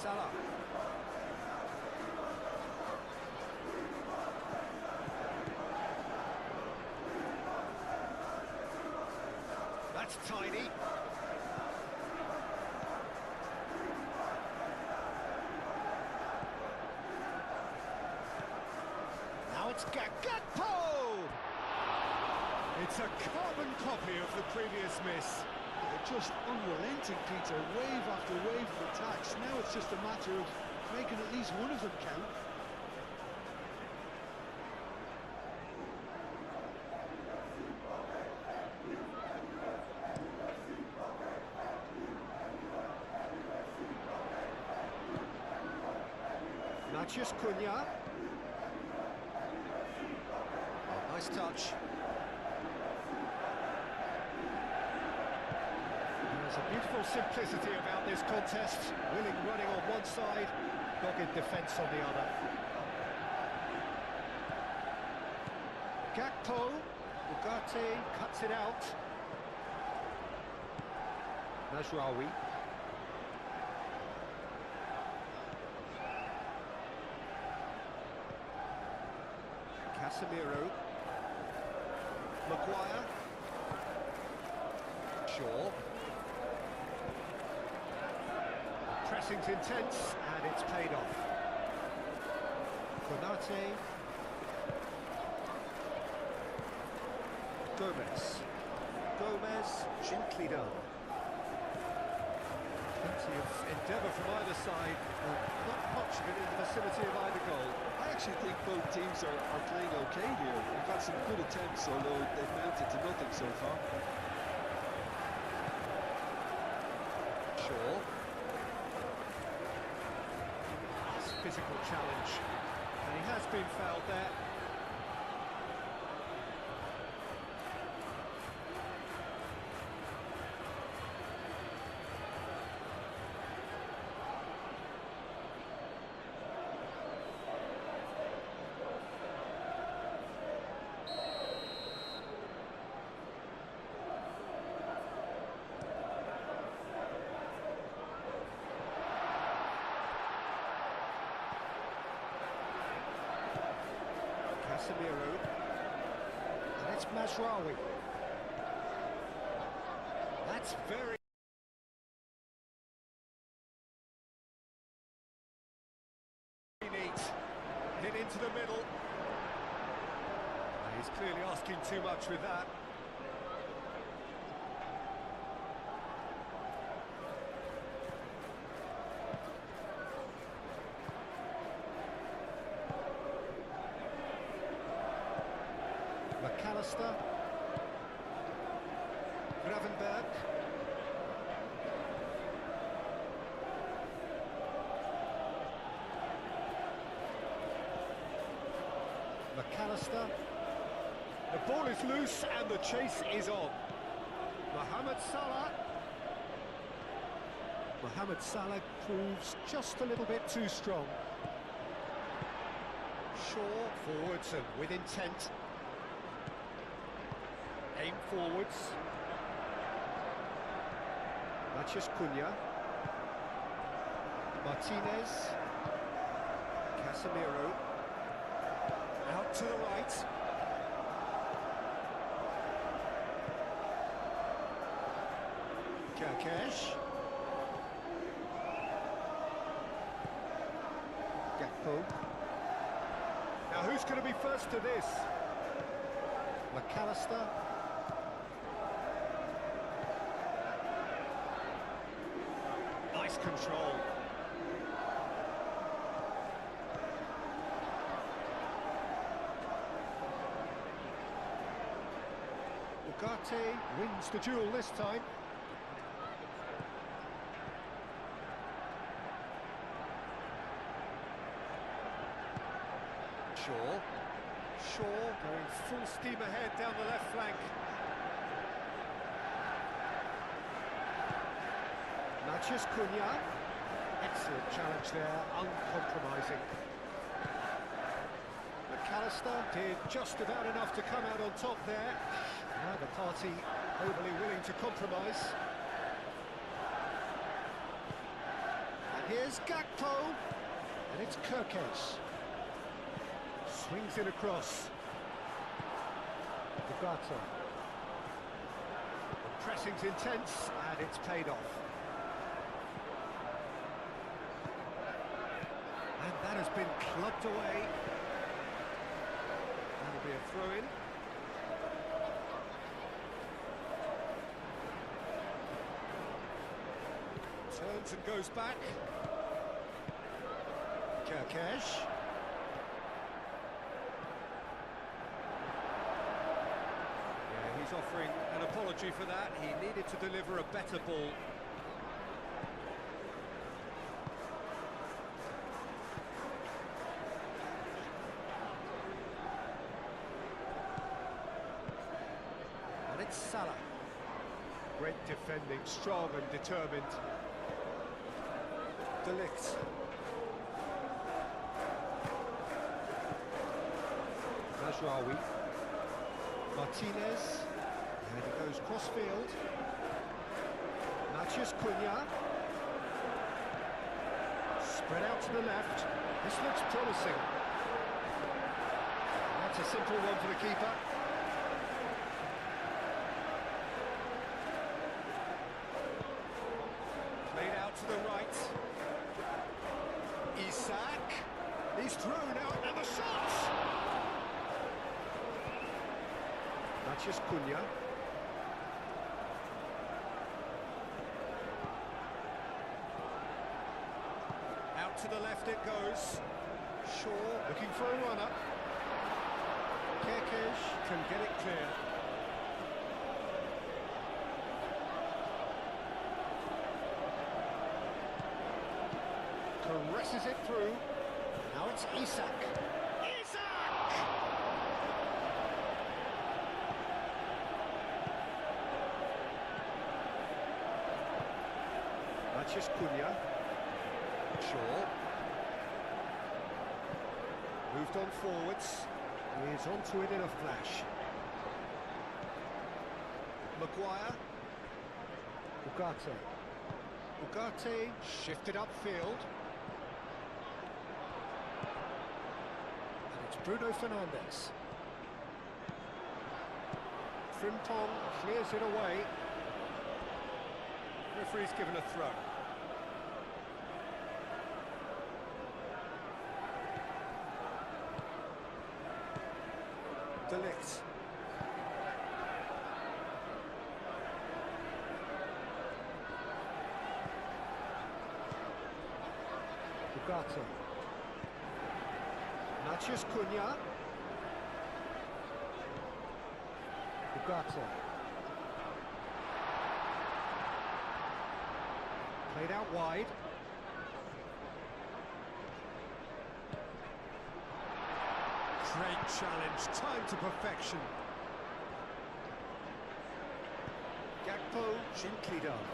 Salah. That's tiny. Now it's Gakpo! It's a carbon copy of the previous miss. They're just unrelenting, Peter. Wave after wave of attacks. Now it's just a matter of making at least one of them count. Matheus Cunha. Oh, nice touch. There's a beautiful simplicity about this contest. Willing running on one side, dogged defence on the other. Gakpo. Ugarte cuts it out. Najraoui. Casemiro. Maguire. Shaw. Pressing's intense, and it's paid off. Konate. Gomez, gently done. Plenty of endeavour from either side, but not much of it in the vicinity of either goal. I actually think both teams are playing okay here. We've had some good attempts, although they've mounted to nothing so far. Shaw. Nice physical challenge, and he has been fouled there. Casemiro, and it's Mazraoui. That's very neat. Hit into the middle. He's clearly asking too much with that. McAllister, Gravenberg, McAllister. The ball is loose and the chase is on. Mohamed Salah. Mohamed Salah proves just a little bit too strong. Shaw forwards and with intent. Aim forwards. Matheus Cunha. Martinez. Casemiro. Out to the right. Kerkesh. Gakpo. Now who's going to be first to this? McAllister. Nice control. Ugarte wins the duel this time. Shaw going full steam ahead down the left flank. Matheus Cunha. Excellent challenge there, uncompromising. McAllister did just about enough to come out on top there. Neither party overly willing to compromise. And here's Gakpo, and it's Kirkesh. Swings in across. Ugarte. The pressing's intense, and it's paid off. And that has been clubbed away. That'll be a throw-in. Turns and goes back. Kirkesh. Yeah, he's offering an apology for that. He needed to deliver a better ball. And it's Salah. Great defending, strong and determined. De Ligt. Raundler. Martinez. And it goes cross-field. Matheus Cunha. Spread out to the left. This looks promising. That's a simple one for the keeper. Played out to the right. Isak. He's thrown out and the shot! Matheus Cunha. Out to the left it goes. Shaw looking for a runner. Kirkesh can get it clear. Caresses it through. Now it's Isak. Isak! Matheus Cunha. Shaw. Moved on forwards. He's onto it in a flash. Maguire. Ugarte. Ugarte shifted upfield. And it's Bruno Fernandes. Frimpong clears it away. Referee's given a throw. De Ligt. Ugarte. Matheus Cunha. Ugarte. Played out wide. Great challenge, time to perfection. Gakpo, gently done.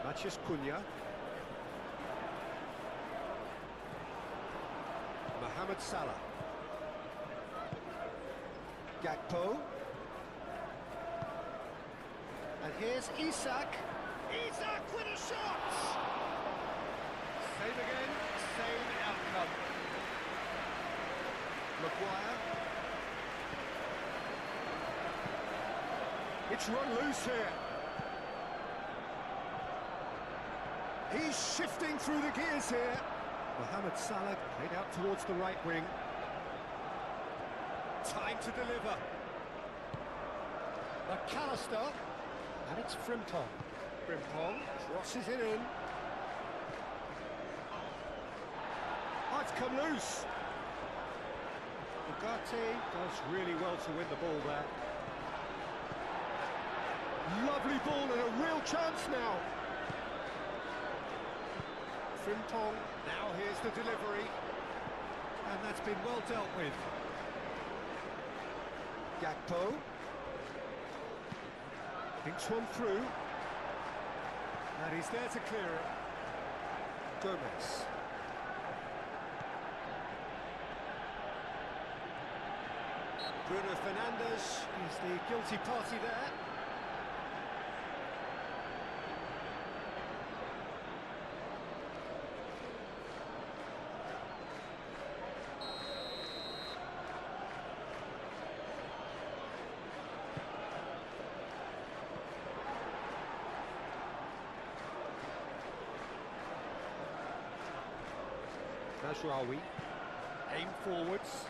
Matheus Cunha. Mohamed Salah. Gakpo. And here's Isak. Isak with a shot! Same again, same outcome. Maguire. It's run loose here. He's shifting through the gears here. Mohamed Salah played out towards the right wing. Time to deliver. McAllister. And it's Frimpong. Frimpong crosses it in. Oh, it's come loose. Ugarte does really well to win the ball there. Lovely ball and a real chance now. Frimpong, now here's the delivery. And that's been well dealt with. Gakpo. Thinks one through. And he's there to clear it. Gomez. Bruno Fernandes is the guilty party there. Mazraoui, aim forwards,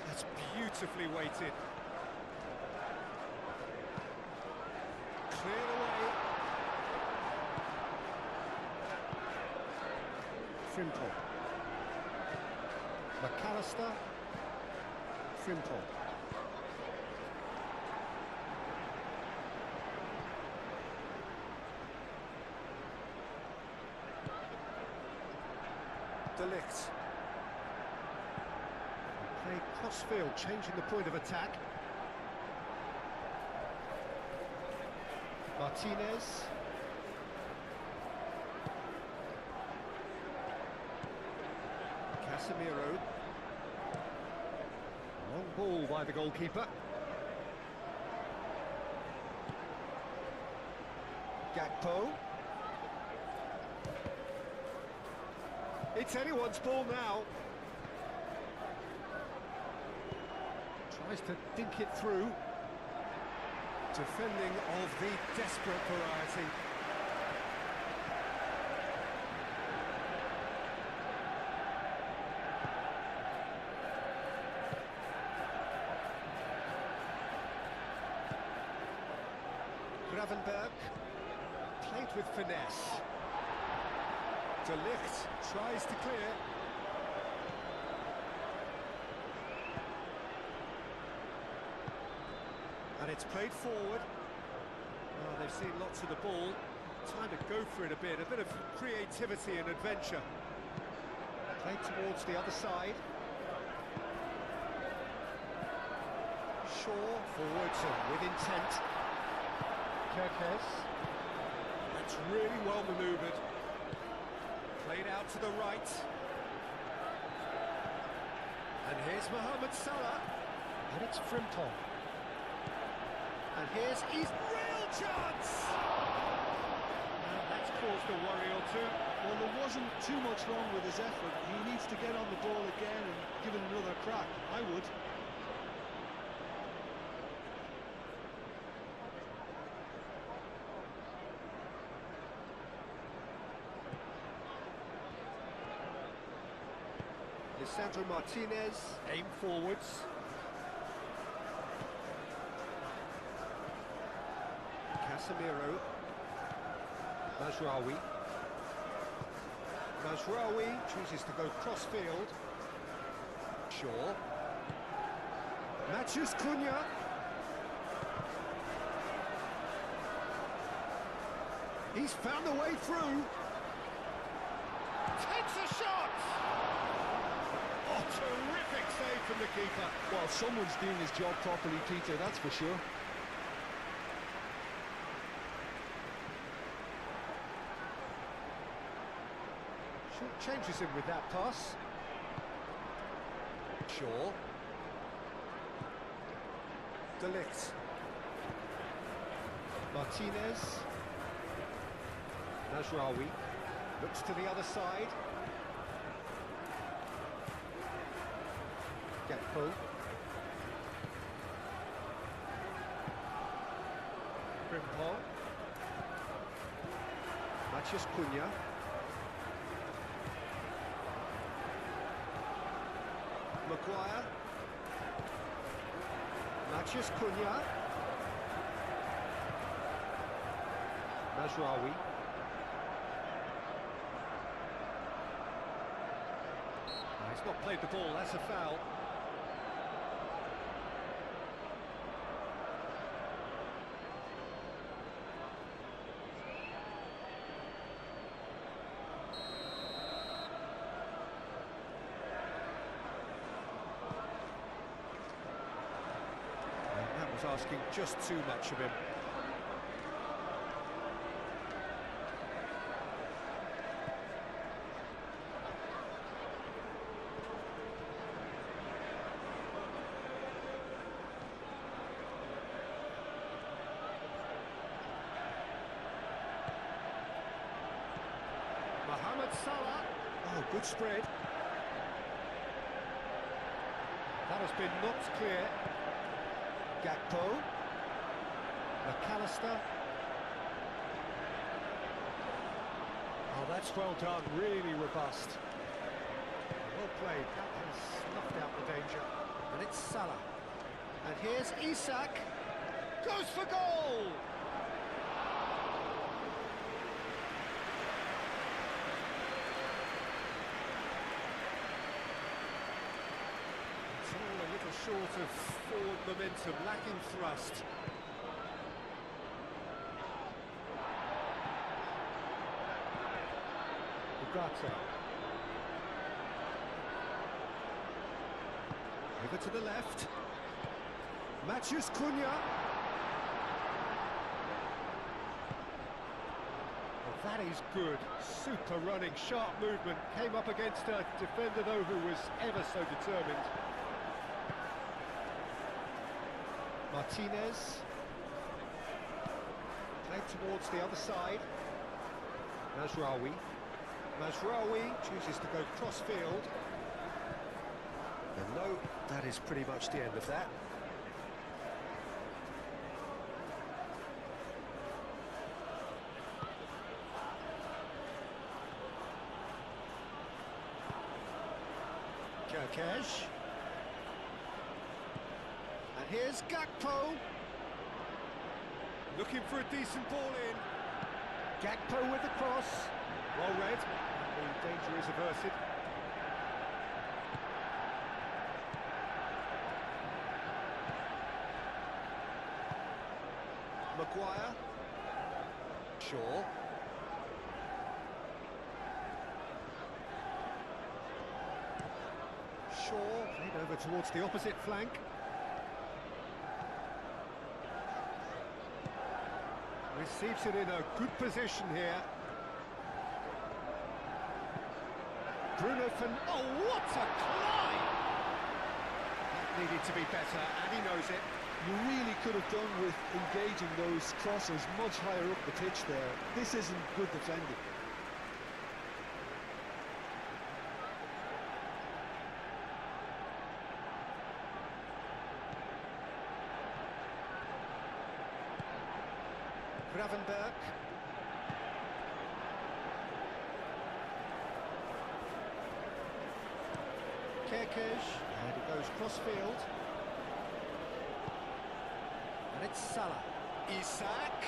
that's beautifully weighted. Cleared away. Frimpong. McAllister. Frimpong. De Ligt. Play crossfield, changing the point of attack. Martinez. Casemiro. Long ball by the goalkeeper. Gakpo. It's anyone's ball now. Tries to think it through. Defending of the desperate variety. Gravenberg played with finesse. De Ligt tries to clear. And it's played forward. Well, they've seen lots of the ball. Time to go for it a bit of creativity and adventure. Played towards the other side. Shaw forwards and with intent. Kerkez. That's really well manoeuvred. Played out to the right. And here's Mohamed Salah. And it's Frimpong. And here's his real chance! That's caused a worry or two. Well, there wasn't too much wrong with his effort. He needs to get on the ball again and give it another crack. I would. Lisandro Martinez, aim forwards. Casemiro. Mazraoui. Mazraoui chooses to go cross-field. Shaw. Matheus Cunha. He's found a way through. Takes a shot! Oh, terrific save from the keeper. Well, someone's doing his job properly, Peter, that's for sure. Changes him with that pass. Shaw. De Ligt. Martinez. Mazraoui. Looks to the other side. Gakpo. Frimpong. Matheus Cunha. Maguire. Matheus Cunha. Mazraoui. He's not played the ball, that's a foul. Asking just too much of him. Mohamed Salah. Oh, good spread. That has been knocked clear. Gakpo. McAllister. Oh, that's well done, really robust. Well played, that has snuffed out the danger. And it's Salah. And here's Isak. Goes for goal! It's all a little short of forward momentum, lacking thrust. Ugarte. Over to the left. Matthews Cunha. Well, that is good. Super running, sharp movement. Came up against a defender, though, who was ever so determined. Martinez. Played towards the other side. Mazraoui. Mazraoui chooses to go cross-field. And no, that is pretty much the end of that. Kerkesh. And here's Gakpo. Looking for a decent ball in. Gakpo with the cross. Well read. The danger is averted. Maguire. Shaw. Shaw played over towards the opposite flank. Receives it in a good position here. Bruno oh, what a climb! That needed to be better, and he knows it. You really could have done with engaging those crosses much higher up the pitch there. This isn't good defending. Gravenberg. Kerkesh, and it goes cross-field. And it's Salah. Isak.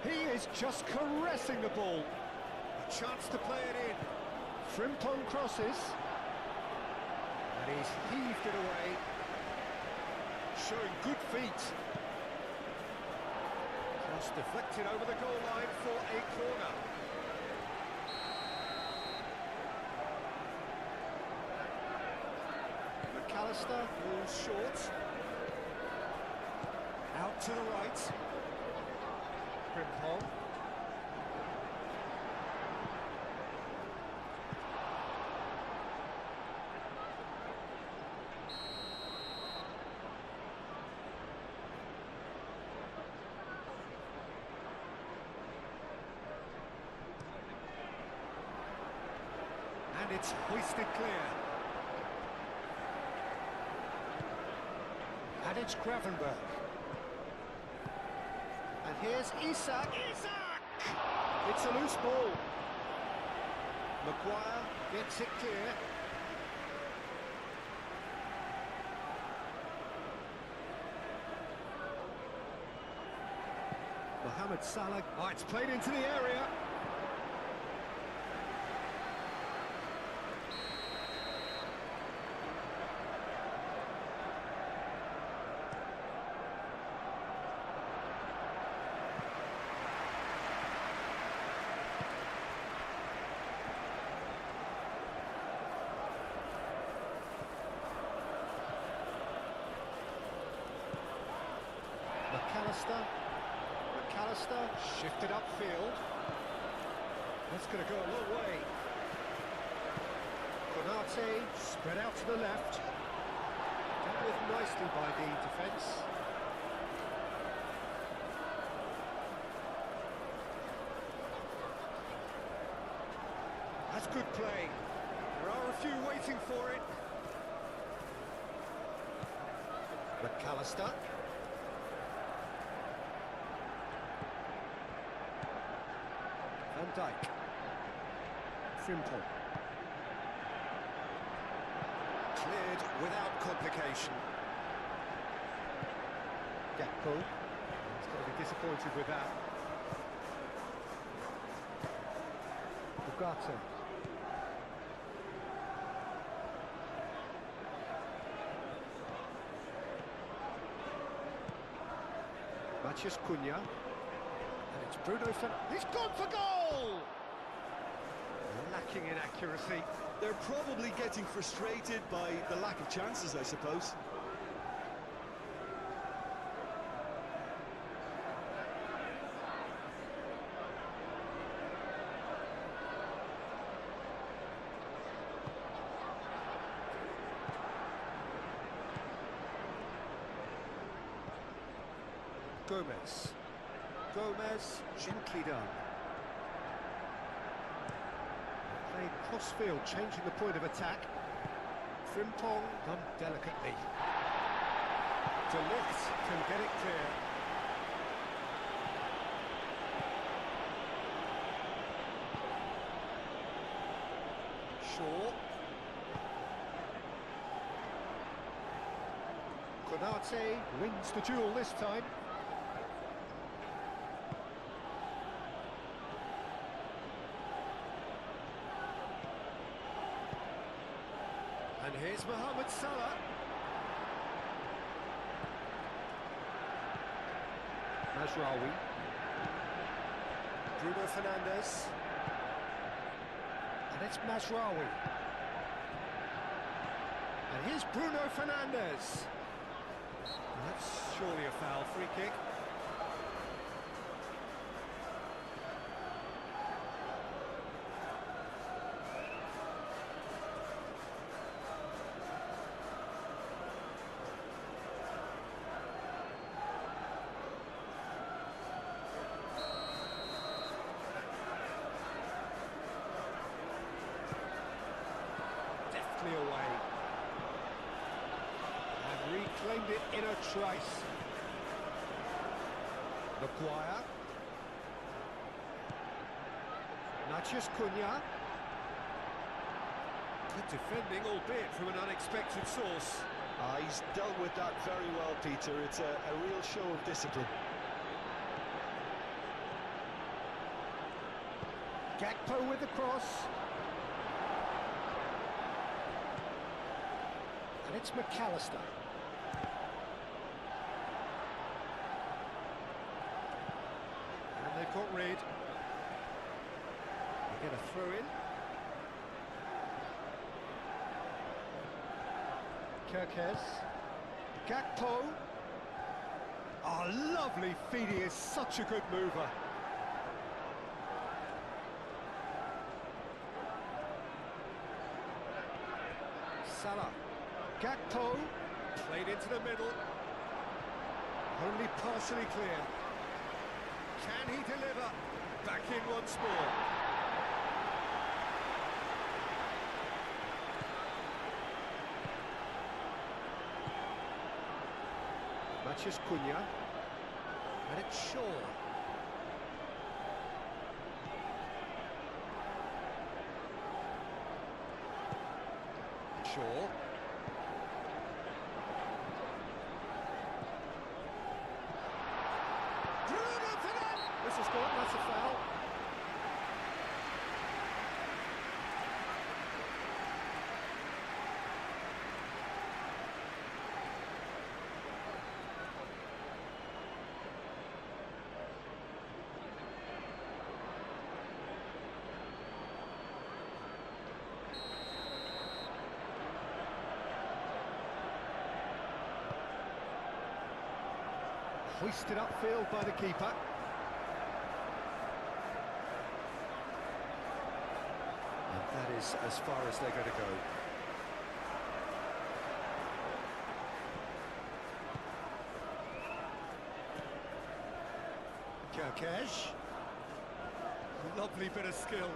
He is just caressing the ball. A chance to play it in. Frimpong crosses. And he's heaved it away. Showing good feet. Cross deflected over the goal line for a corner. McAllister moves short. Out to the right. Frimpong. And it's hoisted clear. And it's Gravenberg. And here's Isak. Isak! It's a loose ball. Maguire gets it clear. Mohamed Salah. Oh, it's played into the area. McAllister shifted upfield. That's going to go a long way. Konate spread out to the left. Dealt with nicely by the defence. That's good play. There are a few waiting for it. McAllister. Van Dijk. Frimpong. Cleared without complication. Gakpo. He's going to be disappointed with that. Ugarte. Matheus Cunha. And it's Bruno Fernandes. He's gone for goal! Lacking in accuracy. They're probably getting frustrated by the lack of chances, I suppose. Gomez, gently done. Played crossfield, changing the point of attack. Frimpong done delicately. De Ligt can get it clear. Shaw. Konate wins the duel this time. And here's Mohamed Salah. Mazraoui. Bruno Fernandes. And it's Mazraoui. And here's Bruno Fernandes. That's surely a foul, free kick. Away and reclaimed it in a trice. Maguire. Matheus Cunha. Good defending, albeit from an unexpected source. He's dealt with that very well, Peter. It's a real show of discipline. Gakpo with the cross. And it's McAllister. And they've got rid. They get a throw in. Kirkes. Gakpo. Oh, lovely feed. He is such a good mover. Salah. Gakpo, played into the middle, only partially clear. Can he deliver? Back in once more. Matheus Cunha, and it's Shaw. Shaw. This is good, that's a foul. Hoisted upfield by the keeper. And that is as far as they're going to go. Kirkes. Lovely bit of skill.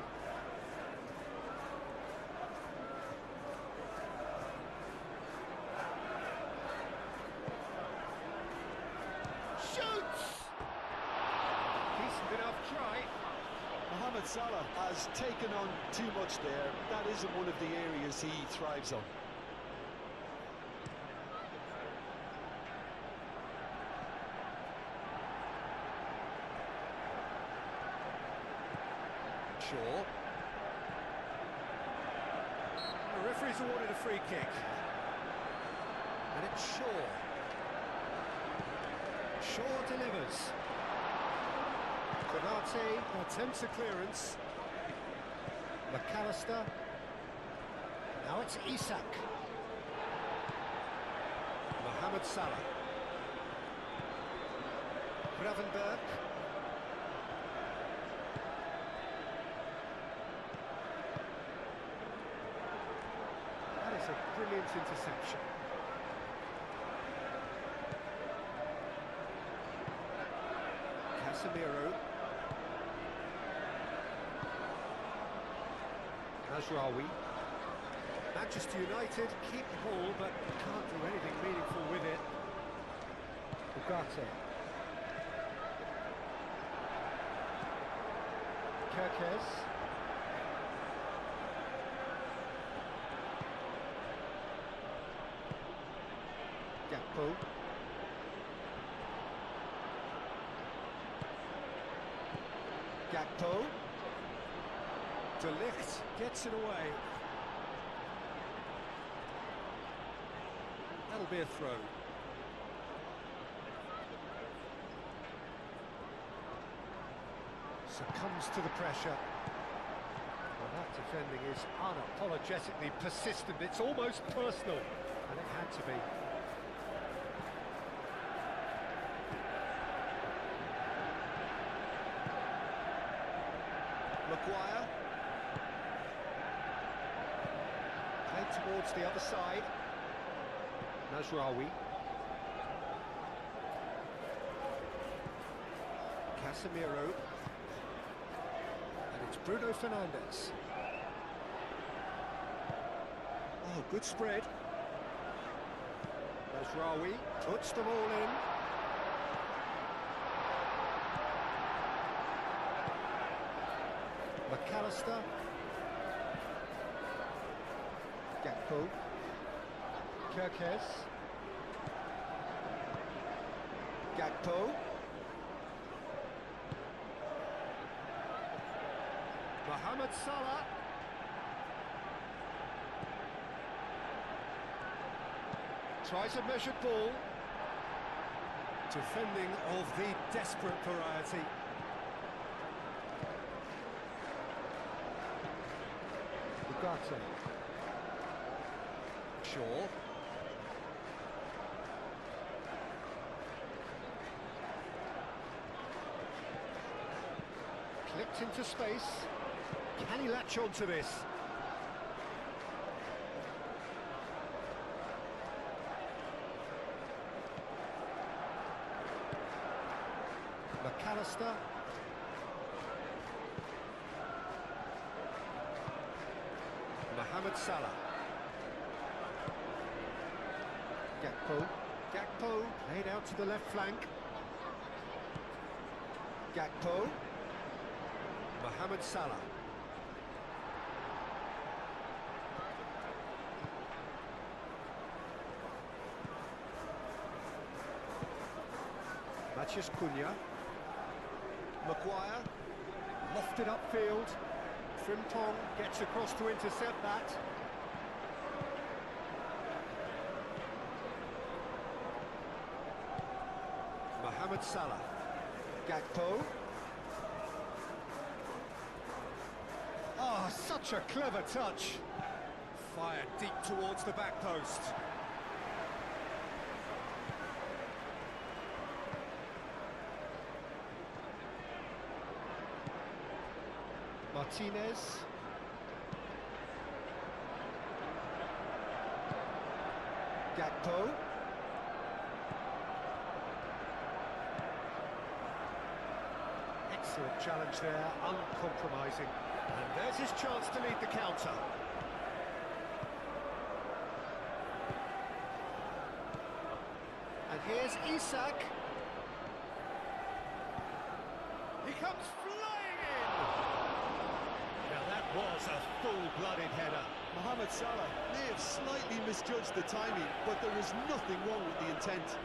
Mohamed Salah has taken on too much there. That isn't one of the areas he thrives on. Shaw. The referee's awarded a free kick. And it's Shaw. Shaw delivers. Konate attempts a clearance. McAllister. Now it's Isak. Mohamed Salah. Gravenberg. That is a brilliant interception. Casemiro. Mazraoui. Manchester United keep the ball but can't do anything meaningful with it. Ugarte. Kerkez. Gakpo. Gakpo. De Ligt gets it away. That'll be a throw. Succumbs to the pressure. Well, that defending is unapologetically persistent. It's almost personal, and it had to be. Maguire. Played towards the other side. Mazraoui. Casemiro. And it's Bruno Fernandes. Oh, good spread. Mazraoui puts them all in. McAllister. Gakpo. Kerkez. Gakpo. Mohamed Salah. Tries a measured ball. Defending of the desperate variety. Ugarte. Shaw. Clipped into space. Can he latch on to this? McAllister. Mohamed Salah. Gakpo. Gakpo laid out to the left flank. Gakpo. Mohamed Salah. Matheus Cunha. Maguire. Lofted upfield. Frimpong gets across to intercept that. Mohamed Salah. Gakpo. Ah, such a clever touch. Fired deep towards the back post. Martinez. Gakpo. Excellent challenge there, uncompromising. And there's his chance to lead the counter. And here's Isak. He comes flying in! was a full-blooded header. Mohamed Salah may have slightly misjudged the timing, but there was nothing wrong with the intent.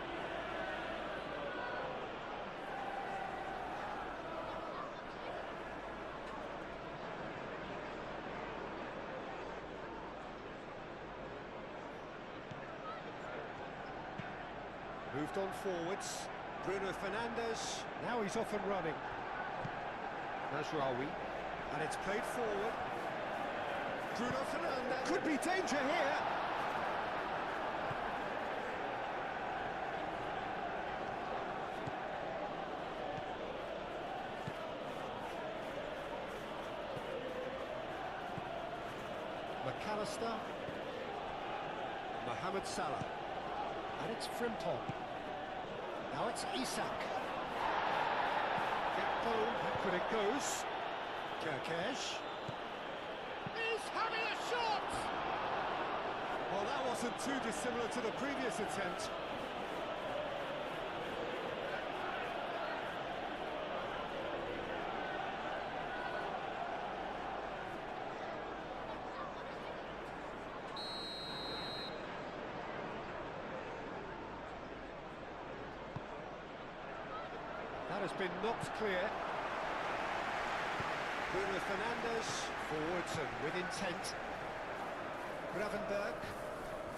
Moved on forwards. Bruno Fernandes. Now he's off and running. Mazraoui. And it's played forward. Bruno Fernandes. Could be danger here. McAllister. Mohamed Salah. And it's Frimpong. Now it's Isak. Gakpo, back when it goes. Kerkesh. He's having a shot! Well, that wasn't too dissimilar to the previous attempt. That has been knocked clear. Bruno Fernandes, forwards and with intent. Gravenberg.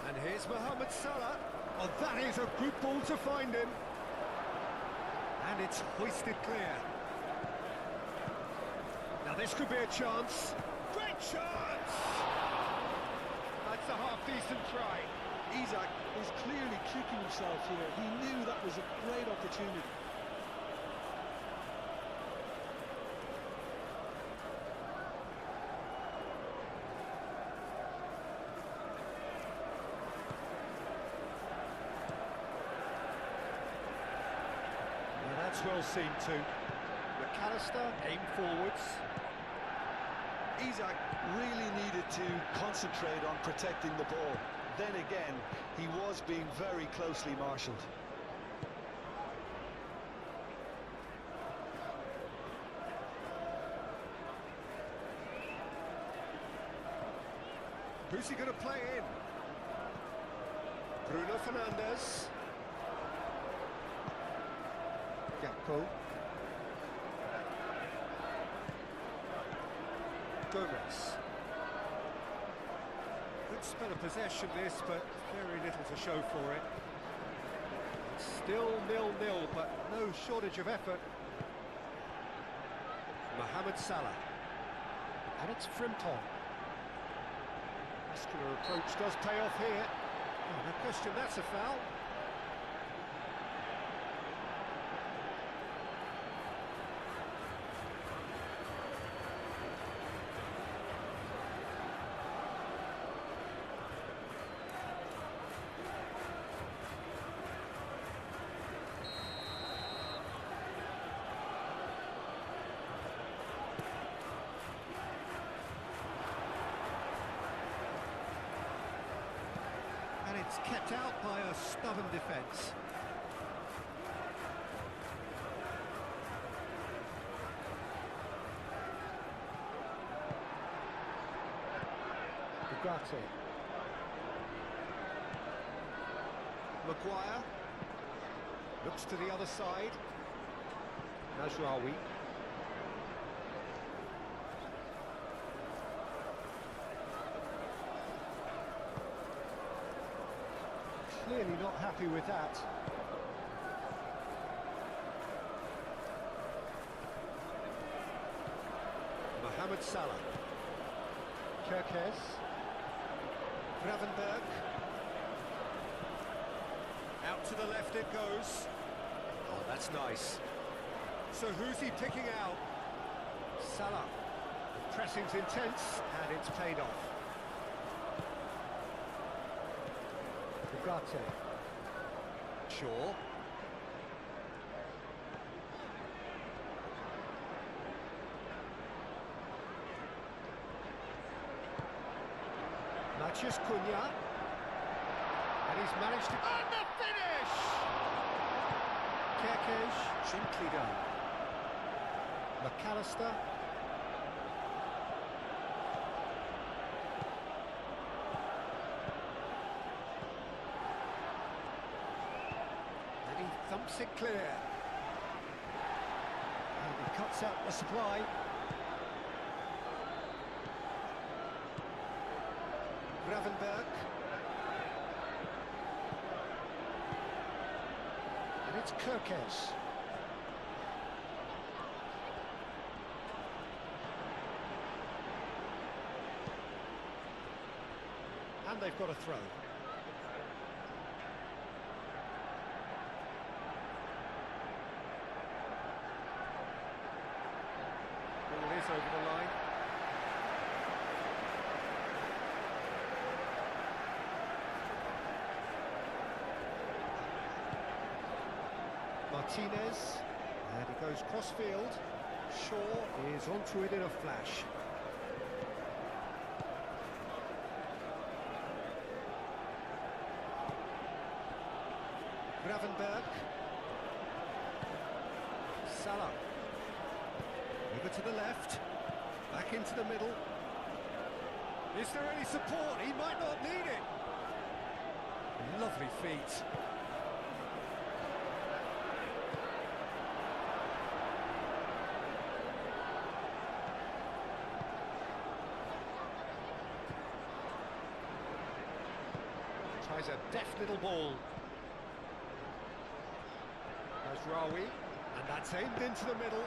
And here's Mohamed Salah. Oh, that is a good ball to find him. And it's hoisted clear. Now this could be a chance. Great chance! That's a half-decent try. Isak is clearly kicking himself here. He knew that was a great opportunity. That's well seen too. McAllister, aim forwards. Isak really needed to concentrate on protecting the ball. Then again, he was being very closely marshalled. Who's he going to play in? Bruno Fernandes. Gakpo. Gomez. Good spell of possession this, but very little to show for it. It's still 0-0, but no shortage of effort. Mohamed Salah. And it's Frimpong. Muscular approach does pay off here. Oh, no question, that's a foul. And it's kept out by a stubborn defence. Ugarte. Maguire. Looks to the other side. Mazraoui. Clearly not happy with that. Mohamed Salah. Kerkez. Gravenberg. Out to the left it goes. Oh, that's nice. So who's he picking out? Salah. The pressing's intense, and it's paid off. Ugarte. Shaw. Mathias Cunha. And he's managed to... And the finish! Kerkez, simply done. McAllister. Pumps it clear. And he cuts out the supply. Gravenberg. And it's Kirkes. And they've got a throw. Ball is over the line. Martinez, and he goes cross-field. Shaw is onto it in a flash. Gravenberg. Salah. Over to the left. Back into the middle. Is there any support? He might not need it. Lovely feet. Tries a deft little ball. There's Rawi, and that's aimed into the middle.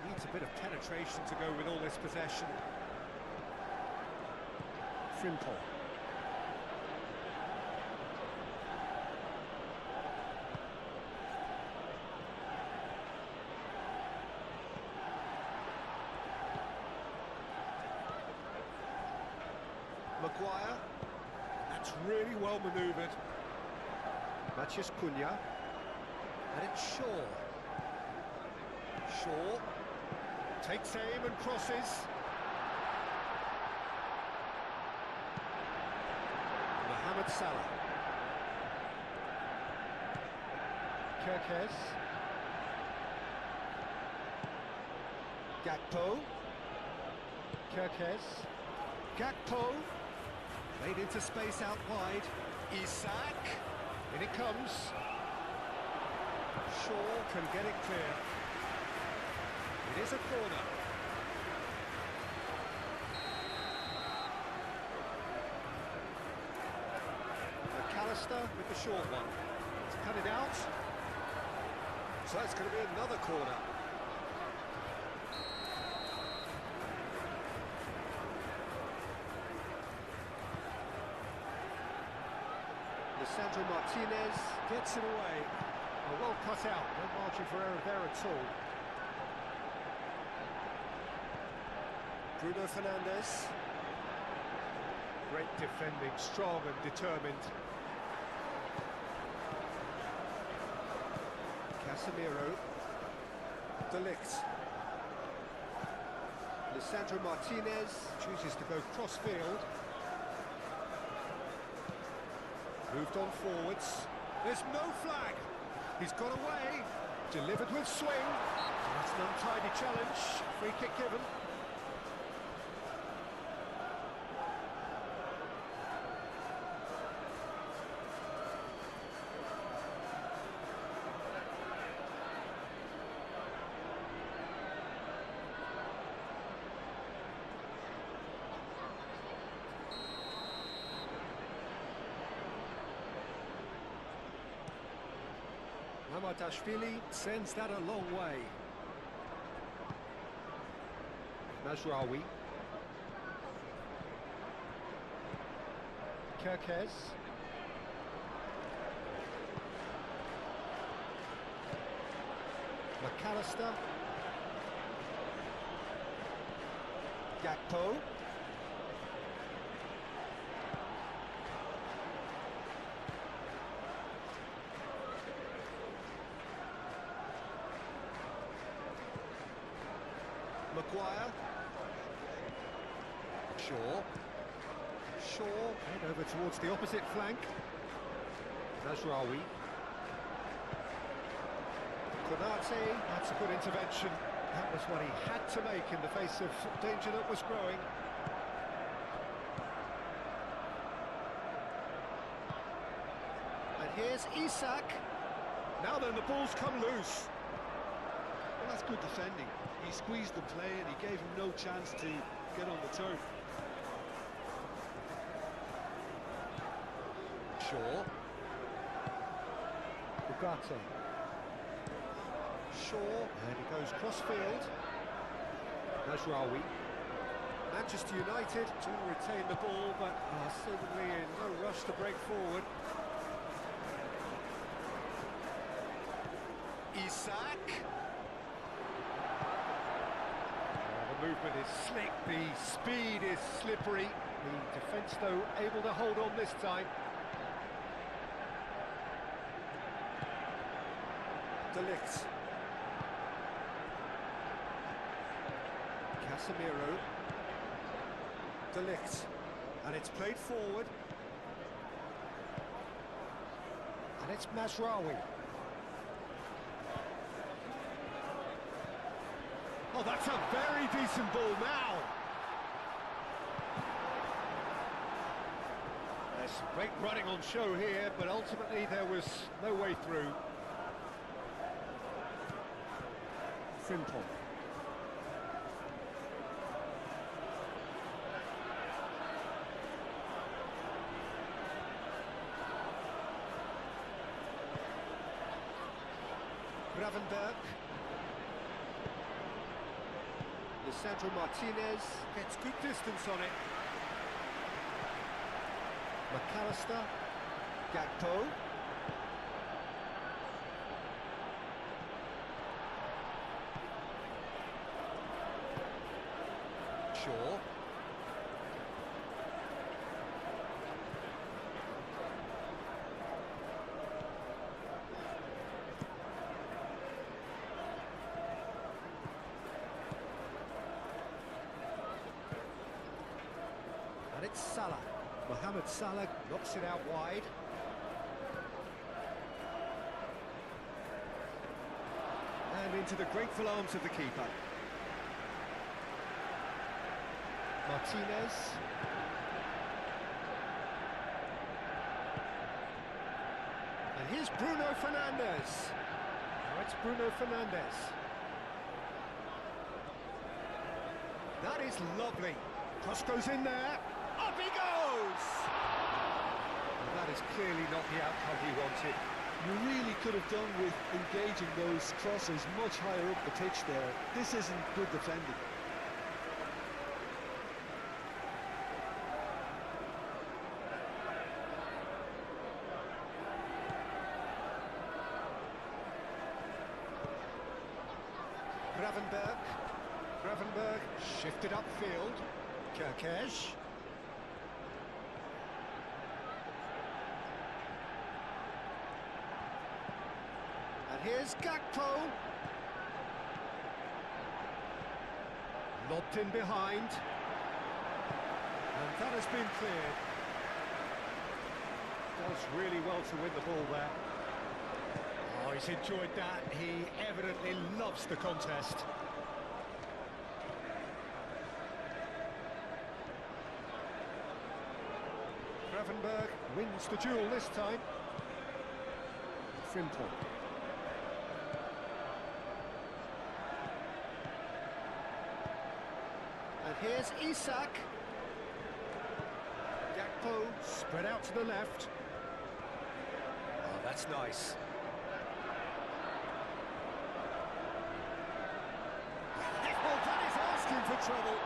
Needs a bit of penetration to go with all this possession. Frimpong. Maguire, that's really well manoeuvred. Matheus Cunha, and it's Shaw. Shaw takes aim and crosses. Mohamed Salah. Kirkes. Gakpo. Kirkes. Gakpo. Played into space out wide. Isak. In it comes. Shaw can get it clear. It is a corner. McAllister with the short one. He's cut it out. So it's going to be another corner. Lisandro Martinez gets it away. Well cut out, no margin for error there at all. Bruno Fernandes. Great defending, strong and determined. Casemiro. De Ligt. Lisandro Martinez chooses to go cross-field. Moved on forwards. There's no flag. He's got away. Delivered with swing. That's an untidy challenge. Free kick given. Mamadashvili sends that a long way. Mazraoui. Kirkes. McAllister. Gakpo. Maguire. Shaw. Head over towards the opposite flank. Mazraoui. Konate, that's a good intervention. That was what he had to make in the face of danger that was growing. Isak. Now then, the ball's come loose. Well, that's good defending. He squeezed the play and he gave him no chance to get on the turf. Shaw. Ugarte. Shaw, and he goes cross-field. Najraoui. Manchester United do retain the ball, but are seemingly in no rush to break forward. Isak. The movement is slick, the speed is slippery. The defence, though, able to hold on this time. De Ligt. Casemiro. De Ligt. And it's played forward. And it's Mazraoui. Oh, that's a very decent ball now. There's great running on show here, but ultimately there was no way through. Frimpong. Gravenberg. Lisandro Martinez gets good distance on it. McAllister. Gakpo. Shaw. And it's Salah. Mohamed Salah knocks it out wide. And into the grateful arms of the keeper. Martinez. And here's Bruno Fernandes. Now it's Bruno Fernandes. That is lovely. Cross goes in there. Up he goes! Well, that is clearly not the outcome he wanted. You really could have done with engaging those crosses much higher up the pitch there. This isn't good defending. Gravenberg shifted upfield. Kerkesh. And here's Gakpo. Lobbed in behind. And that has been cleared. Does really well to win the ball there. Oh, he's enjoyed that. He evidently loves the contest. Gravenberg wins the duel this time. Frimpong. And here's Isak. Gakpo spread out to the left. Oh, that's nice. Oh, that is asking for trouble.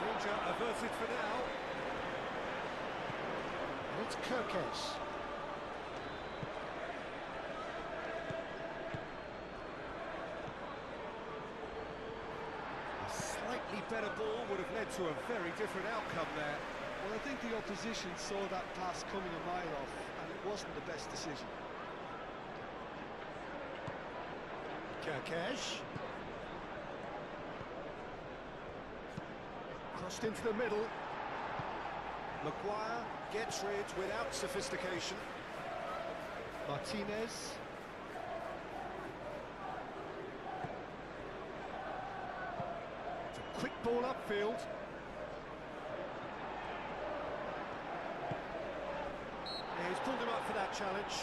Danger averted for now. And it's Kerkesh. A slightly better ball would have led to a very different outcome there. Well, I think the opposition saw that pass coming a mile off, and it wasn't the best decision. Kerkesh. Crossed into the middle. Maguire gets rid without sophistication. Martinez. It's a quick ball upfield. Here's pulled him up for that challenge.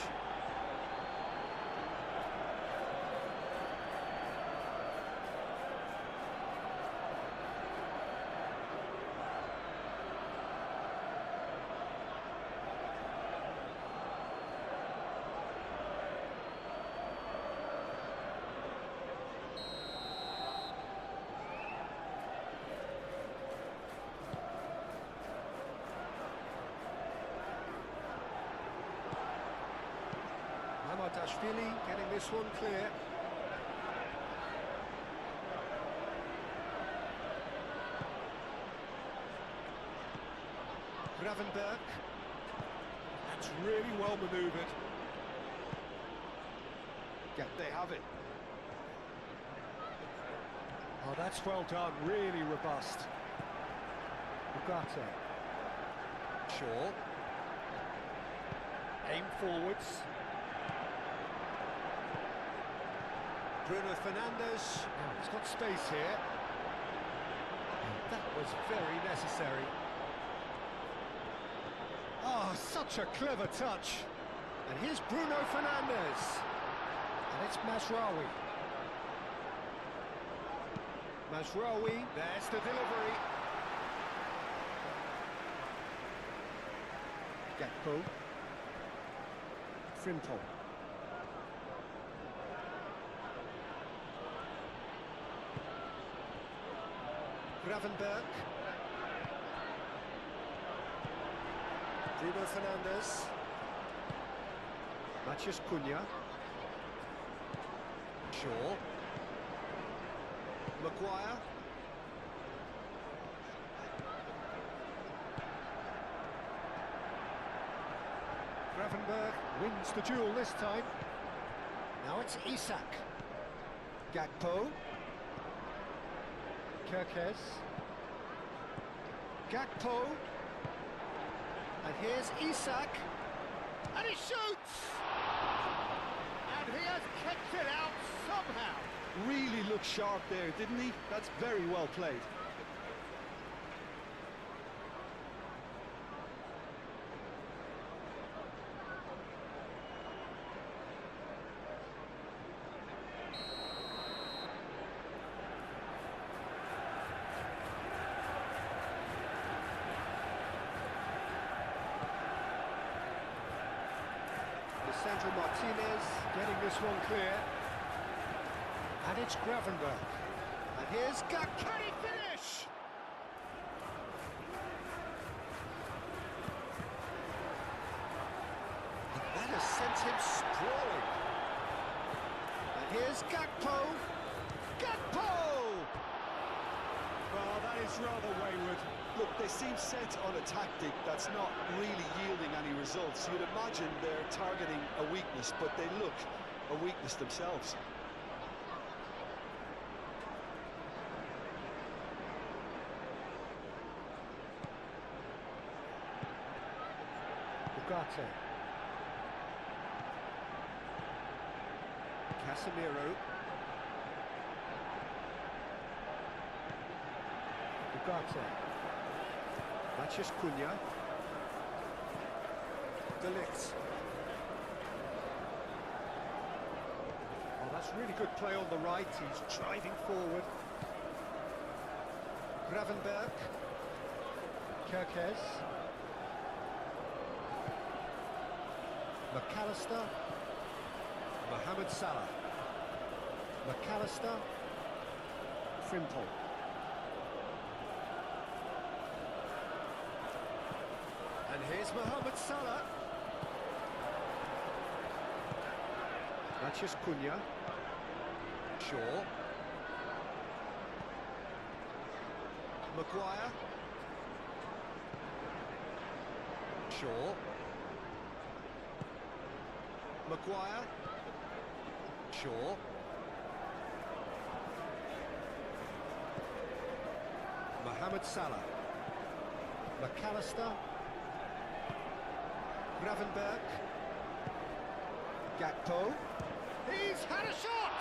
Dashvili getting this one clear. Gravenberg. That's really well manoeuvred. Yeah, they have it. Oh, that's well done, really robust. Ugarte. Shaw. Aim forwards. Bruno Fernandes. Oh, he's got space here. That was very necessary. Oh, such a clever touch. And here's Bruno Fernandes. And it's Mazraoui. Mazraoui, there's the delivery. Gakpo. Frimpong. Gravenberg. Bruno Fernandes. Matheus Cunha. Shaw. Maguire. Gravenberg wins the duel this time. Now it's Isak. Gakpo. Kerkez. Gakpo. And here's Isak. And he shoots! And he has kicked it out somehow. Really looked sharp there, didn't he? That's very well played. Sandro Martinez getting this one clear. And it's Gravenberg. And here's Gak. Can he finish? And that has sent him sprawling. And here's Gakpo. Gakpo! Well, that is rather wayward. Look, they seem set on a tactic that's not really yielding any results. You'd imagine they're targeting a weakness, but they look a weakness themselves. Ugarte. Casemiro. Ugarte. Matheus Cunha. De Ligt. Oh, that's really good play on the right. He's driving forward. Gravenberg. Kerkez. McAllister. Mohamed Salah. McAllister. Frimpong. And here's Mohamed Salah. Matheus Cunha. Shaw. Maguire. Shaw. Maguire. Shaw. Mohamed Salah. McAllister. Gravenberg. Gakpo. He's had a shot!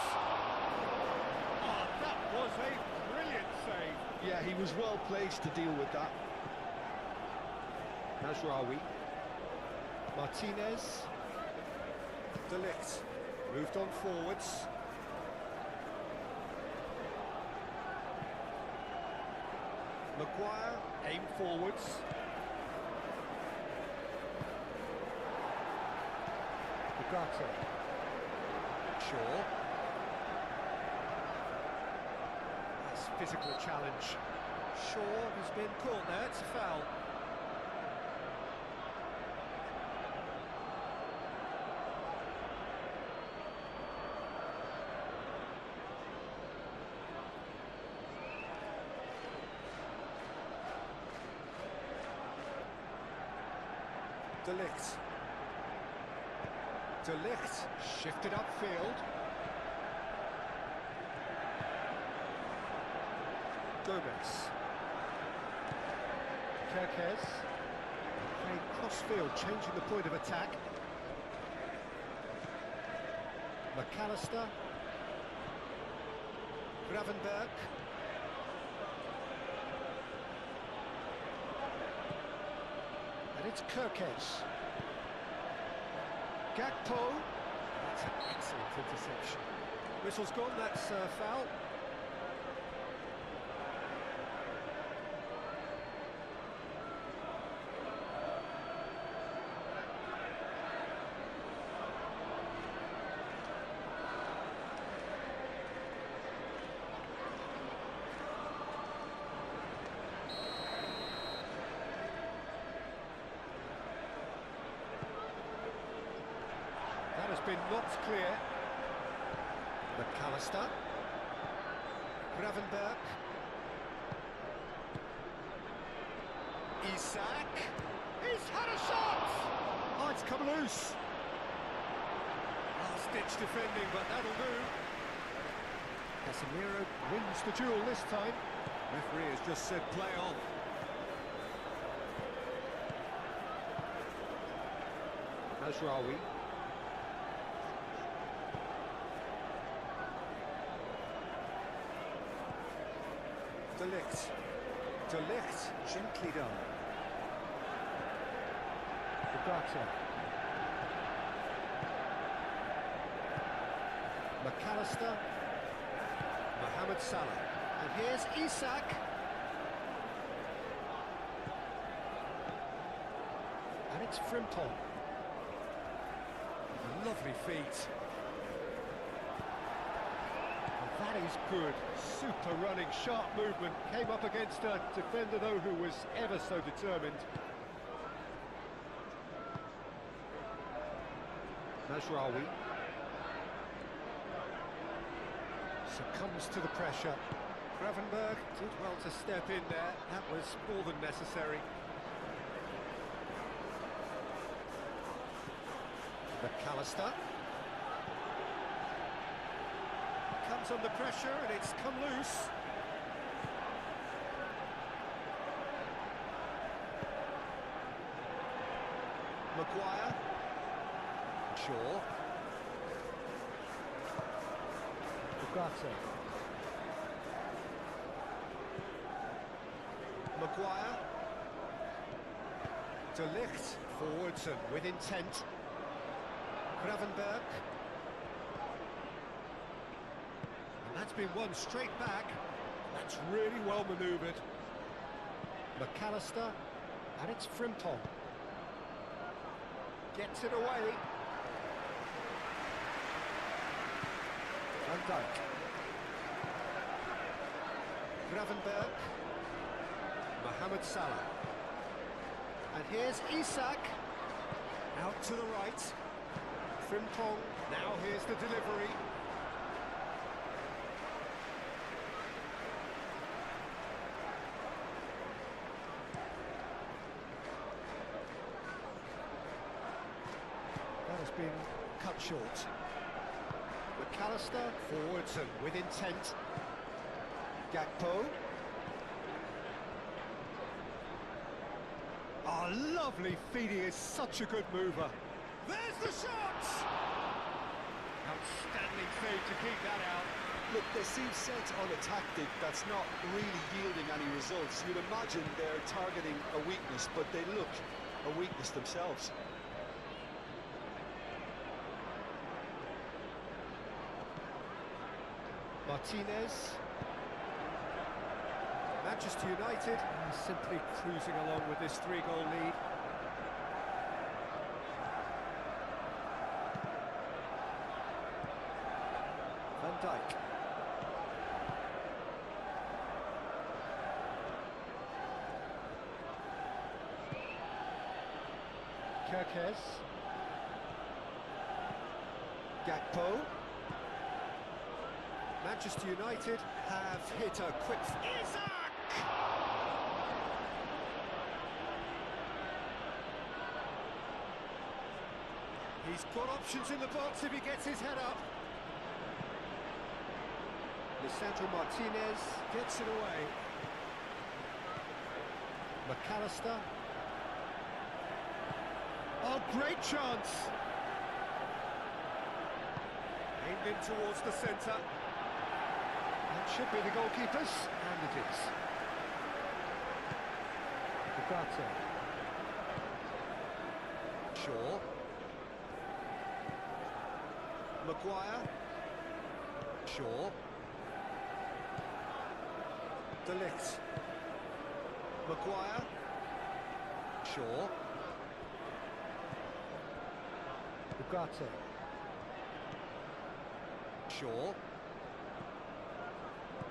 Oh, that was a brilliant save. Yeah, he was well placed to deal with that. Mazraoui. Martinez. De Ligt. Moved on forwards. Maguire. Aim forwards. Ugarte. Shaw. Nice physical challenge. Shaw has been caught there, it's a foul. De Ligt. De Ligt shifted upfield. Gomez. Kirkez. Playing cross-field, changing the point of attack. McAllister. Gravenberg. And it's Kirkez. Gakpo. That's an excellent interception. Whistle's gone, that's a foul. That has been knocked clear. McAllister. Gravenberg. Isak. He's had a shot! Oh, it's come loose. Last-ditch defending, but that'll do. Casemiro wins the duel this time. Referee has just said play on. Mazraoui. De Ligt. De Ligt, gently done. Ugarte. McAllister. Mohamed Salah. And here's Isak. And it's Frimpong. Lovely feet. That is good, super running, sharp movement, came up against a defender though who was ever so determined. Mazraoui succumbs to the pressure. Gravenberg did well to step in there, that was more than necessary. McAllister. Comes under pressure and it's come loose. Maguire. Shaw. Ugarte. Maguire. De Ligt forwards and with intent. Gravenberg. That's been won straight back. That's really well manoeuvred. McAllister, and it's Frimpong. Gets it away. Van Dijk. Gravenberg. Mohamed Salah. And here's Isak. Out to the right. Frimpong. Now here's the delivery. Been cut short. McAllister forwards and with intent. Gakpo. Oh, lovely feed, he is such a good mover. There's the shot! Outstanding save to keep that out. Look, they seem set on a tactic that's not really yielding any results. You'd imagine they're targeting a weakness, but they look a weakness themselves. Martinez. Manchester United are simply cruising along with this 3-goal lead. Van Dijk. Kerkez. Gakpo. Manchester United have hit a quick... Isaac! He's got options in the box if he gets his head up. Lisandro Martinez gets it away. McAllister. Oh, great chance! Aimed in towards the centre. That should be the goalkeeper's, and it is. Ugarte. Shaw. Maguire. Shaw. De Ligt. Maguire. Shaw. Ugarte. Shaw.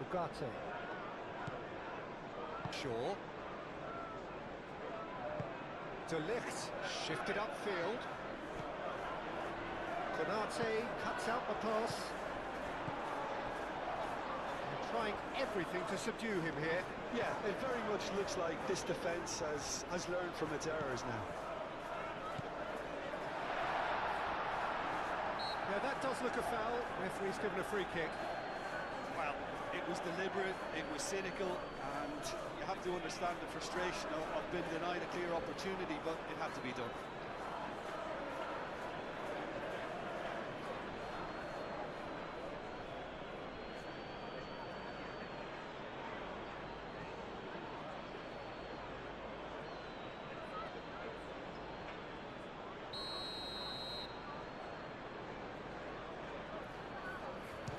Ugarte. Shaw. De Ligt shifted upfield. Konate cuts out the pass. They're trying everything to subdue him here. Yeah, it very much looks like this defence has learned from its errors now. Yeah, that does look a foul. Referee's given a free kick. Well, it was deliberate, it was cynical, and you have to understand the frustration of being denied a clear opportunity, but it had to be done.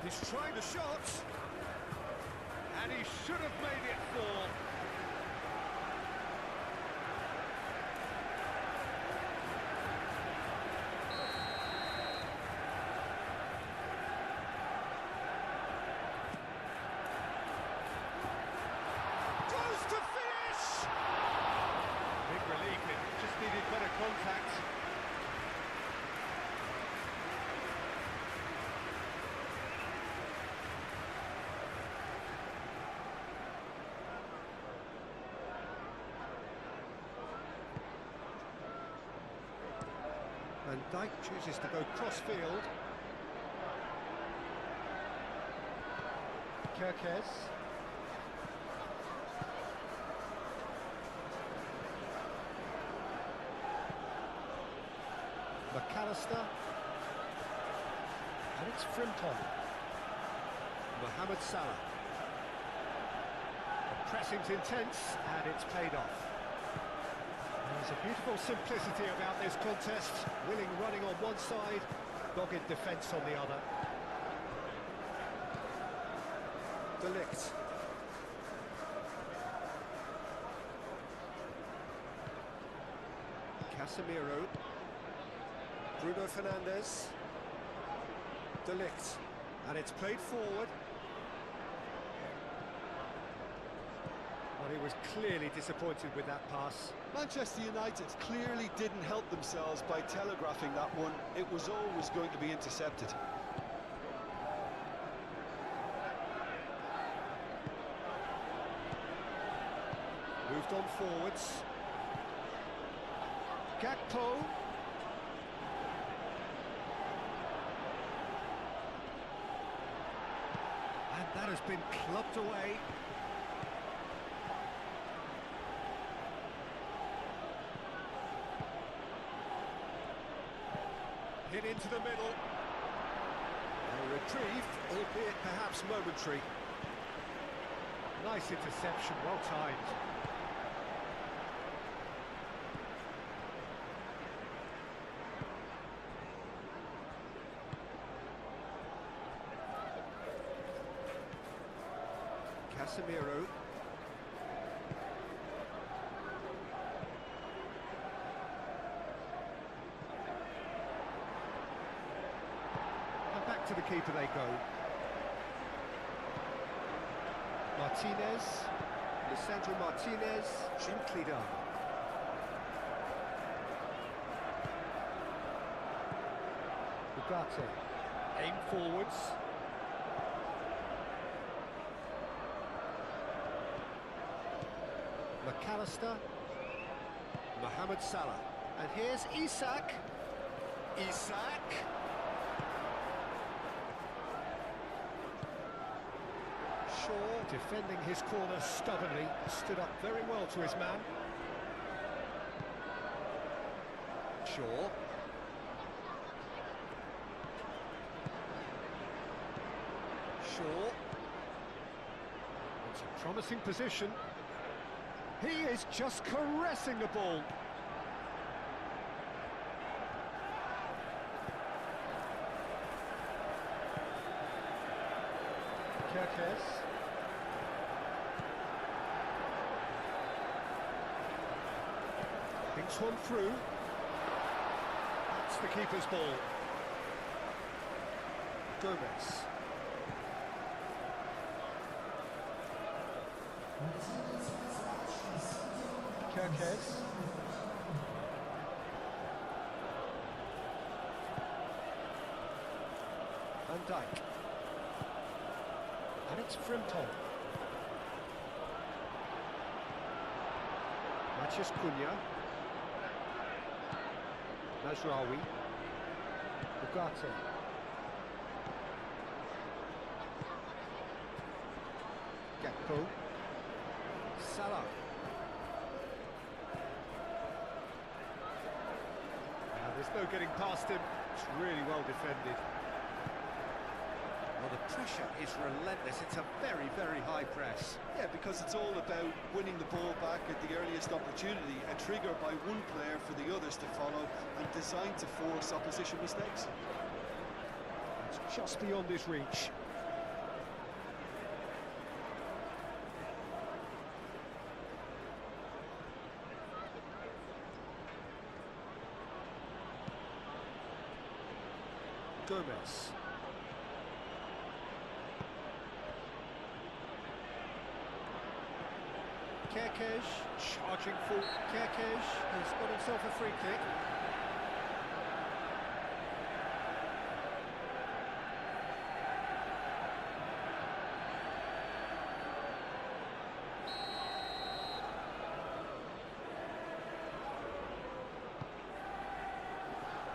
He's trying the shot, and he should have made it fall. Close to finish! Big relief, it just needed better contact. Van Dijk chooses to go cross-field. Kerkez. McAllister. And it's Frimpong. Mohamed Salah. The pressing's intense, and it's paid off. There's a beautiful simplicity about this contest. Willing running on one side, dogged defence on the other. De Ligt. Casemiro. Bruno Fernandes. De Ligt. And it's played forward. Well, he was clearly disappointed with that pass. Manchester United clearly didn't help themselves by telegraphing that one. It was always going to be intercepted. Moved on forwards. Gakpo. And that has been clubbed away. Hit into the middle. A reprieve, albeit perhaps momentary. Nice interception, well timed. Casemiro. And back to the keeper they go. Martinez. Lisandro Martinez. Gently done. Ugarte. Aim forwards. McAllister. Mohamed Salah. And here's Isak. Isak. Shaw defending his corner stubbornly. Stood up very well to his man. Shaw. Shaw. It's a promising position. He is just caressing the ball. Kerkez. Thinks one through. That's the keeper's ball. Gomez. Kerkez. Van Dijk. And it's Frimton. Mathias Cunha. Mazraoui. Ugarte. Gakpo. Salah. There's no getting past him. It's really well defended. Well, the pressure is relentless. It's a very, very high press. Yeah, because it's all about winning the ball back at the earliest opportunity, a trigger by one player for the others to follow, and designed to force opposition mistakes. It's just beyond his reach. Gomez. Kerkez charging full. Kerkez has got himself a free kick.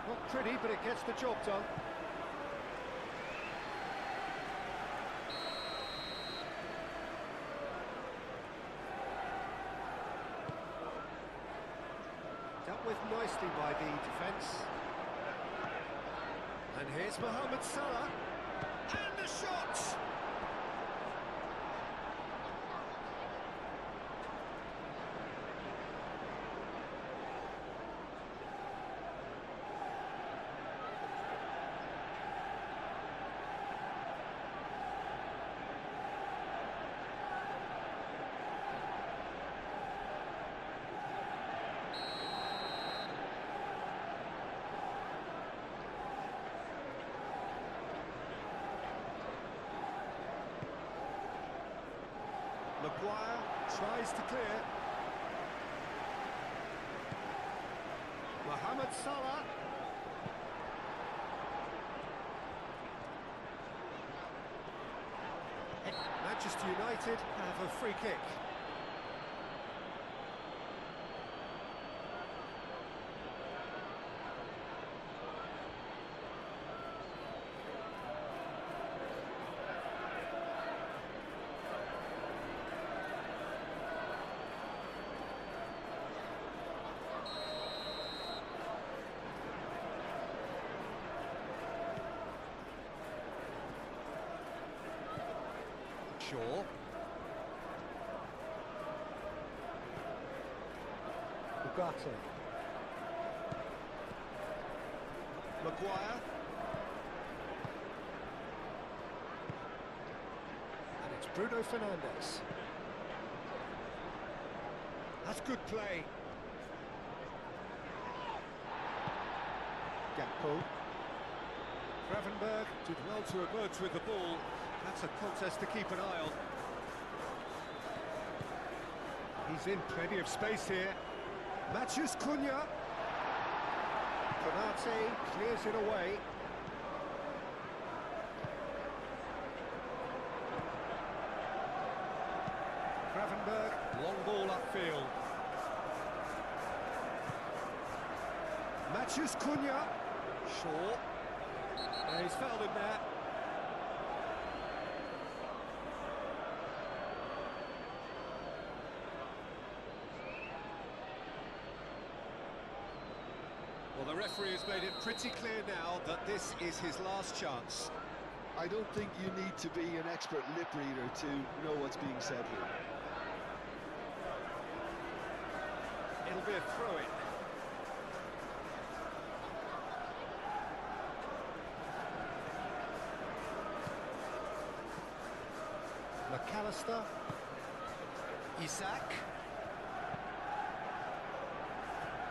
Not pretty, but it gets the job done. Dealt with nicely by the defence. And here's Mohamed Salah. And the shot! Maguire tries to clear. Mohamed Salah. Manchester United have a free kick. Shaw. Ugarte. Maguire. And it's Bruno Fernandes. That's good play. Gakpo. Gravenberg did well to emerge with the ball. That's a contest to keep an eye on. He's in plenty of space here. Matheus Cunha. Konate clears it away. Gravenberg, long ball upfield. Matheus Cunha. Shaw. And he's fouled him there. Well, the referee has made it pretty clear now that this is his last chance. I don't think you need to be an expert lip reader to know what's being said here. It'll be a throw-in. McAllister. Isak.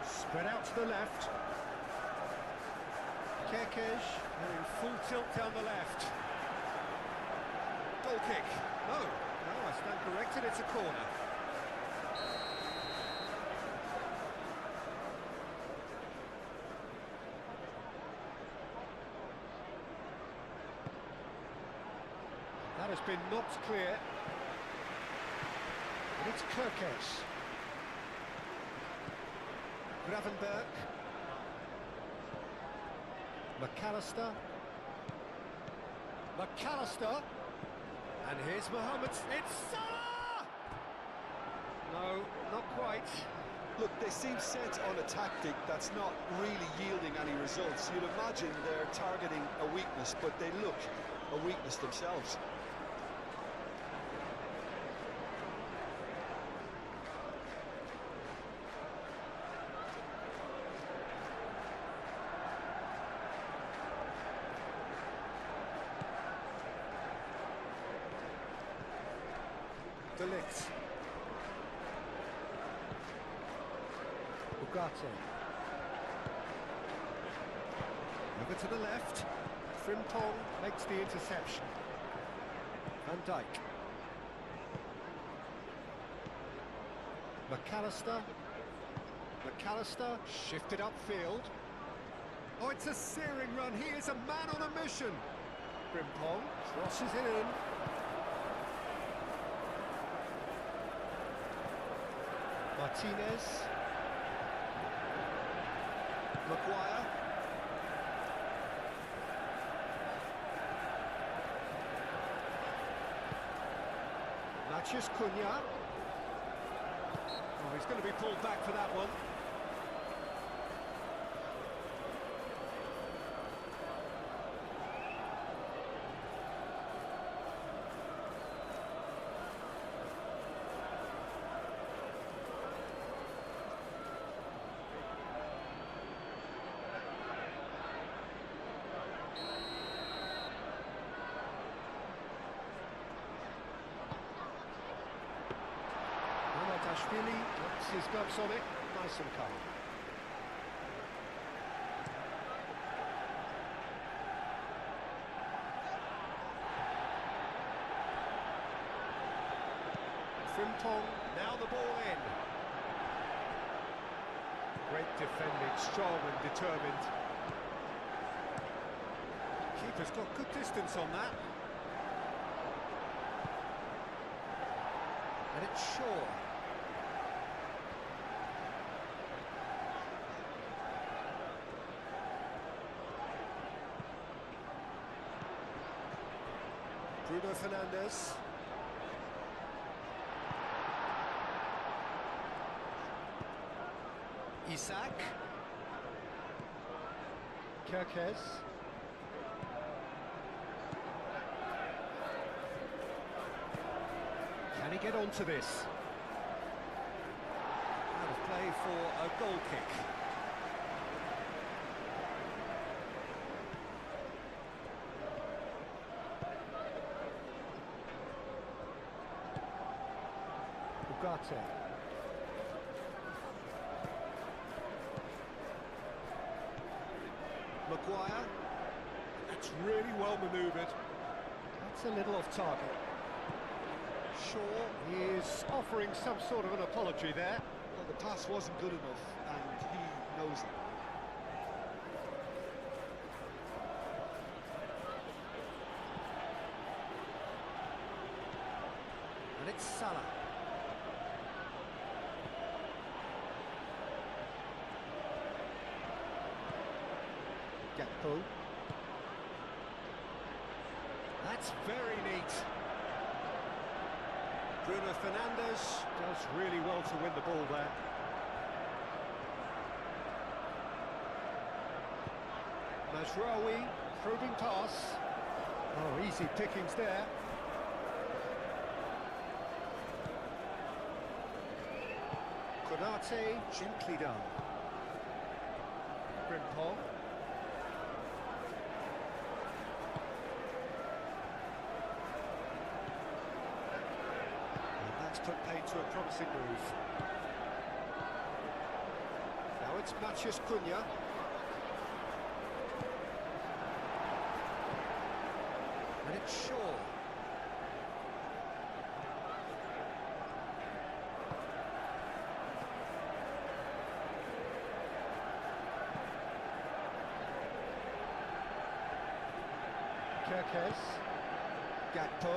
Spread out to the left. Kekej, in full tilt down the left. Goal kick. No, I stand corrected, it's a corner. That has been knocked clear. And it's Kekej. Gravenberg. McAllister. McAllister. And here's Mohamed. It's Salah! No, not quite. Look, they seem set on a tactic that's not really yielding any results. You'd imagine they're targeting a weakness, but they look a weakness themselves. Ligt. Ugarte. Over to the left. Frimpong makes the interception. Van Dijk. McAllister. McAllister shifted upfield. Oh, it's a searing run. He is a man on a mission. Frimpong crosses it in. Martinez. Maguire. Matheus Cunha. Oh, he's going to be pulled back for that one. Ashvili gets his gloves on it, nice and calm. Frimpong, now the ball in. Great defending, strong and determined. Keeper's got good distance on that. And it's Shaw. Bruno Fernandes. Isak. Kekej. Can he get onto this? Out of play for a goal kick. Konate. Maguire. That's really well manoeuvred. That's a little off target. Shaw is offering some sort of an apology there. Well, the pass wasn't good enough, and he knows it. And it's Salah. Gakpo. That's very neat. Bruno Fernandes does really well to win the ball there. Mazraoui, probing pass. Oh, easy pickings there. Konate, gently done. Frimpong. And that's put paid to a promising move. Now it's Matheus Cunha. And it's Shaw. Kerkez, Gakpo,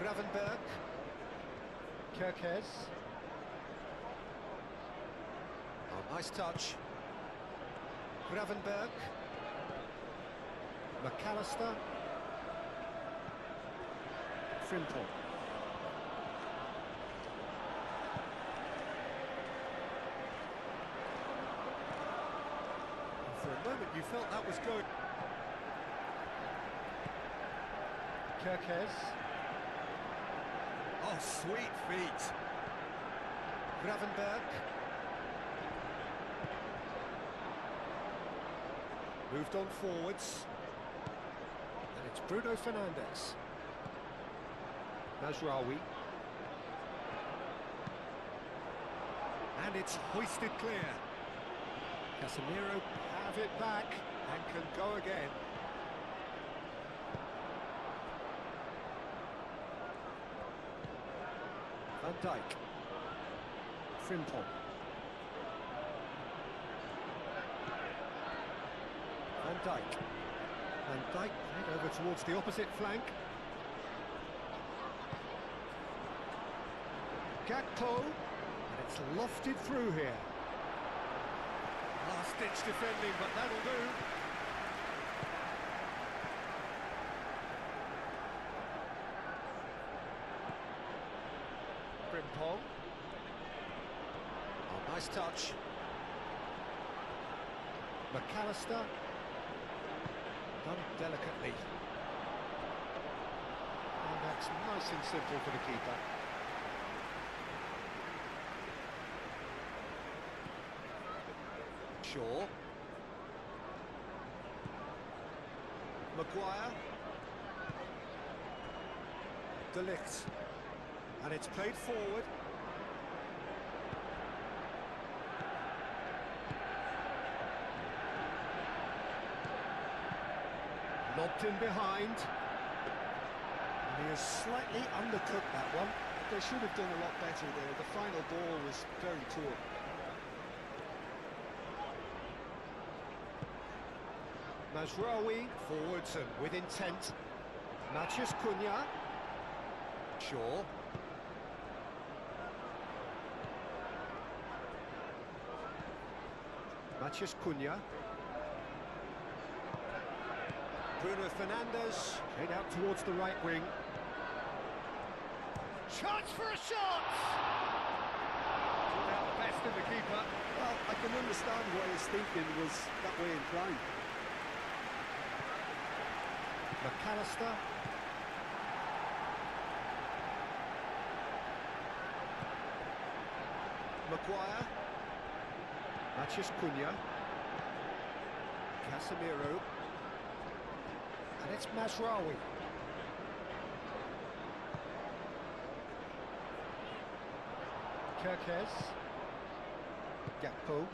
Gravenberg, Kerkez. Oh, nice touch. Gravenberg, McAllister, Frimpong. For a moment you felt that was going. Kerkez. Oh, sweet feet. Gravenberg. Moved on forwards. And it's Bruno Fernandes. Mazraoui. And it's hoisted clear. Casemiro have it back and can go again. Van Dijk. Frimpong. Van Dijk. Van Dijk played over towards the opposite flank. Gakpo. And it's lofted through here. Last-ditch defending, but that'll do. Frimpong. Oh, nice touch. McAllister. Done delicately. And that's nice and simple for the keeper. Shaw. Maguire. De Ligt. And it's played forward. Lobbed in behind. And he has slightly undercooked that one. They should have done a lot better there. The final ball was very poor. Mazraoui, forwards and with intent. Matheus Cunha. Shaw. Matheus Cunha. Bruno Fernandes, played out towards the right wing. Chance for a shot! Pulled out the best of the keeper. Well, I can understand why his thinking was that way inclined. McAllister. Maguire. Matheus Cunha. Casemiro. And it's Mazraoui. Kirkes. Gakpo.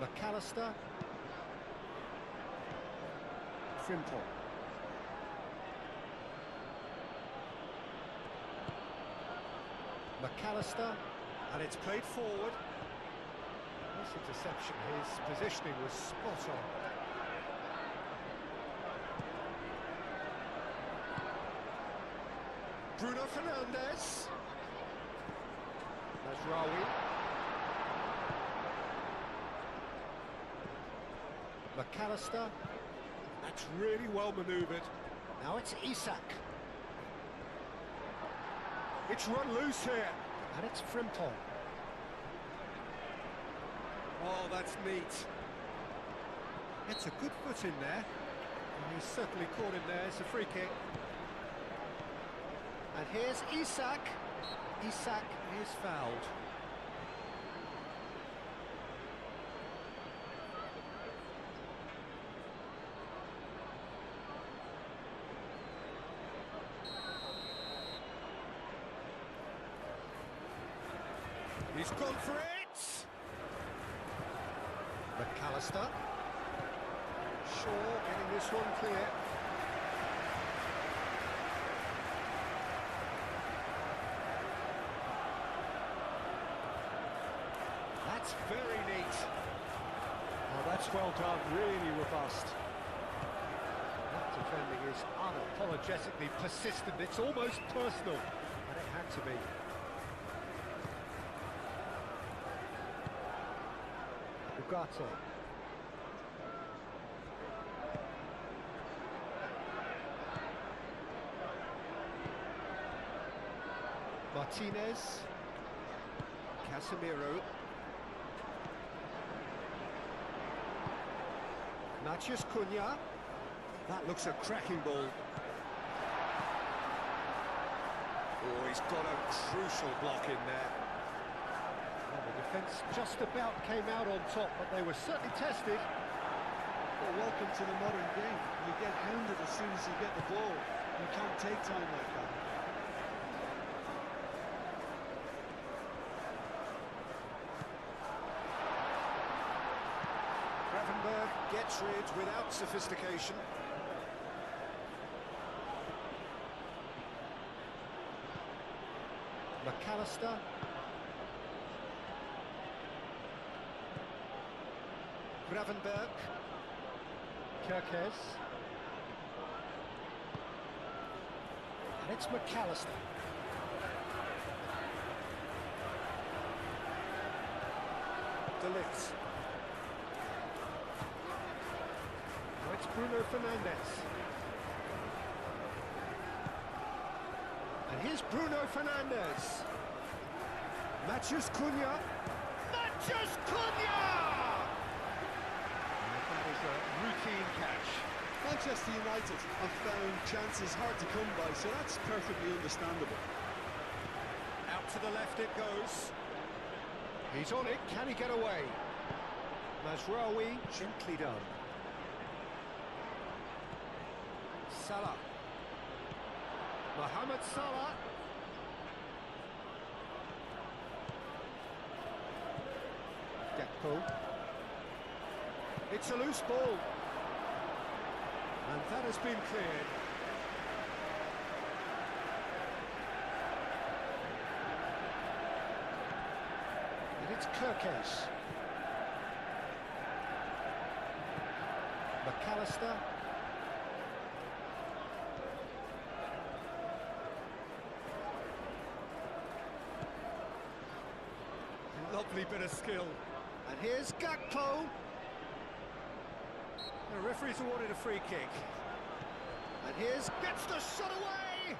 McAllister. Frimpong. McAllister, and it's played forward. Nice interception, his positioning was spot on. Bruno Fernandes. Mazraoui. McAllister. That's really well manoeuvred. Now it's Isak. It's run loose here, and it's Frimpong. Oh, that's neat. It's a good foot in there, and he's certainly caught him there. It's a free kick. And here's Isak. Isak is fouled. He's gone for it! McAllister. Shaw getting this one clear. That's very neat. Oh, that's well done, really robust. That defending is unapologetically persistent. It's almost personal, and it had to be. Ugarte. Martinez. Casemiro. Matheus Cunha. That looks a cracking ball. Oh, he's got a crucial block in there. Well, the defence just about came out on top, but they were certainly tested. Well, welcome to the modern game. You get hounded as soon as you get the ball. You can't take time like that. Gravenberg gets rid without sophistication. McAllister. Gravenberg. Kirkes. And it's McAllister. De Ligt. Now it's Bruno Fernandes. And here's Bruno Fernandes. Matheus Cunha. Matheus Cunha! And that is a routine catch. Manchester United have found chances hard to come by, so that's perfectly understandable. Out to the left it goes. He's on it, can he get away? Mazraoui, gently done. Salah. Mohamed Salah. Gakpo. It's a loose ball. And that has been cleared. And it's Kirkes. McAllister. Lovely bit of skill. And here's Gakpo. The referee's awarded a free kick. And here's gets the shot away.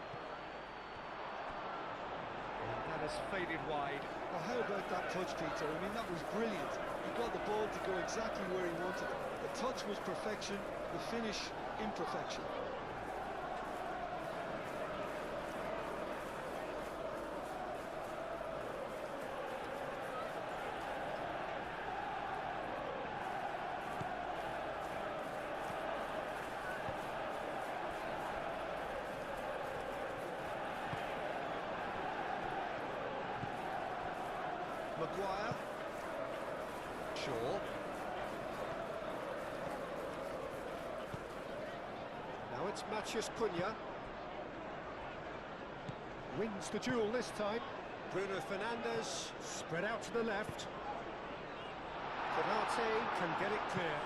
And that has faded wide. Well, how about that touch, Peter? I mean, that was brilliant. He got the ball to go exactly where he wanted it. The touch was perfection, the finish imperfection. Maguire. Shaw. Now it's Matheus Cunha. Wins the duel this time. Bruno Fernandes, spread out to the left. Konate can get it clear.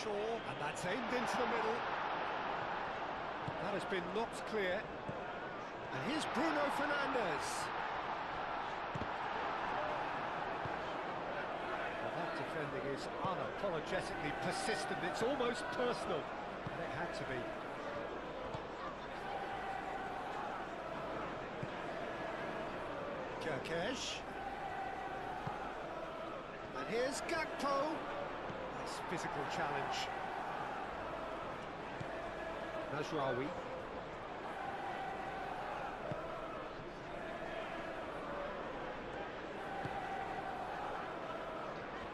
Shaw, and that's aimed into the middle. That has been knocked clear. And here's Bruno Fernandes. Well, that defending is unapologetically persistent. It's almost personal. And it had to be. Kirkesh. And here's Gakpo. Nice physical challenge. Najraoui.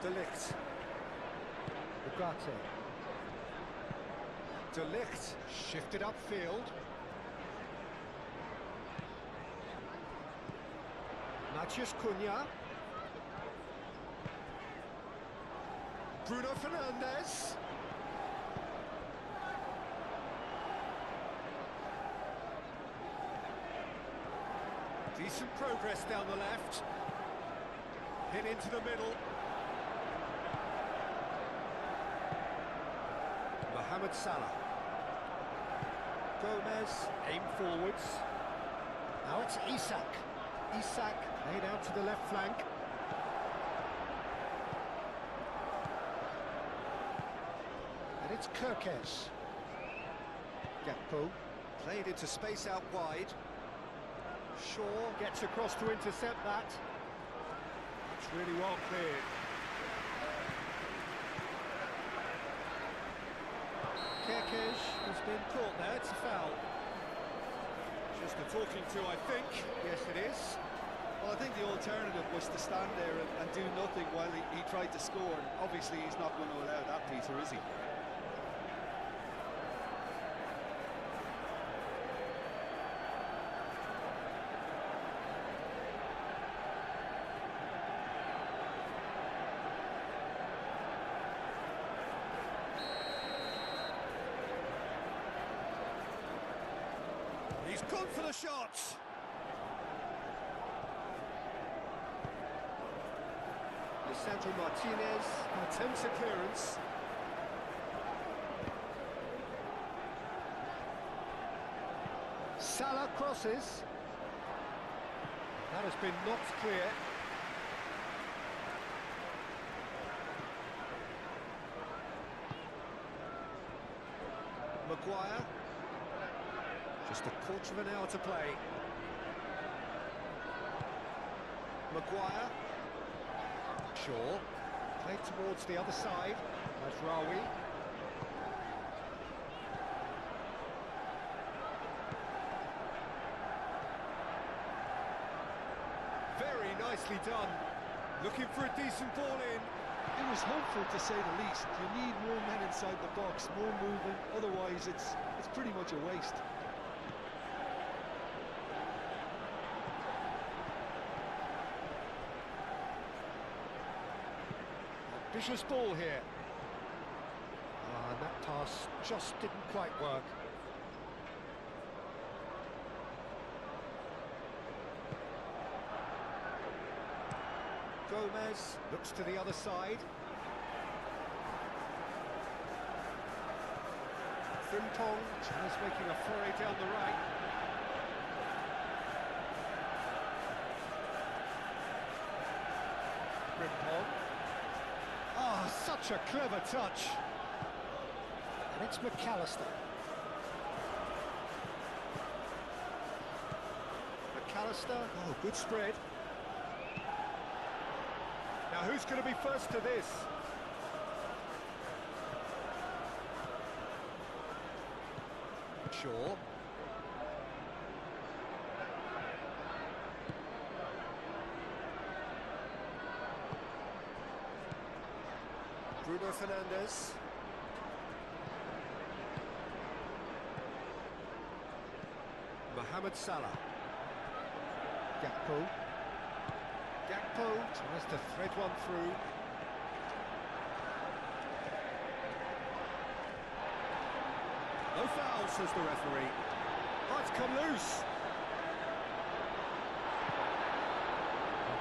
De Ligt. Ugarte. De Ligt shifted upfield. Matheus Cunha. Bruno Fernandes. Decent progress down the left. Hit into the middle. Mohamed Salah. Gomez, aim forwards. Now it's Isak. Isak laid out to the left flank. And it's Kirkesh. Gakpo played into space out wide. Shaw gets across to intercept that. It's really well cleared. Kirkesh has been caught there, it's a foul. Just a talking to, I think. Yes, it is. Well, I think the alternative was to stand there and do nothing while he tried to score. And obviously, he's not going to allow that, Peter, is he? He's gone for the shot. Lisandro Martinez attempts a clearance. Salah crosses. That has been knocked clear. Maguire. Just a quarter of an hour to play. Maguire. Shaw. Played towards the other side. Najraoui. Very nicely done. Looking for a decent ball in. It was hopeful, to say the least. You need more men inside the box, more movement. Otherwise, it's pretty much a waste. Ambitious ball here. And that pass just didn't quite work. Gomez looks to the other side. Frimpong just making a foray down the right. Frimpong. Ah, such a clever touch. And it's McAllister. McAllister, oh, good spread. Now who's going to be first to this? Shaw. Bruno Fernandes. Mohamed Salah. Gakpo. Gakpo tries to thread one through. No foul, says the referee. Oh, it's come loose.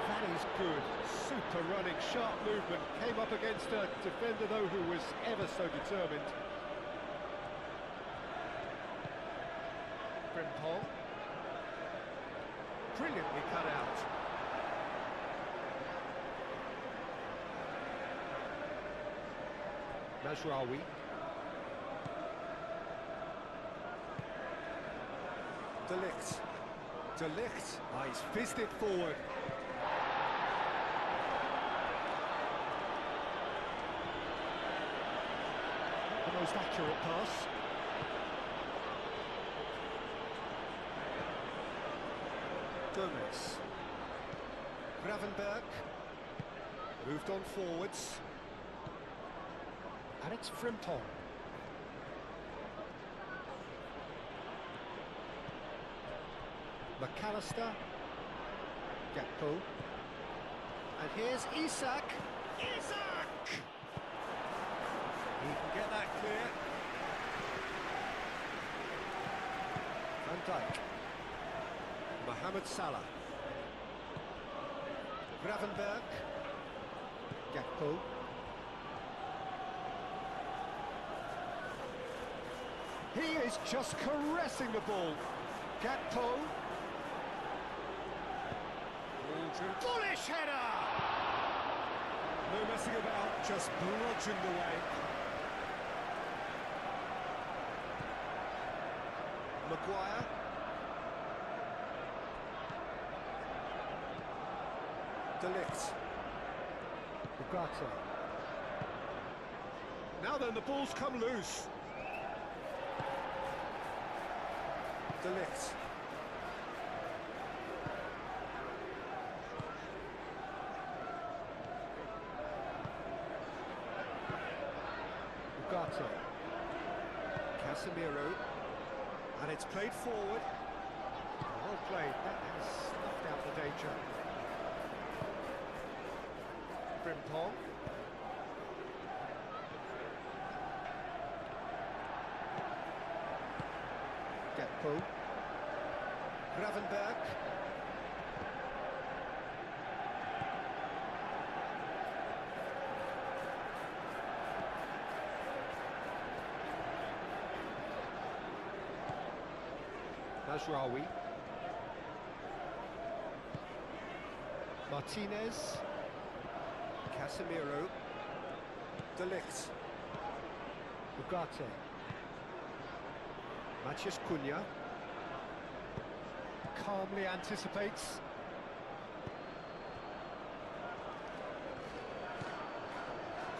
That is good. Super running, sharp movement. Came up against a defender, though, who was ever so determined. Frimpong. Brilliantly cut out. Mazraoui. De Ligt. De Ligt. Ah, he's fizzed it forward. The most accurate pass. Gomez. Gravenberg. Moved on forwards. And it's Frimpong. McAllister. Gakpo. And here's Isak. Isak! He can get that clear. Van Dijk. Mohamed Salah. Gravenberg. Gakpo. He is just caressing the ball. Gakpo. Bullish header! No messing about, just bludgeoned away. Maguire. De Ligt. Ugarte. Now then, the ball's come loose. De Ligt. Ugarte. Casemiro. And it's played forward. Well played, that has snuffed out the danger. Frimpong. Gakpo. Gravenberg. Mazraoui. Martinez. Casemiro. De Ligt. Ugarte. Matheus Cunha. Calmly anticipates.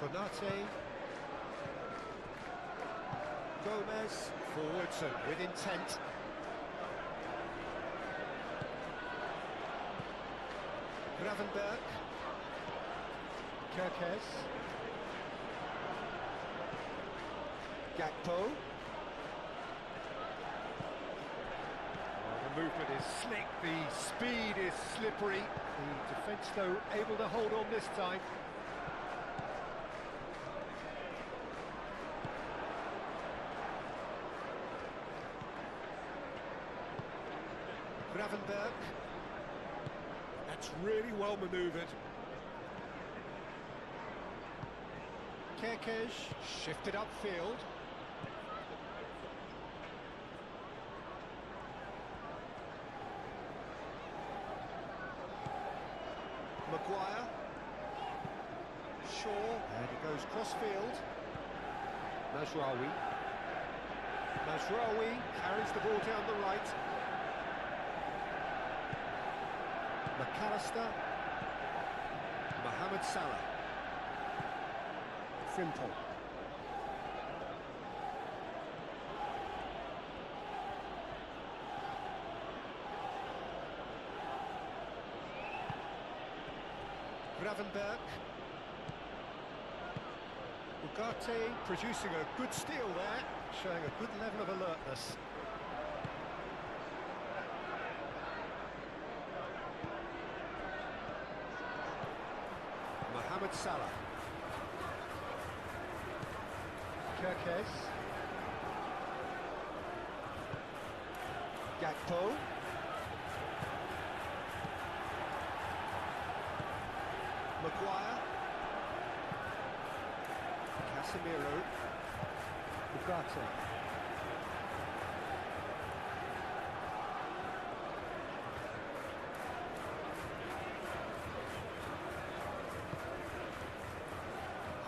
Konate. Gomez. Forwards and with intent. Gravenberg. Kerkez. Gakpo. The movement is slick, the speed is slippery. The defence, though, able to hold on this time. Gravenberg. That's really well manoeuvred. Kerkez shifted upfield. Maguire. Shaw. And he goes cross-field. Mazraoui. Mazraoui carries the ball down the right. McAllister. Mohamed Salah. Frimpong. Gravenberg. Ugarte producing a good steal there, showing a good level of alertness. Mohamed Salah. Kirkes. Gakpo. Maguire. Casemiro. Ugarte.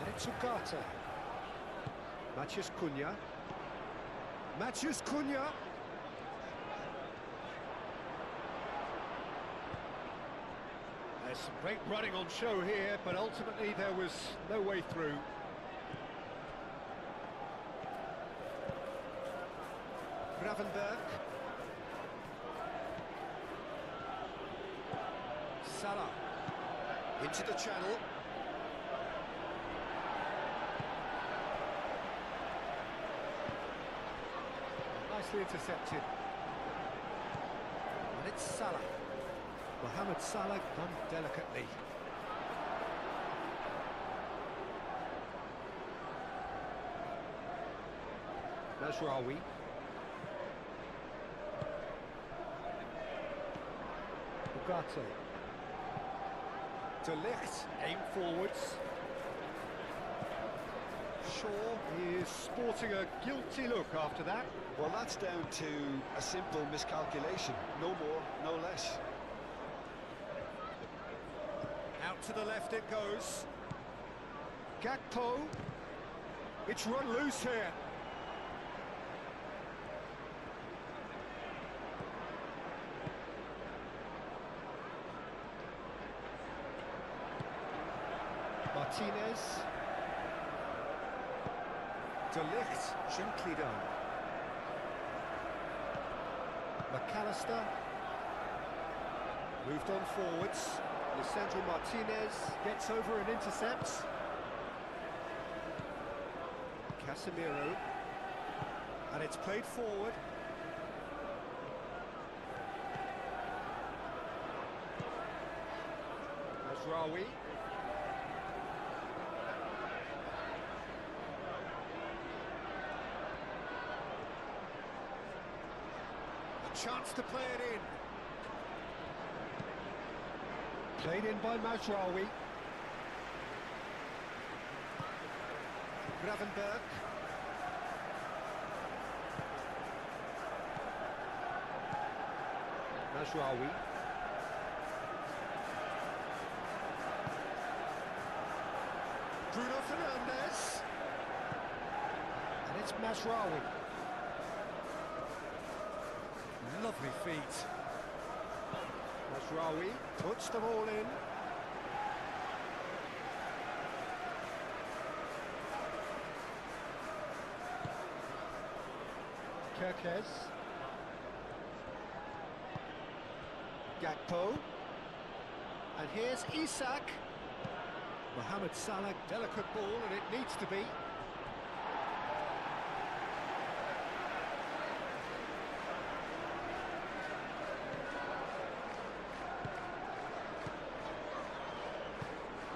And it's Ugarte. Matheus Cunha. Matheus Cunha. There's some great running on show here, but ultimately there was no way through. Gravenberg. Salah. Into the channel. Nicely intercepted. And it's Salah. Mohamed Salah done delicately. Mazraoui. Ugarte. De Ligt, aim forwards. Shaw is sporting a guilty look after that. Well, that's down to a simple miscalculation. No more, no less. Out to the left it goes. Gakpo. It's run loose here. Martinez. De Ligt, gently done. McAllister. Moved on forwards. Lisandro Martinez gets over and intercepts. Casemiro. And it's played forward. Mazraoui. Chance to play it in. Played in by Mazraoui. Gravenberg. Mazraoui. Bruno Fernandes. And it's Mazraoui. Lovely feet. Mazraoui puts them all in. Kirkes. Gakpo. And here's Isak. Mohamed Salah, delicate ball, and it needs to be.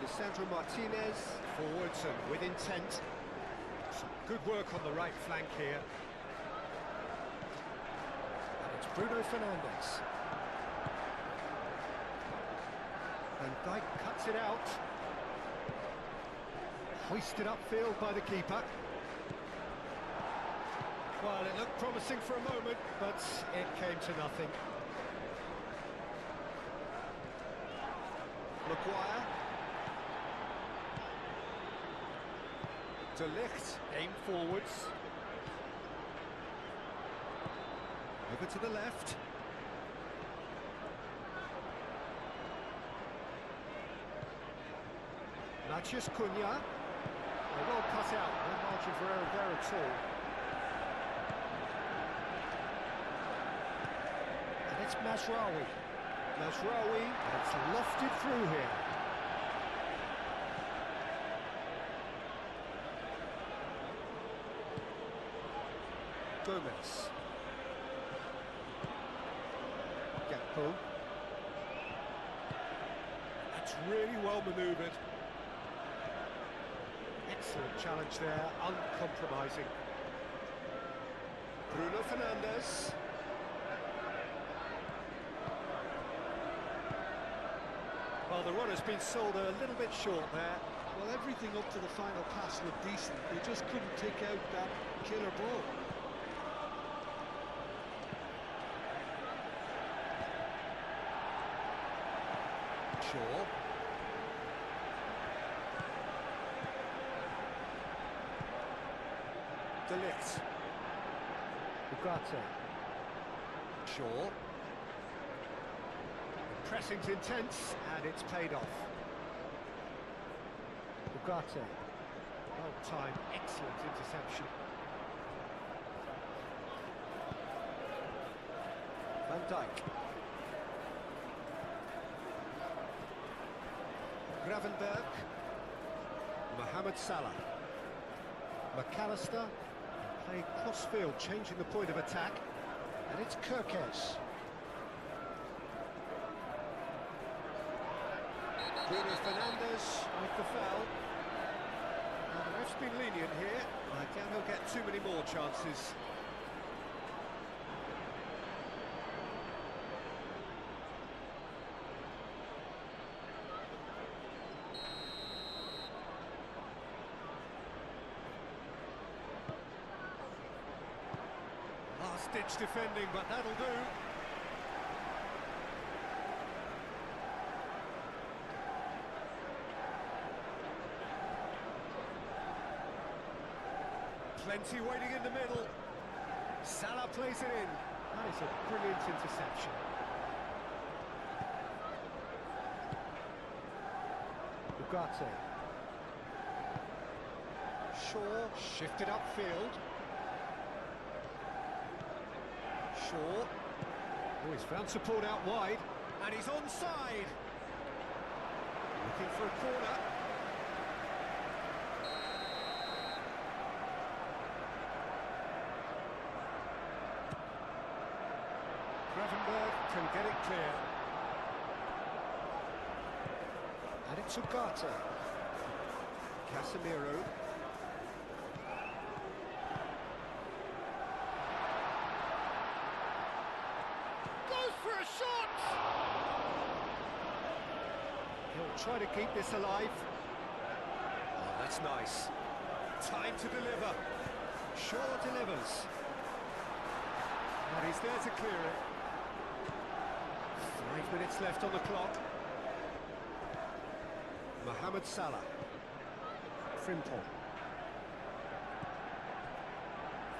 Lisandro Martinez, forwards and with intent. Some good work on the right flank here. And it's Bruno Fernandes. And Dijk cuts it out. Hoisted upfield by the keeper. Well, it looked promising for a moment, but it came to nothing. Maguire. De Ligt, aim forwards. Over to the left. Matheus Cunha. Well cut out, no margin for error there at all. And it's Mazraoui. Mazraoui, and it's lofted through here. Gomez. Gakpo. That's really well manoeuvred. Excellent challenge there, uncompromising. Bruno Fernandes. Well, the run has been sold a little bit short there. Well, everything up to the final pass looked decent. They just couldn't take out that killer ball. Shaw. De Ligt. Ugarte. Shaw. The pressing's intense, and it's paid off. Ugarte. Well timed, excellent interception. Van Dijk. Gravenberg. Mohamed Salah. McAllister. Playing cross-field, changing the point of attack. And it's Kirkes. Bruno Fernandes with the foul. Now the ref's been lenient here. I doubt he'll get too many more chances. Last-ditch defending, but that'll do. Plenty waiting in the middle. Salah plays it in. That is a brilliant interception. Ugarte. Shaw shifted upfield. Shaw. Oh, he's found support out wide. And he's onside. Looking for a corner. Gravenberg can get it clear. And it's Ugarte. Casemiro. Goes for a shot! He'll try to keep this alive. Oh, that's nice. Time to deliver. Shaw delivers. And he's there to clear it. 5 minutes left on the clock. Mohamed Salah. Frimpong.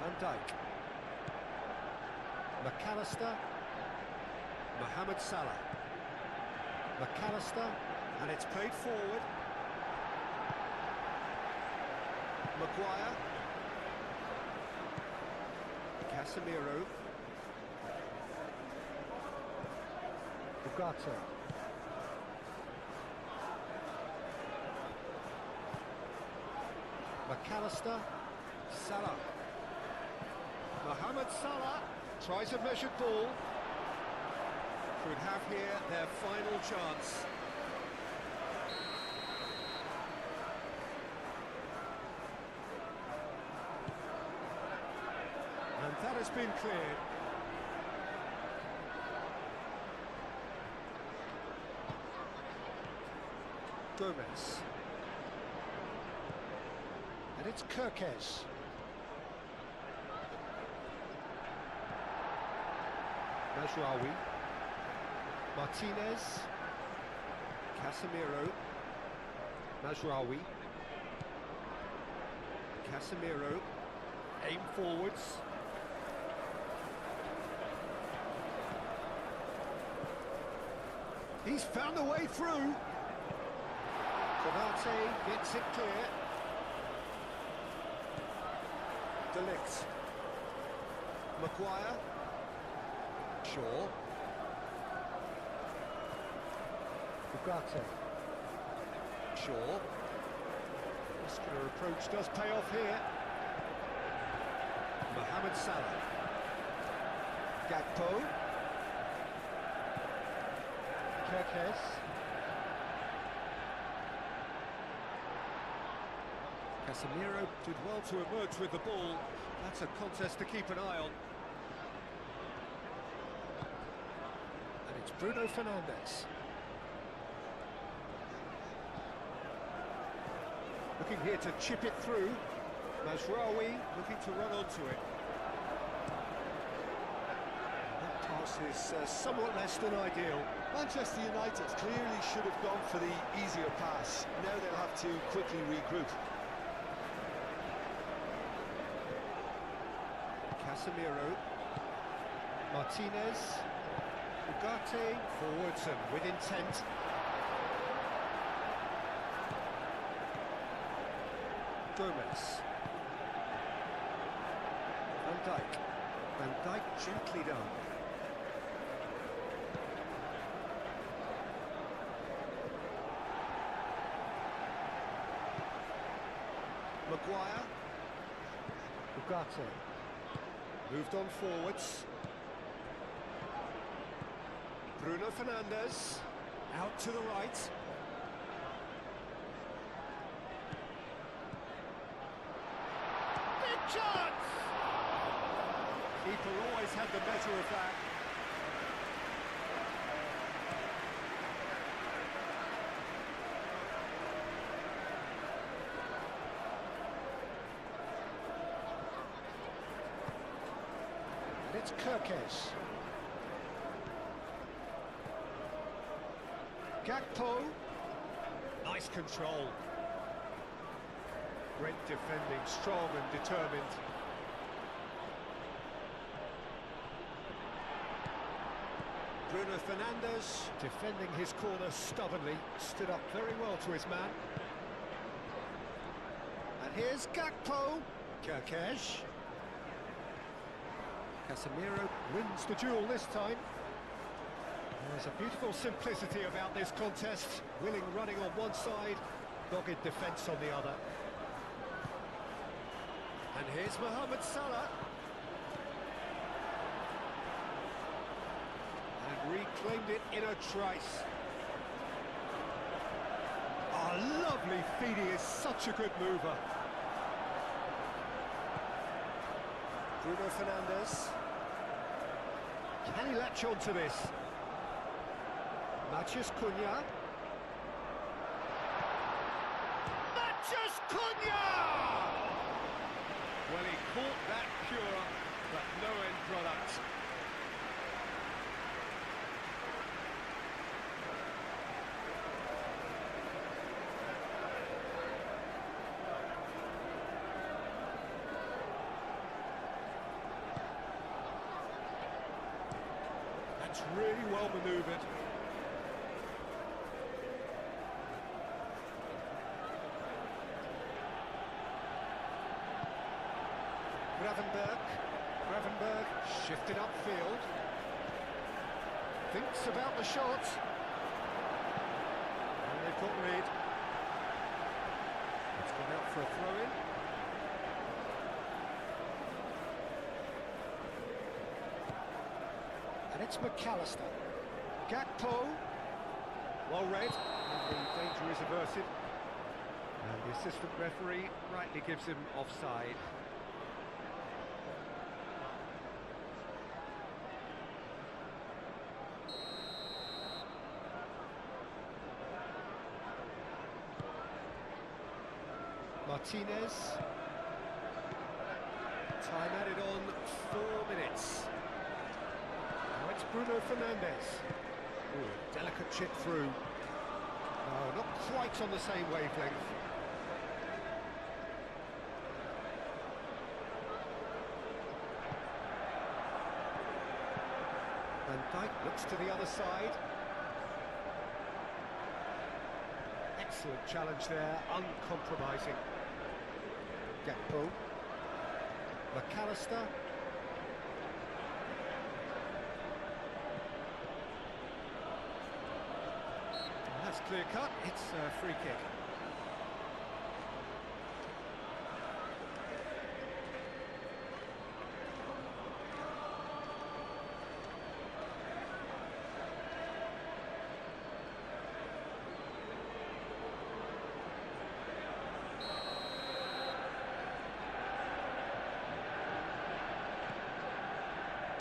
Van Dijk. McAllister. Mohamed Salah. McAllister. And it's played forward. Maguire. Casemiro. Ugarte. McAllister. Salah. Mohamed Salah tries a measured ball. Could have here their final chance. And that has been cleared. Gomez. And it's Kirkes. Najraoui. Martinez. Casemiro. Najraoui. Casemiro. Aim forwards. He's found a way through. Konate gets it clear. De Ligt. Maguire. Shaw. Ugarte. Shaw. Muscular approach does pay off here. Mohamed Salah. Gakpo. Kirkes. Casemiro did well to emerge with the ball. That's a contest to keep an eye on. And it's Bruno Fernandes. Looking here to chip it through. Mazraoui looking to run onto it. That pass is somewhat less than ideal. Manchester United clearly should have gone for the easier pass. Now they'll have to quickly regroup. Casemiro, Martinez, Ugarte, forwards and with intent. Gomez. Van Dijk gently done. Maguire. Ugarte. Moved on forwards. Bruno Fernandes. Out to the right. Big chance! Keeper always had the better of that. And it's Kirkes. Gakpo. Nice control. Great defending, strong and determined. Bruno Fernandes defending his corner stubbornly, stood up very well to his man. And here's Gakpo. Kirkes. Casemiro wins the duel this time. There's a beautiful simplicity about this contest. Willing running on one side, dogged defence on the other. And here's Mohamed Salah. And reclaimed it in a trice. Oh, lovely feed, he is such a good mover. Bruno Fernandes. Can he latch on to this? Matheus Cunha. Matheus Cunha! Well, he caught that pure, but no end product. That's really well manoeuvred. Gravenberg shifted upfield. Thinks about the shot. And they've got rid. It's gone out for a throw-in. And it's McAllister. Gakpo. Well read. And the danger is averted. And the assistant referee rightly gives him offside. Martinez. Time added on 4 minutes. Now it's Bruno Fernandes. Ooh, a delicate chip through. No, not quite on the same wavelength. Van Dijk looks to the other side. Excellent challenge there, uncompromising. Gakpo. McAllister. And that's clear cut, it's a free kick.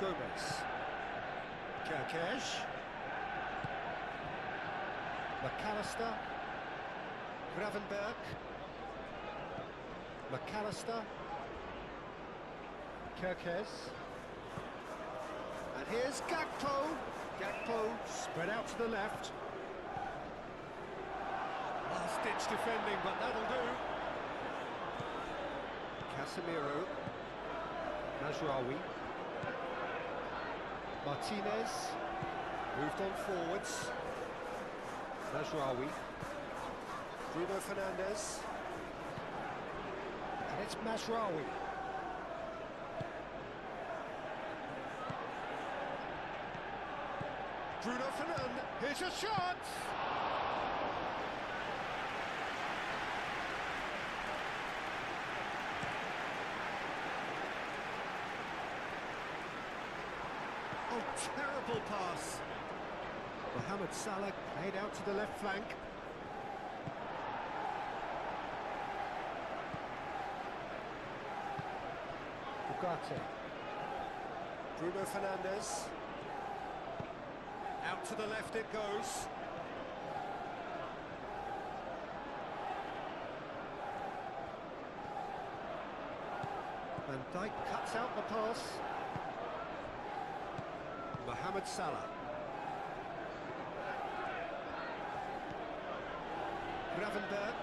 Gomez. Kerkesh. McAllister. Gravenberg. McAllister. Kerkez. And here's Gakpo. Gakpo spread out to the left. Last-ditch defending, but that'll do. Casemiro. Mazraoui. Martinez. Moved on forwards. Mazraoui. Bruno Fernandes. And it's Mazraoui. Bruno Fernandes. Here's a shot! Oh, terrible pass. Mohamed Salah played out to the left flank. Ugarte. Bruno Fernandes. Out to the left it goes. Van Dijk cuts out the pass. Mohamed Salah. Gravenberg.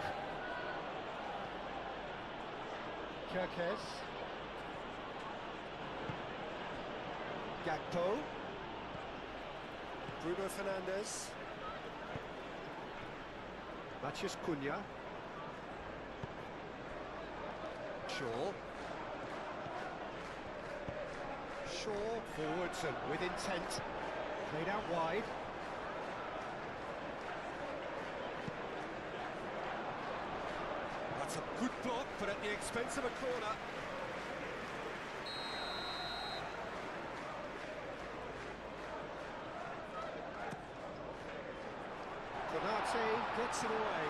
Kerkez. Gakpo. Bruno Fernandes. Matheus Cunha. Shaw. Shaw forwards and with intent. Played out wide. That's a good block, but at the expense of a corner. Konate gets it away.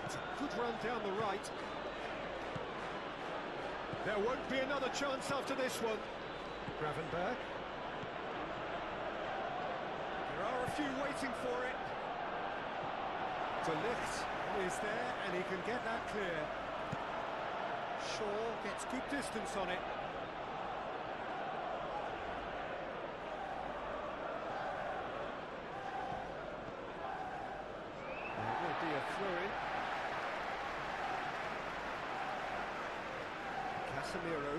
It's a good run down the right. There won't be another chance after this one. Gravenberg. There are a few waiting for it. De Ligt is there and he can get that clear. Shaw gets good distance on it. There will be a throw-in. Casemiro.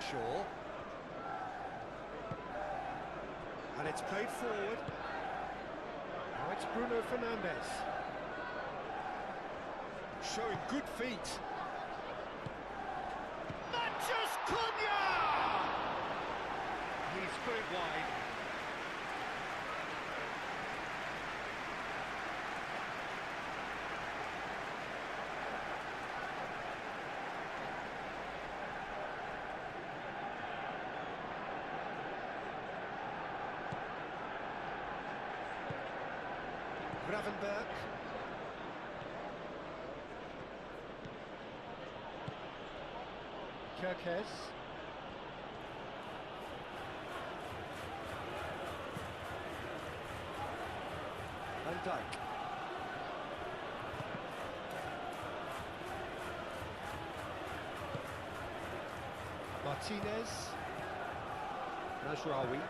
Shaw. And it's played forward. Now it's Bruno Fernandes. Showing good feet. Matheus Cunha! He's put it wide. Gravenberg. Kerkez. Van Dijk. Martinez. Mazraoui.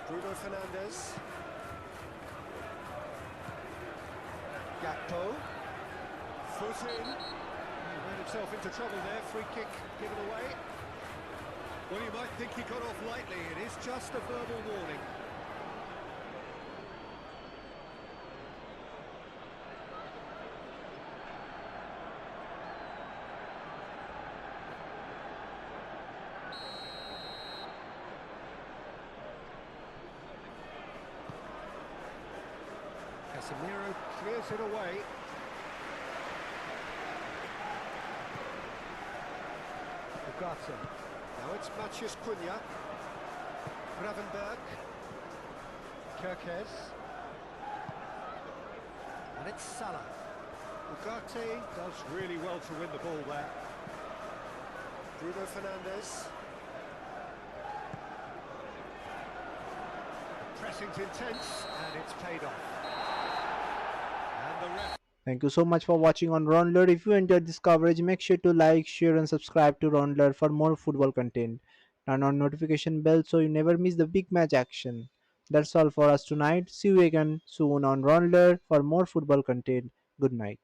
Bruno Fernandes. Gakpo. Foot in. He ran himself into trouble there. Free kick given away. Well, you might think he got off lightly. It is just a verbal warning. Casemiro clears it away. Ugarte. Now it's Matheus Cunha. Gravenberg. Kerkez. And it's Salah. Ugarte does really well to win the ball there. Bruno Fernandes. Pressing's intense, and it's paid off. And the ref. Thank you so much for watching on Raundler. If you enjoyed this coverage, make sure to like, share, and subscribe to Raundler for more football content. Turn on notification bell so you never miss the big match action. That's all for us tonight. See you again soon on Raundler for more football content. Good night.